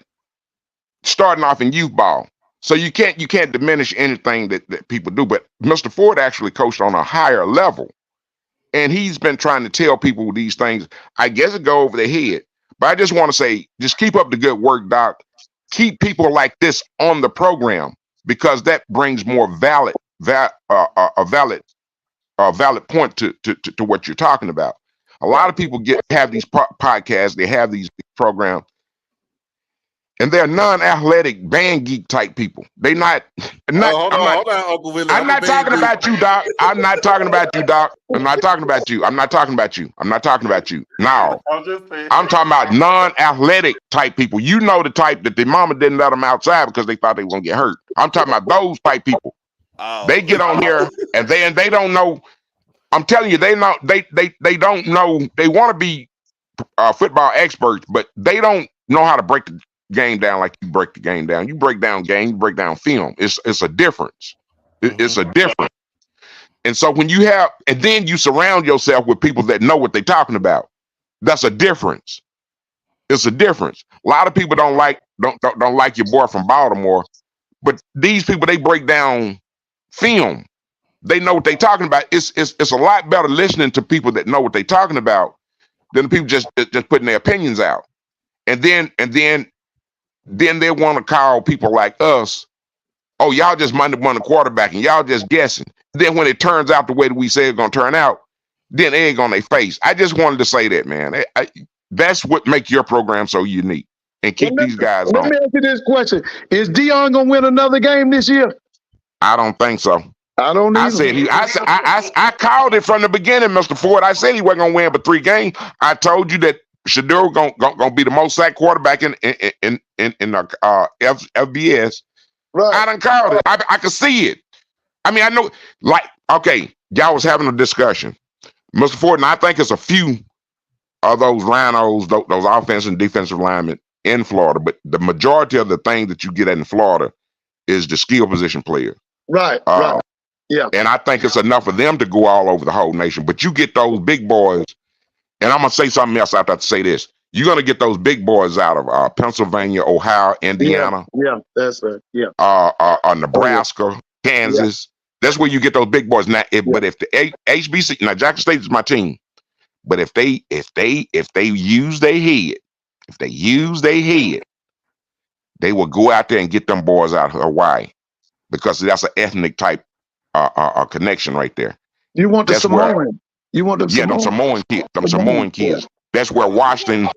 starting off in youth ball. So you can't diminish anything that people do. But Mr. Ford actually coached on a higher level. And he's been trying to tell people these things. I guess it go over their head. But I just want to say, just keep up the good work, Doc. Keep people like this on the program because that brings more valid point to what you're talking about. A lot of people have these podcasts, they have these programs, and they're non-athletic band geek type people. They not. Hold on, Uncle Willie. I'm not talking about you, Doc. I'm not talking about you, Doc. I'm not talking about you. I'm not talking about you. I'm not talking about you. No, I'm talking about non-athletic type people. You know the type that their mama didn't let them outside because they thought they were gonna get hurt. I'm talking about those type people. They get on here and they don't know. I'm telling you, they don't know. They want to be football experts, but they don't know how to break the game down like you break the game down. You break down game, you break down film. It's a difference. It's a difference. And so when you have, and then you surround yourself with people that know what they're talking about. That's a difference. It's a difference. A lot of people don't like your boy from Baltimore, but these people, they break down film. They know what they're talking about. It's a lot better listening to people that know what they're talking about than the people just putting their opinions out. And then they want to call people like us, oh, y'all just won the quarterback and y'all just guessing. Then when it turns out the way that we say it's gonna turn out, then egg on their face. I just wanted to say that, man. That's what makes your program so unique and keep these guys on. Let me ask you this question: is Dion gonna win another game this year? I don't think so. I don't either. I called it from the beginning, Mr. Ford. I said he wasn't gonna win but 3 games. I told you that Shedeur gonna be the most sacked quarterback in FBS. Right. I done called it. I could see it. I mean, I know, like, okay, y'all was having a discussion, Mr. Ford, and I think it's a few of those rhinos, those offensive and defensive linemen in Florida, but the majority of the thing that you get in Florida is the skill position player. Right. Right. Yeah. And I think it's enough of them to go all over the whole nation. But you get those big boys, and I'm gonna say something else after I say this. You're gonna get those big boys out of Pennsylvania, Ohio, Indiana. Yeah, that's right. Yeah. Nebraska, Kansas. That's where you get those big boys. Now, but if the HBC, now Jackson State is my team, but if they use their head, they will go out there and get them boys out of Hawaii, because that's an ethnic type connection right there. You want the Samoan? You want them Samoan? Yeah, them Samoan kids. Samoan kids. That's where Washington,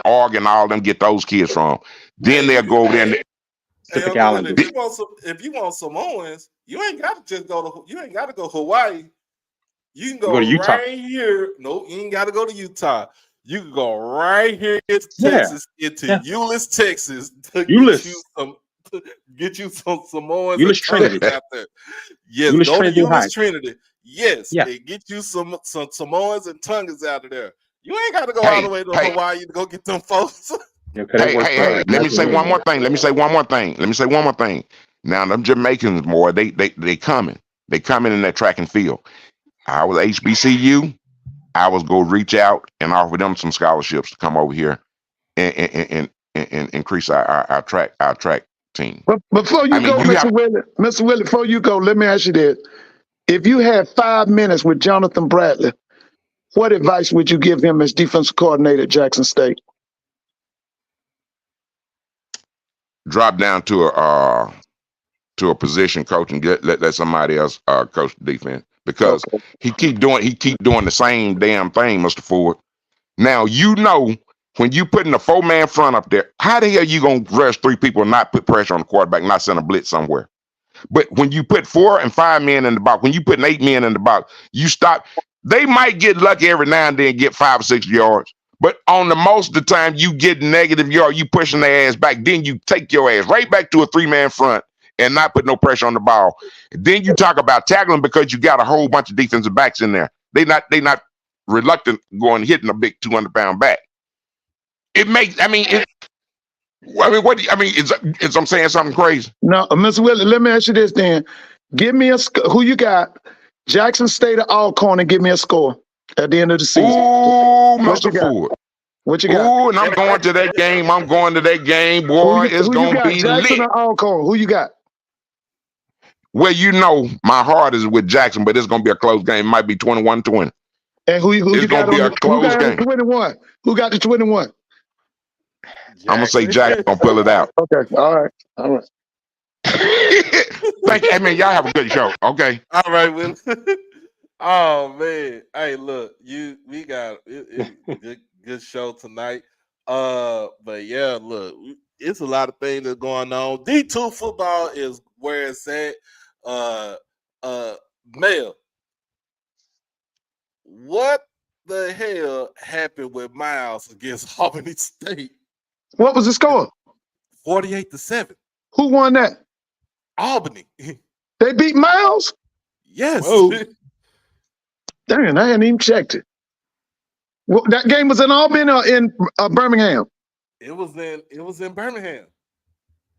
Oregon, all them get those kids from. Then they'll go over there and if you want Samoans, you ain't got to just go to Hawaii. You can go to Utah. Right here. No, you ain't got to go to Utah. You can go right here into Texas, into Euless, Texas, to get you some Samoans. Euless Trinity out there. Yes, Euless go Trinity to Euless High. Trinity. Yes, and get you some Samoans and Tongas out of there. You ain't got to go all the way to Hawaii to go get them folks. Hey, let me say one more thing. Now, them Jamaicans, boy, they coming. They coming in that track and field. I was HBCU. I was going to reach out and offer them some scholarships to come over here and increase our track team. But before you go, Mr. Willie, before you go, let me ask you this. If you had 5 minutes with Jonathan Bradley, what advice would you give him as defensive coordinator at Jackson State? Drop down to a position coach and let somebody else coach the defense, because he keep doing the same damn thing, Mr. Ford. Now, when you putting a 4-man front up there, how the hell you gonna rush 3 people and not put pressure on the quarterback, not send a blitz somewhere? But when you put 4 and 5 men in the box, when you put 8 men in the box, you stop. They might get lucky every now and then, get 5 or 6 yards. But on the most of the time, you get negative yard, you pushing their ass back. Then you take your ass right back to a 3-man front and not put no pressure on the ball. Then you talk about tackling, because you got a whole bunch of defensive backs in there. They not reluctant going hitting a big 200-pound back. It makes. I'm saying something crazy. No, Mr. Willie, let me ask you this then. Give me who you got. Jackson State or Alcorn, and give me a score at the end of the season. Ooh, Mr. Ford. What you got? Ooh, and I'm going to that game. Boy. It's going to be Jackson lit. or Alcorn? Who you got? Well, my heart is with Jackson, but it's going to be a close game. It might be 21-20. And who you got? It's going to be a close game. 21. Who got the 21? I'm going to say Jackson going to pull it out. Okay. All right. Thank you. Hey, man, y'all have a good show. Okay. All right, Will. Oh man. Hey, look, we got good show tonight. But yeah, look, it's a lot of things that's going on. D2 football is where it's at. Mel, what the hell happened with Miles against Albany State? What was the score? 48-7. Who won that? Albany. They beat Miles? Yes. Dang, I hadn't even checked it. Well, that game was in Albany or in Birmingham? It was in Birmingham.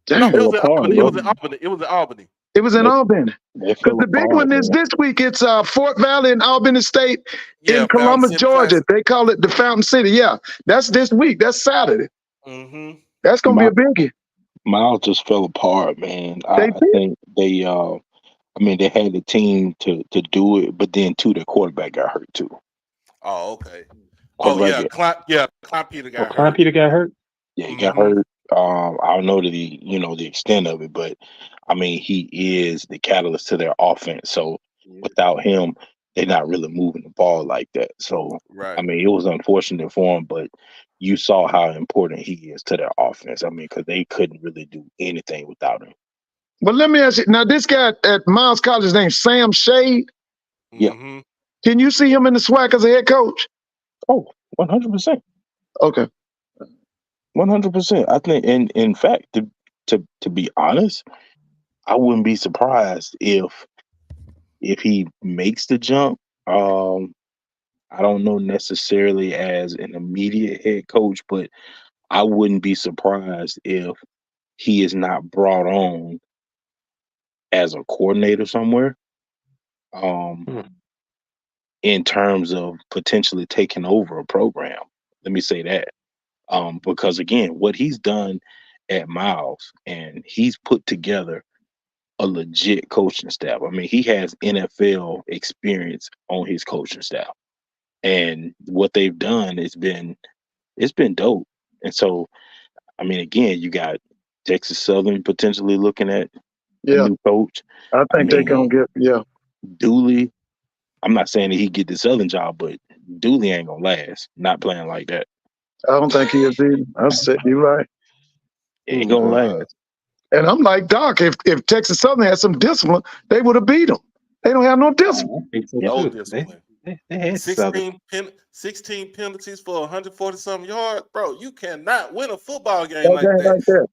Dang. No, it Fell was in apart, Albany. It bro. was in Albany. It was in Albany. It was in Albany. They Because fell the big apart, one is man. this week. It's Fort Valley and Albany State Yeah, in Fountain Columbus, City Georgia. Classic. They call it the Fountain City. Yeah, that's this week. That's Saturday. Mm-hmm. That's gonna be My a biggie. Miles just fell apart, man. They I did. think they I mean they had the team to do it, but then too their quarterback got hurt too. Oh, okay. Oh Quarterback yeah, Clint Peter Oh, got Klein hurt. Peter got hurt. Yeah, he got Mm-hmm. hurt. I don't know the extent of it, but I mean he is the catalyst to their offense. So without him, they're not really moving the ball like that. So Right. I mean it was unfortunate for him, but you saw how important he is to their offense. I mean, because they couldn't really do anything without him. But let me ask you now. This guy at Miles College named Sam Shade. Yeah. Mm-hmm. Can you see him in the SWAC as a head coach? Oh, 100%. Okay. 100%. I think, in fact, to be honest, I wouldn't be surprised if he makes the jump. I don't know necessarily as an immediate head coach, but I wouldn't be surprised if he is not brought on as a coordinator somewhere. In terms of potentially taking over a program. Let me say that. Because again, what he's done at Miles, and he's put together a legit coaching staff. I mean, he has NFL experience on his coaching staff, and what they've done it's been dope. And so, I mean, again, you got Texas Southern potentially looking at a Yeah, new coach. I I think they're gonna mean, get. Yeah, Dooley. I'm not saying that he get the Southern job, but Dooley ain't gonna last. Not playing like that. I don't think he is either. I said you're right. Ain't gonna last. And I'm like Doc. If Texas Southern had some discipline, they would have beat them. They don't have no discipline. I think so No too. discipline. They had Southern. 16 penalties for 140 something yards, bro. You cannot win a football game That like game that. like that.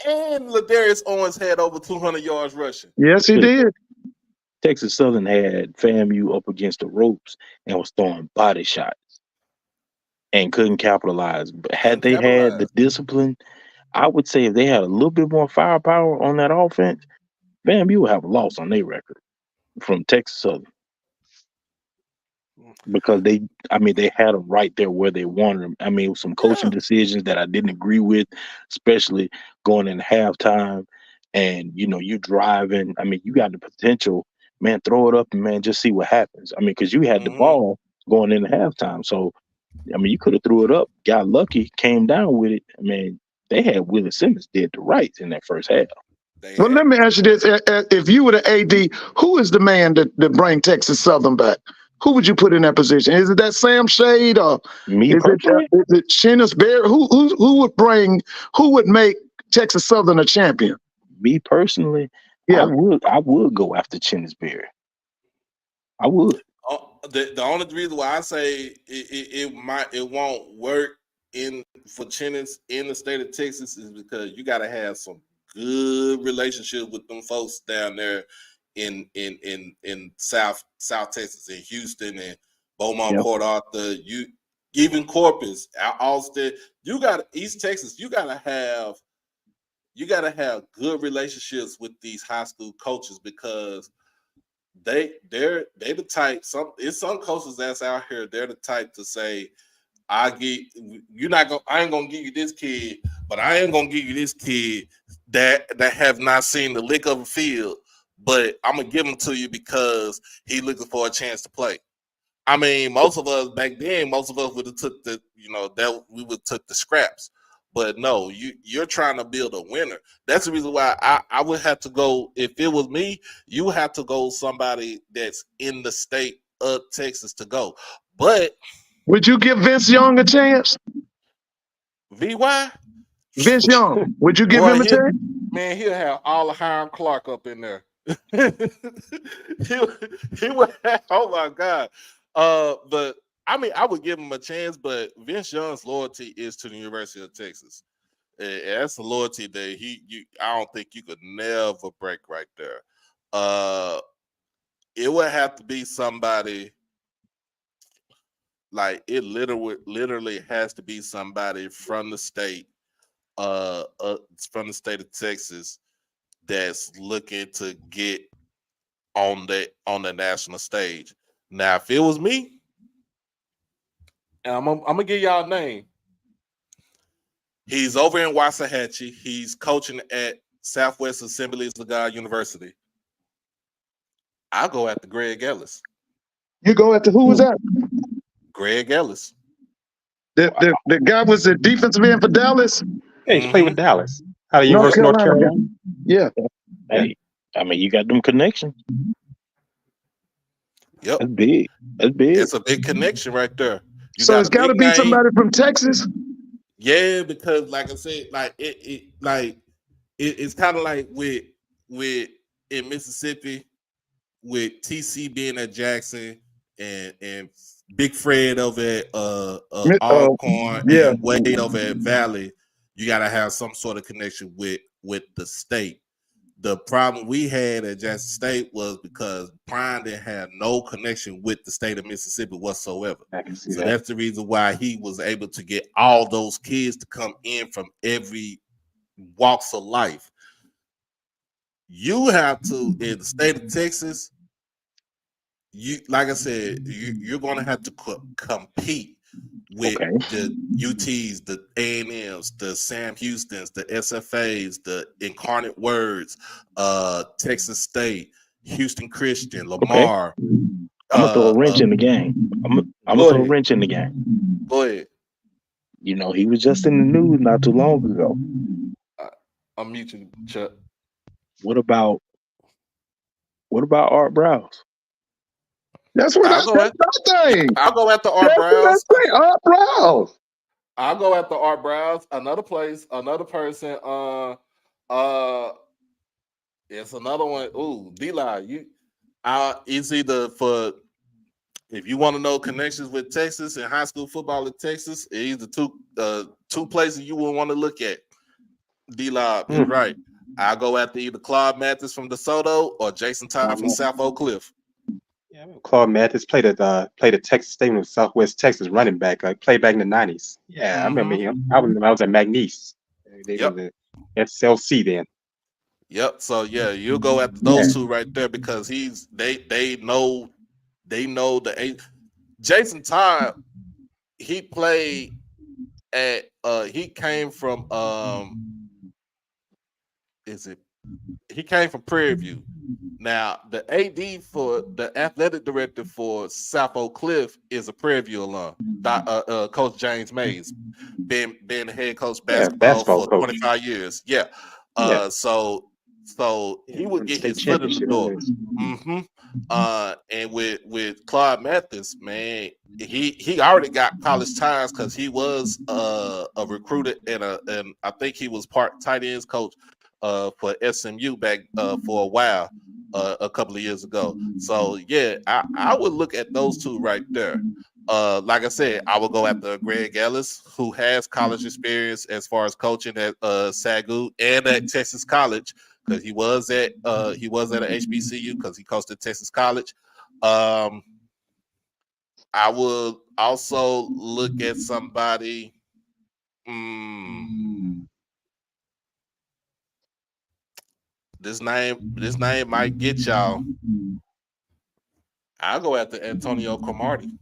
And Ladarius Owens had over 200 yards rushing. Yes, he Look, did. Texas Southern had FAMU up against the ropes and was throwing body shots and couldn't capitalize. But had Couldn't they had the capitalize. discipline, I would say if they had a little bit more firepower on that offense, FAMU would have a loss on their record from Texas Southern. Because they had them right there where they wanted them. I mean, some coaching Yeah. decisions that I didn't agree with, especially going in halftime, and you driving. I mean, you got the potential, man. Throw it up and man, just see what happens. I mean, because you had the Mm-hmm. ball going into halftime, so I mean, you could have threw it up, got lucky, came down with it. I mean, they had Willie Simmons did the rights in that first half. Well, let me ask you this: if you were the AD, who is the man that bring Texas Southern back? Who would you put in that position? Is it that Sam Shade or Me is personally, it Shinnis Berry? Who would make Texas Southern a champion? me personally, Yeah. I would go after Chinnisberry. I would. The only reason why I say it won't work for Chennis in the state of Texas is because you got to have some good relationship with them folks down there in South Texas, in Houston and Beaumont, Yep. Port Arthur, even Corpus, Austin. You got East Texas. You got to have good relationships with these high school coaches because they're the type. Some coaches that's out here. They're the type to say, I ain't gonna give you this kid, but I ain't gonna give you this kid that have not seen the lick of a field, but I'm gonna give him to you because he's looking for a chance to play. I mean, most of us back then, would have took we would took the scraps. But no, you're trying to build a winner. That's the reason why I would have to go. If it was me, you have to go somebody that's in the state of Texas to go. But would you give Vince Young a chance? VY, Vince Young, would you give boy, him a chance? man, he'll have all of Hiram Clark up in there. he would have, oh my God. But I mean, I would give him a chance, but Vince Young's loyalty is to the University of Texas. That's a loyalty that I don't think you could never break right there. It would have to be somebody like it literally has to be somebody from the state, from the state of Texas that's looking to get on the national stage. Now, if it was me, and I'm gonna give y'all a name. He's over in Waxahachie. He's coaching at Southwest Assemblies of God University. I'll go after Greg Ellis. You go after who was that? Greg Ellis. The guy was the defensive end for Dallas, Yeah, he's played with Dallas out of North University of North Carolina. Carolina. Yeah. Hey, I mean, you got them connections. Yep, That's big. That's big. it's a big connection right there. You So got it's a got to big be name. somebody from Texas. Yeah, because like I said, like it's kind of like with in Mississippi with TC being at Jackson and Big Fred over at Alcorn Yeah. and Wade over at Valley. You got to have some sort of connection with the state. The problem we had at Jackson State was because Prime didn't have no connection with the state of Mississippi whatsoever. I can see So that. that's the reason why he was able to get all those kids to come in from every walks of life. You have to, in the state of Texas, you like I said, you're going to have to compete with Okay. the UTs, the A&Ms, the Sam Houstons, the SFAs, the Incarnate Words, Texas State, Houston Christian, Lamar. I'm gonna throw a wrench in the game. I'm gonna throw a wrench in the game. Go ahead. You know, he was just in the news not too long ago. I'm muting Chuck. What about Art Browse? That's what I'll go that's my thing. I'll go after Art That's Browse. what I say, Art Browse. I'll go after Art Browse. Another place, another person. It's another one. Ooh, D-Line. It's either for if you want to know connections with Texas and high school football in Texas, it's either two places you will want to look at. D-Line is right. I'll go after either Claude Mathis from DeSoto or Jason Todd from South Oak Cliff. Yeah, I remember Claude Mathis played at Texas State with Southwest Texas running back. Played back in the '90s. Yeah, I remember him. I was at McNeese. They was at SLC then. Yep. So yeah, you'll go after those two right there because they know the Jason Todd. He played at he came from he came from Prairie View. Now the AD for the athletic director for South Oak Cliff is a Prairie View alum, Coach James Mays, been the head coach basketball for coach. 25 years. Yeah. So he would get his foot in the door. And with Claude Mathis, man, he already got college ties because he was a recruiter and I think he was part tight ends coach for SMU back for a while a couple of years ago. So yeah, I would look at those two right there. Like I said, I will go after Greg Ellis, who has college experience as far as coaching at SAGU and at Texas College, because he was at a HBCU because he coached at Texas College. I will also look at somebody. This name might get y'all. I'll go after Antonio Cromartie.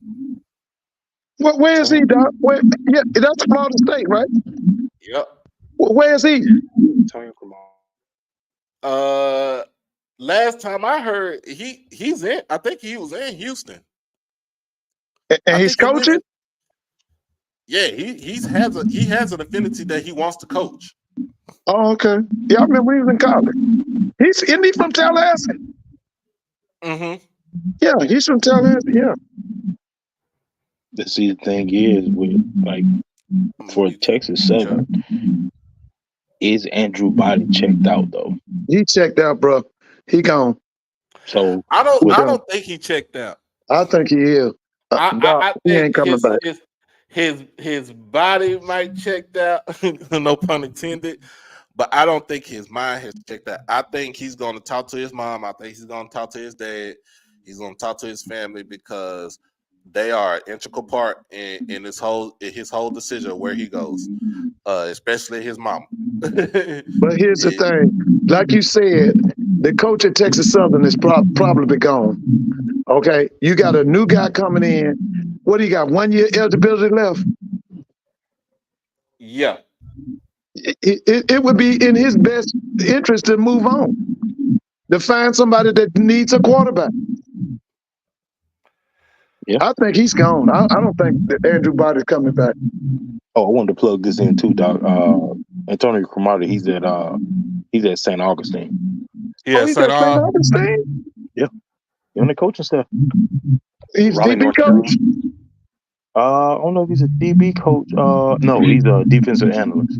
Where is he, Doc? Yeah, that's Florida State, right? Yep. Where is he? Antonio Cromartie. Last time I heard, he's in. I think he was in Houston. And he's coaching. He has an affinity that he wants to coach. Oh, okay. Yeah, I remember he was in college. Isn't he from Tallahassee? Yeah, he's from Tallahassee. Yeah. See, the thing is, with like for Texas Southern, is Andrew Body checked out though? He checked out, bro. He gone. So I don't think he checked out. I think he is. I he think ain't coming back. His body might checked out, no pun intended, but I don't think his mind has checked out. I think he's going to talk to his mom. I think he's going to talk to his dad. He's going to talk to his family because They are an integral part in his whole decision of where he goes, especially his mom. But here's the thing, like you said, the coach at Texas Southern is probably gone. Okay, you got a new guy coming in. What do you got? 1 year eligibility left. Yeah. It would be in his best interest to move on, to find somebody that needs a quarterback. Yeah. I think he's gone. I don't think that Andrew Body's coming back. Oh, I wanted to plug this in too, Doc. Antonio Cromartie, he's at St. Augustine. Yeah, Oh, he's at St. Augustine? Yeah. He's on the coaching staff. He's Raleigh, DB North coach? I don't know if he's a DB coach. No, he's a defensive analyst.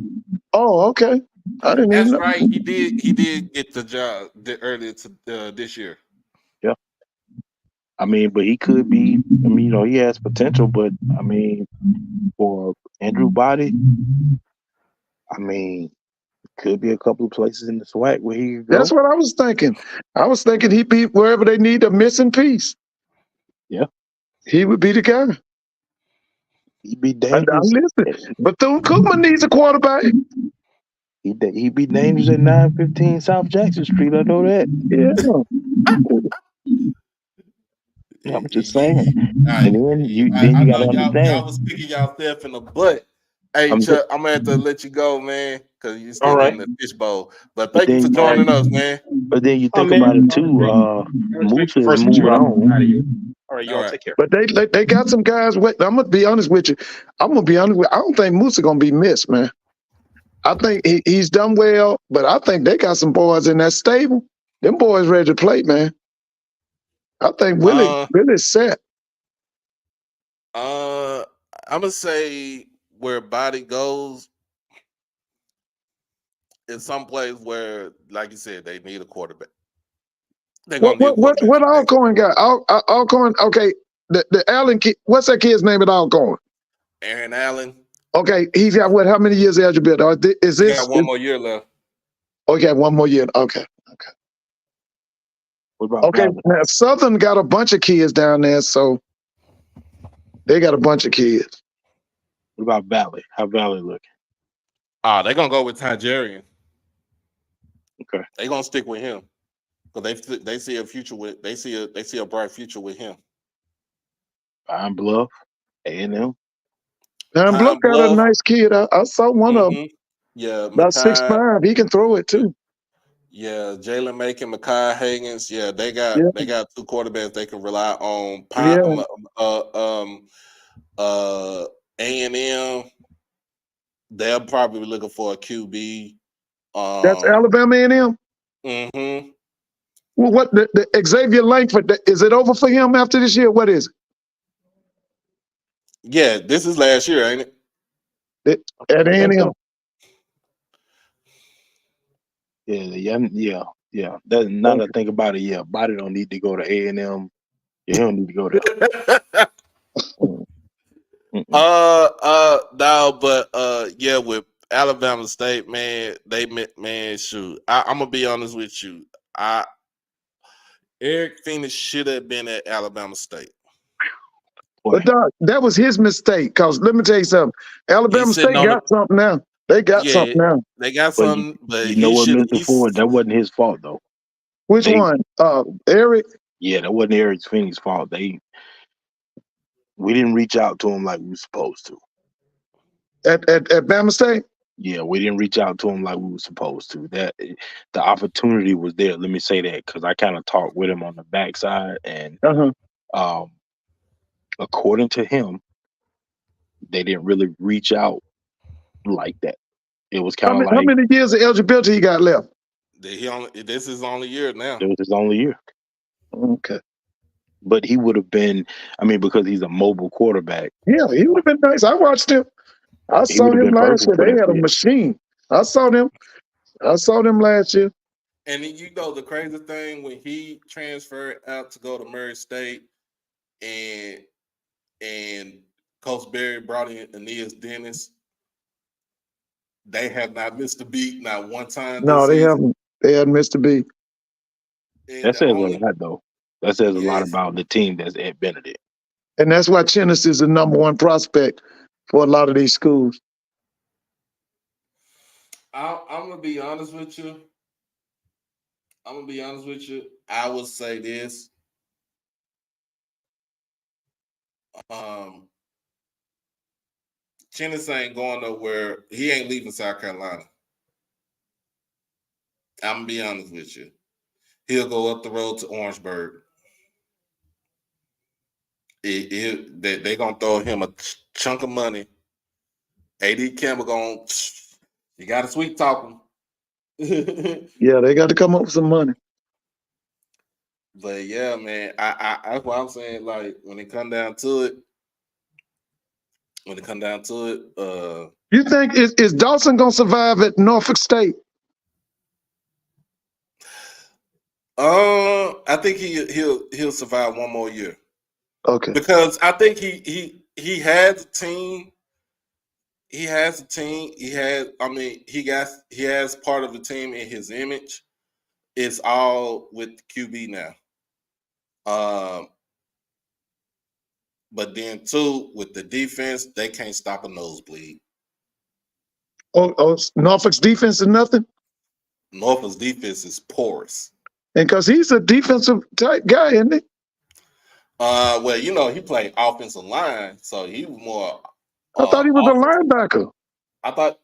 Oh, okay. I didn't even That's know. right. He did get the job earlier this year. Yeah. I mean, but he could be. I mean, he has potential. But I mean, for Andrew Body, I mean, could be a couple of places in the SWAC where he could go. That's what I was thinking. I was thinking he'd be wherever they need a missing piece. Yeah. He would be the guy. He'd be dangerous. Bethune-Cookman needs a quarterback. He'd be dangerous at 915 South Jackson Street. I know that. Yeah. I'm just saying. And then you gotta understand. Y'all was kicking yourself in the butt. Hey, Chuck, I'm gonna have to let you go, man, because you still in the fishbowl. But thank you for joining us, man. But then you think about it too. Moose is moving on. All right, y'all take care. But they got some guys. I'm gonna be honest with you. I don't think Moose is gonna be missed, man. I think he's done well, but I think they got some boys in that stable. Them boys ready to play, man. I think Willie's set. I'm gonna say where Body goes is some place where, like you said, they need a quarterback. What Alcorn got? Alcorn, okay. The Allen kid, what's that kid's name at Alcorn? Aaron Allen. Okay, he's got what? How many years eligibility? He got one more year left. Oh, he got 1 more year. Okay. What about okay, now Southern got a bunch of kids down there, so they got a bunch of kids. What about Valley? How Valley looking? They're gonna go with Tangerian. Okay. They're gonna stick with him because they see a future with they see a bright future with him. Pine Bluff, A&M. Pine Bluff got a nice kid. I saw one of them. Yeah, about 6'5". He can throw it too. Yeah, Jalen Macon, Mekhi Higgins. Yeah, they got two quarterbacks they can rely on. A&M. They're probably looking for a QB. That's Alabama A&M. Mm-hmm. Well, what the Xavier Langford? Is it over for him after this year? What is it? Yeah, this is last year, ain't it? At A&M. Yeah. That's now that I think about it. Yeah, Body don't need to go to A&M. Yeah, he don't need to go there. No, but yeah, with Alabama State, man, shoot. I'm gonna be honest with you. Eric Phoenix should have been at Alabama State. But Doc, that was his mistake. Cause let me tell you something. Alabama State got something now. They got something now. They got something, but you know what, Mr. Ford? That wasn't his fault though. Which one? Eric? Yeah, that wasn't Eric Phoenix's fault. We didn't reach out to him like we were supposed to. At Bama State? Yeah, we didn't reach out to him like we were supposed to. That the opportunity was there. Let me say that because I kind of talked with him on the backside, and according to him, they didn't really reach out like that. It was kind of like, how many years of eligibility he got left? This is his only year now. It was his only year. Okay. But he would have been, I mean, because he's a mobile quarterback. Yeah, he would have been nice. I watched him. I saw him last year. They had a machine. I saw them last year. And then the crazy thing when he transferred out to go to Murray State, and Coach Berry brought in Aeneas Dennis, they have not missed a beat not one time. No, they haven't. They hadn't missed a beat. That says a lot, though. That says a lot about the team that's at Benedict. And that's why Chennis is the number one prospect for a lot of these schools. I'm gonna be honest with you. I would say this. Chennis ain't going nowhere. He ain't leaving South Carolina. I'm gonna be honest with you. He'll go up the road to Orangeburg. They gonna throw him a chunk of money. AD Campbell gonna, you got to sweet talk him. Yeah, they got to come up with some money. But yeah, man, I that's what I'm saying. Like when it come down to it, You think is Dawson gonna survive at Norfolk State? I think he'll survive one more year. Okay. Because I think he has a team. He has a team. He has part of the team in his image. It's all with QB now. But then too, with the defense, they can't stop a nosebleed. Oh, Norfolk's defense is nothing? Norfolk's defense is porous. And because he's a defensive type guy, isn't he? Well, he played offensive line, so he was more. I thought he was a linebacker. I thought.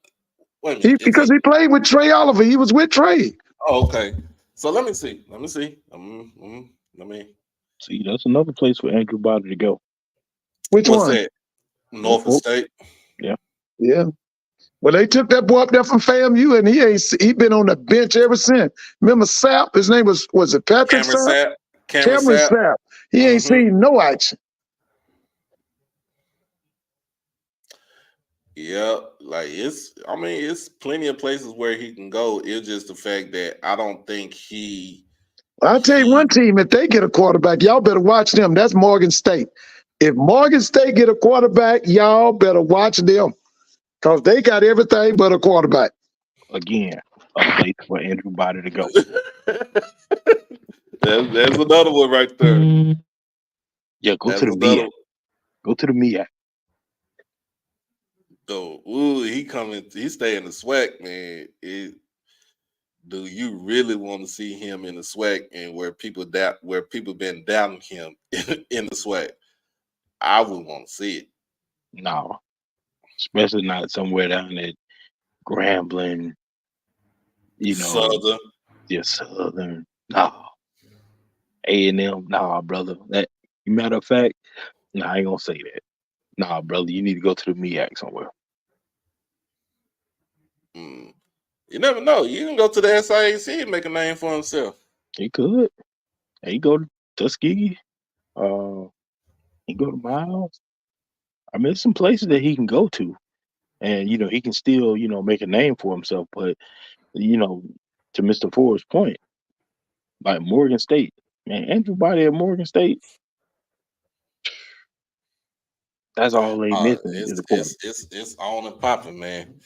Wait a minute. Because he played with Trey Oliver. He was with Trey. Oh, okay. So let me see. Let me. See, that's another place for Andrew Body to go. Which What's one? that? Norfolk State. Yeah. Yeah. Well, they took that boy up there from FAMU, and he been on the bench ever since. Remember Sapp? His name was it Patrick Sapp? Cameron Sapp. He ain't seen no action. Yeah, like it's plenty of places where he can go. It's just the fact that I don't think I'll tell you one team, if they get a quarterback, y'all better watch them. That's Morgan State. If Morgan State get a quarterback, y'all better watch them. Because they got everything but a quarterback. Again, a place for Andrew Body to go. There's another one right there. Yeah, go to the MEAC. Go to the MEAC. So, he stay in the SWAC, man. Do you really want to see him in the SWAC and where people been doubting him in the SWAC? I would want to see it. No. Especially not somewhere down at Grambling, Southern. Yeah, Southern. No. A&M. Nah, brother. Matter of fact, I ain't gonna say that. Nah, brother, you need to go to the MEAC somewhere. You never know. You can go to the SIAC and make a name for himself. He could. He go to Tuskegee. He go to Miles. I mean, there's some places that he can go to, and he can still make a name for himself. But to Mr. Ford's point, like Morgan State, man, Andrew Body at Morgan State. That's all they missing is a quarterback. It's on and popping, man.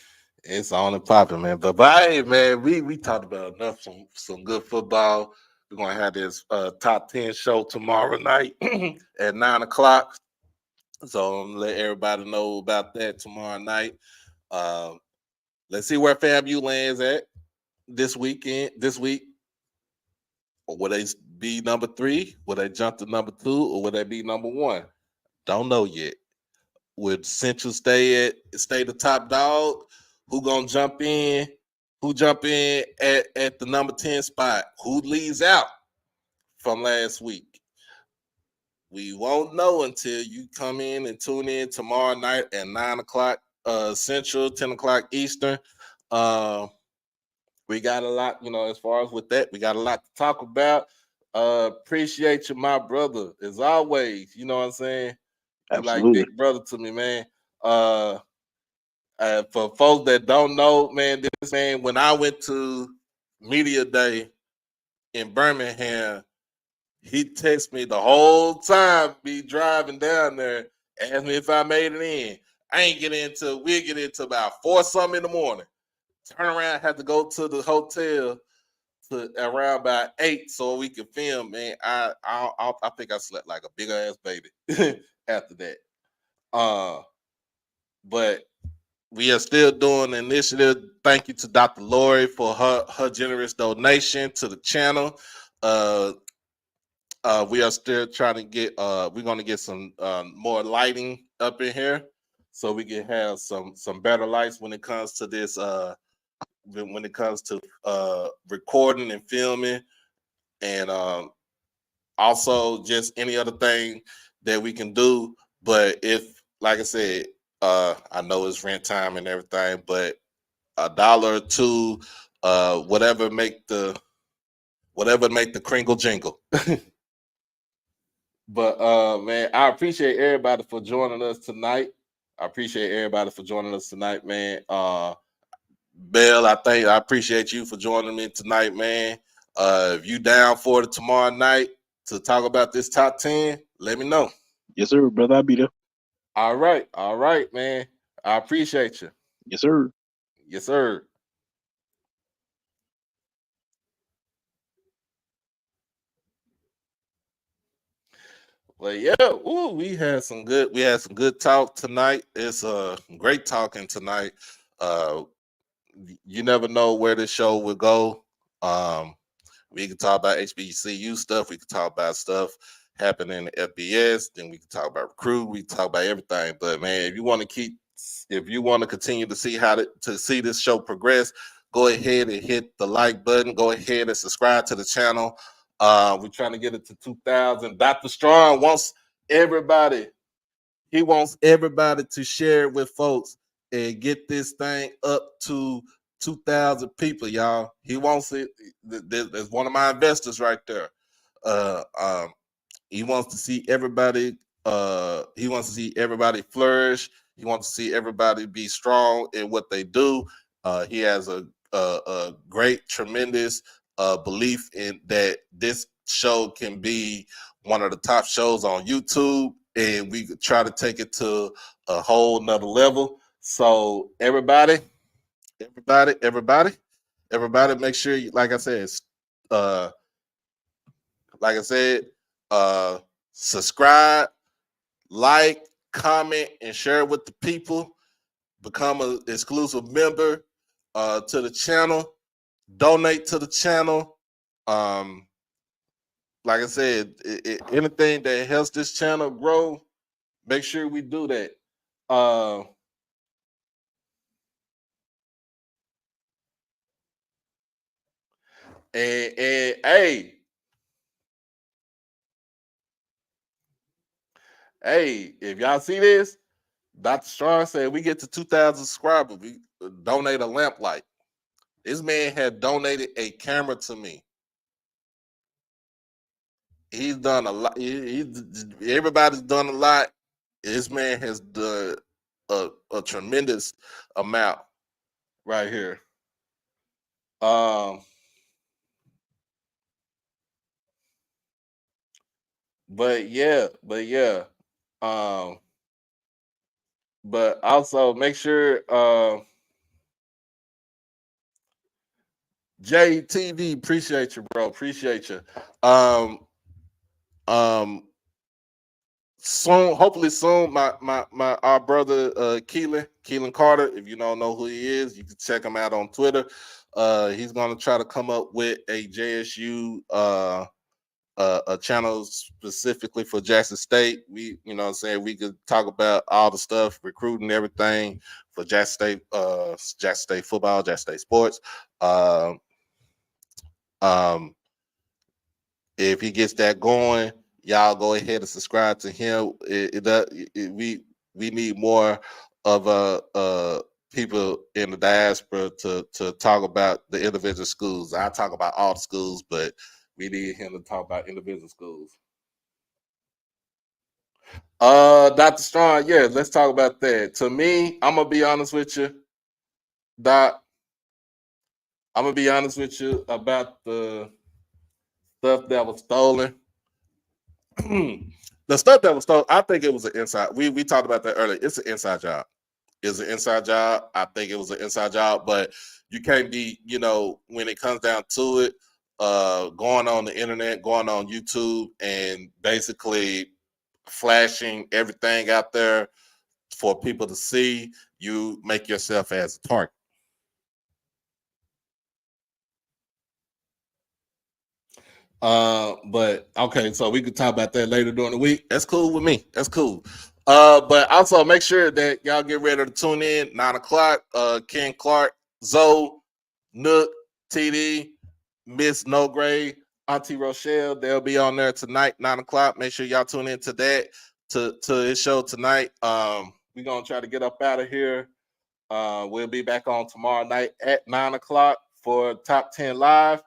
It's on and popping, man. But hey, man, we talked about enough some good football. We're gonna have this top 10 show tomorrow night at 9:00. So I'm gonna let everybody know about that tomorrow night. Let's see where FAMU lands at this week. Or will they be number 3? Will they jump to number 2? Or will they be number 1? Don't know yet. Would Central stay the top dog? Who gonna jump in? Who jump in at the number 10 spot? Who leaves out from last week? We won't know until you come in and tune in tomorrow night at 9:00 Central, 10:00 Eastern. We got a lot, as far as with that, we got a lot to talk about. Appreciate you, my brother, as always. You know what I'm saying? Absolutely. Like big brother to me, man. For folks that don't know, man, when I went to Media Day in Birmingham, he texted me the whole time, be driving down there, asked me if I made it in. We'll get into about 4 something in the morning. Turn around, have to go to the hotel to around about 8 so we can film, man. I think I slept like a big ass baby. after that. But we are still doing an initiative. Thank you to Dr. Lori for her generous donation to the channel. We are still trying to get. We're going to get some more lighting up in here, so we can have some better lights when it comes to this. When it comes to recording and filming, and also just any other thing that we can do. But if, like I said, I know it's rent time and everything, but $1 or $2, whatever make the kringle jingle. But man, I appreciate everybody for joining us tonight. Man. Bell, I appreciate you for joining me tonight, man. If you down for it tomorrow night to talk about this top 10, let me know. Yes, sir, brother. I'll be there. All right, man. I appreciate you. Yes, sir. Yes, sir. Well, yeah, we had some good talk tonight. It's great talking tonight. You never know where this show will go. We can talk about HBCU stuff. We can talk about stuff happening in FBS. Then we can talk about recruit. We can talk about everything. But man, if you want to continue to see to see this show progress, go ahead and hit the like button. Go ahead and subscribe to the channel. We're trying to get it to 2,000. Dr. Strong wants everybody. He wants everybody to share it with folks and get this thing up to 2,000 people, y'all. He wants it. There's one of my investors right there. He wants to see everybody. He wants to see everybody flourish. He wants to see everybody be strong in what they do. He has a great, tremendous belief in that this show can be one of the top shows on YouTube, and we could try to take it to a whole nother level. So everybody, make sure you, like I said, subscribe, like, comment, and share it with the people. Become an exclusive member to the channel. Donate to the channel. Like I said, anything that helps this channel grow, make sure we do that. And hey, if y'all see this, Dr. Strong said we get to 2,000 subscribers, we donate a lamp light. This man had donated a camera to me. He's done a lot. Everybody's done a lot. This man has done a tremendous amount right here. But yeah. But also make sure JTV, appreciate you, bro. Appreciate you. Soon, hopefully soon, my our brother Keelan Carter. If you don't know who he is, you can check him out on Twitter. He's gonna try to come up with a JSU a channel specifically for Jackson State. We, you know what I'm saying, we could talk about all the stuff, recruiting, everything for Jackson State football, Jackson State sports. If he gets that going, y'all go ahead and subscribe to him. We need more of people in the diaspora to talk about the individual schools. I talk about all the schools, but we need him to talk about individual schools. Dr. Strong, yeah, let's talk about that. To me, I'm gonna be honest with you, Doc. I'm gonna be honest with you about the stuff that was stolen. The stuff that was stolen, I think it was an inside. We talked about that earlier. It's an inside job. It's an inside job. I think it was an inside job, but you can't be, when it comes down to it, going on the internet, going on YouTube, and basically flashing everything out there for people to see, you make yourself as a target. But okay, so we could talk about that later during the week. That's cool with me. That's cool. But also make sure that y'all get ready to tune in 9 o'clock. Ken Clark, Zoe, Nook, TD, Miss No Gray, Auntie Rochelle, they'll be on there tonight, 9 o'clock. Make sure y'all tune into that to his show tonight. We're gonna try to get up out of here. We'll be back on tomorrow night at 9 o'clock for Top 10 Live.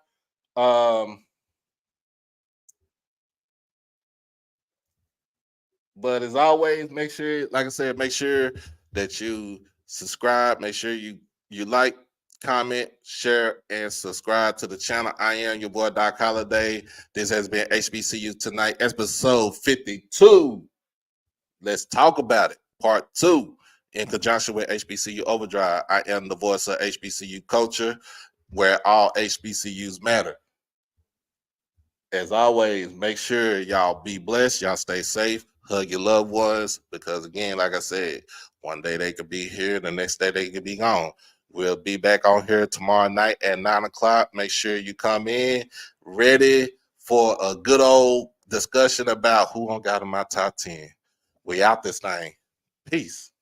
But as always, make sure, like I said, make sure that you subscribe. Make sure you like, comment, share, and subscribe to the channel. I am your boy, Doc Holliday. This has been HBCU Tonight, episode 52. Let's talk about it. Part 2, in conjunction with HBCU Overdrive. I am the voice of HBCU culture, where all HBCUs matter. As always, make sure y'all be blessed. Y'all stay safe. Hug your loved ones, because again, like I said, one day they could be here, the next day they could be gone. We'll be back on here tomorrow night at 9 o'clock. Make sure you come in ready for a good old discussion about who got in my top 10. We out this thing. Peace.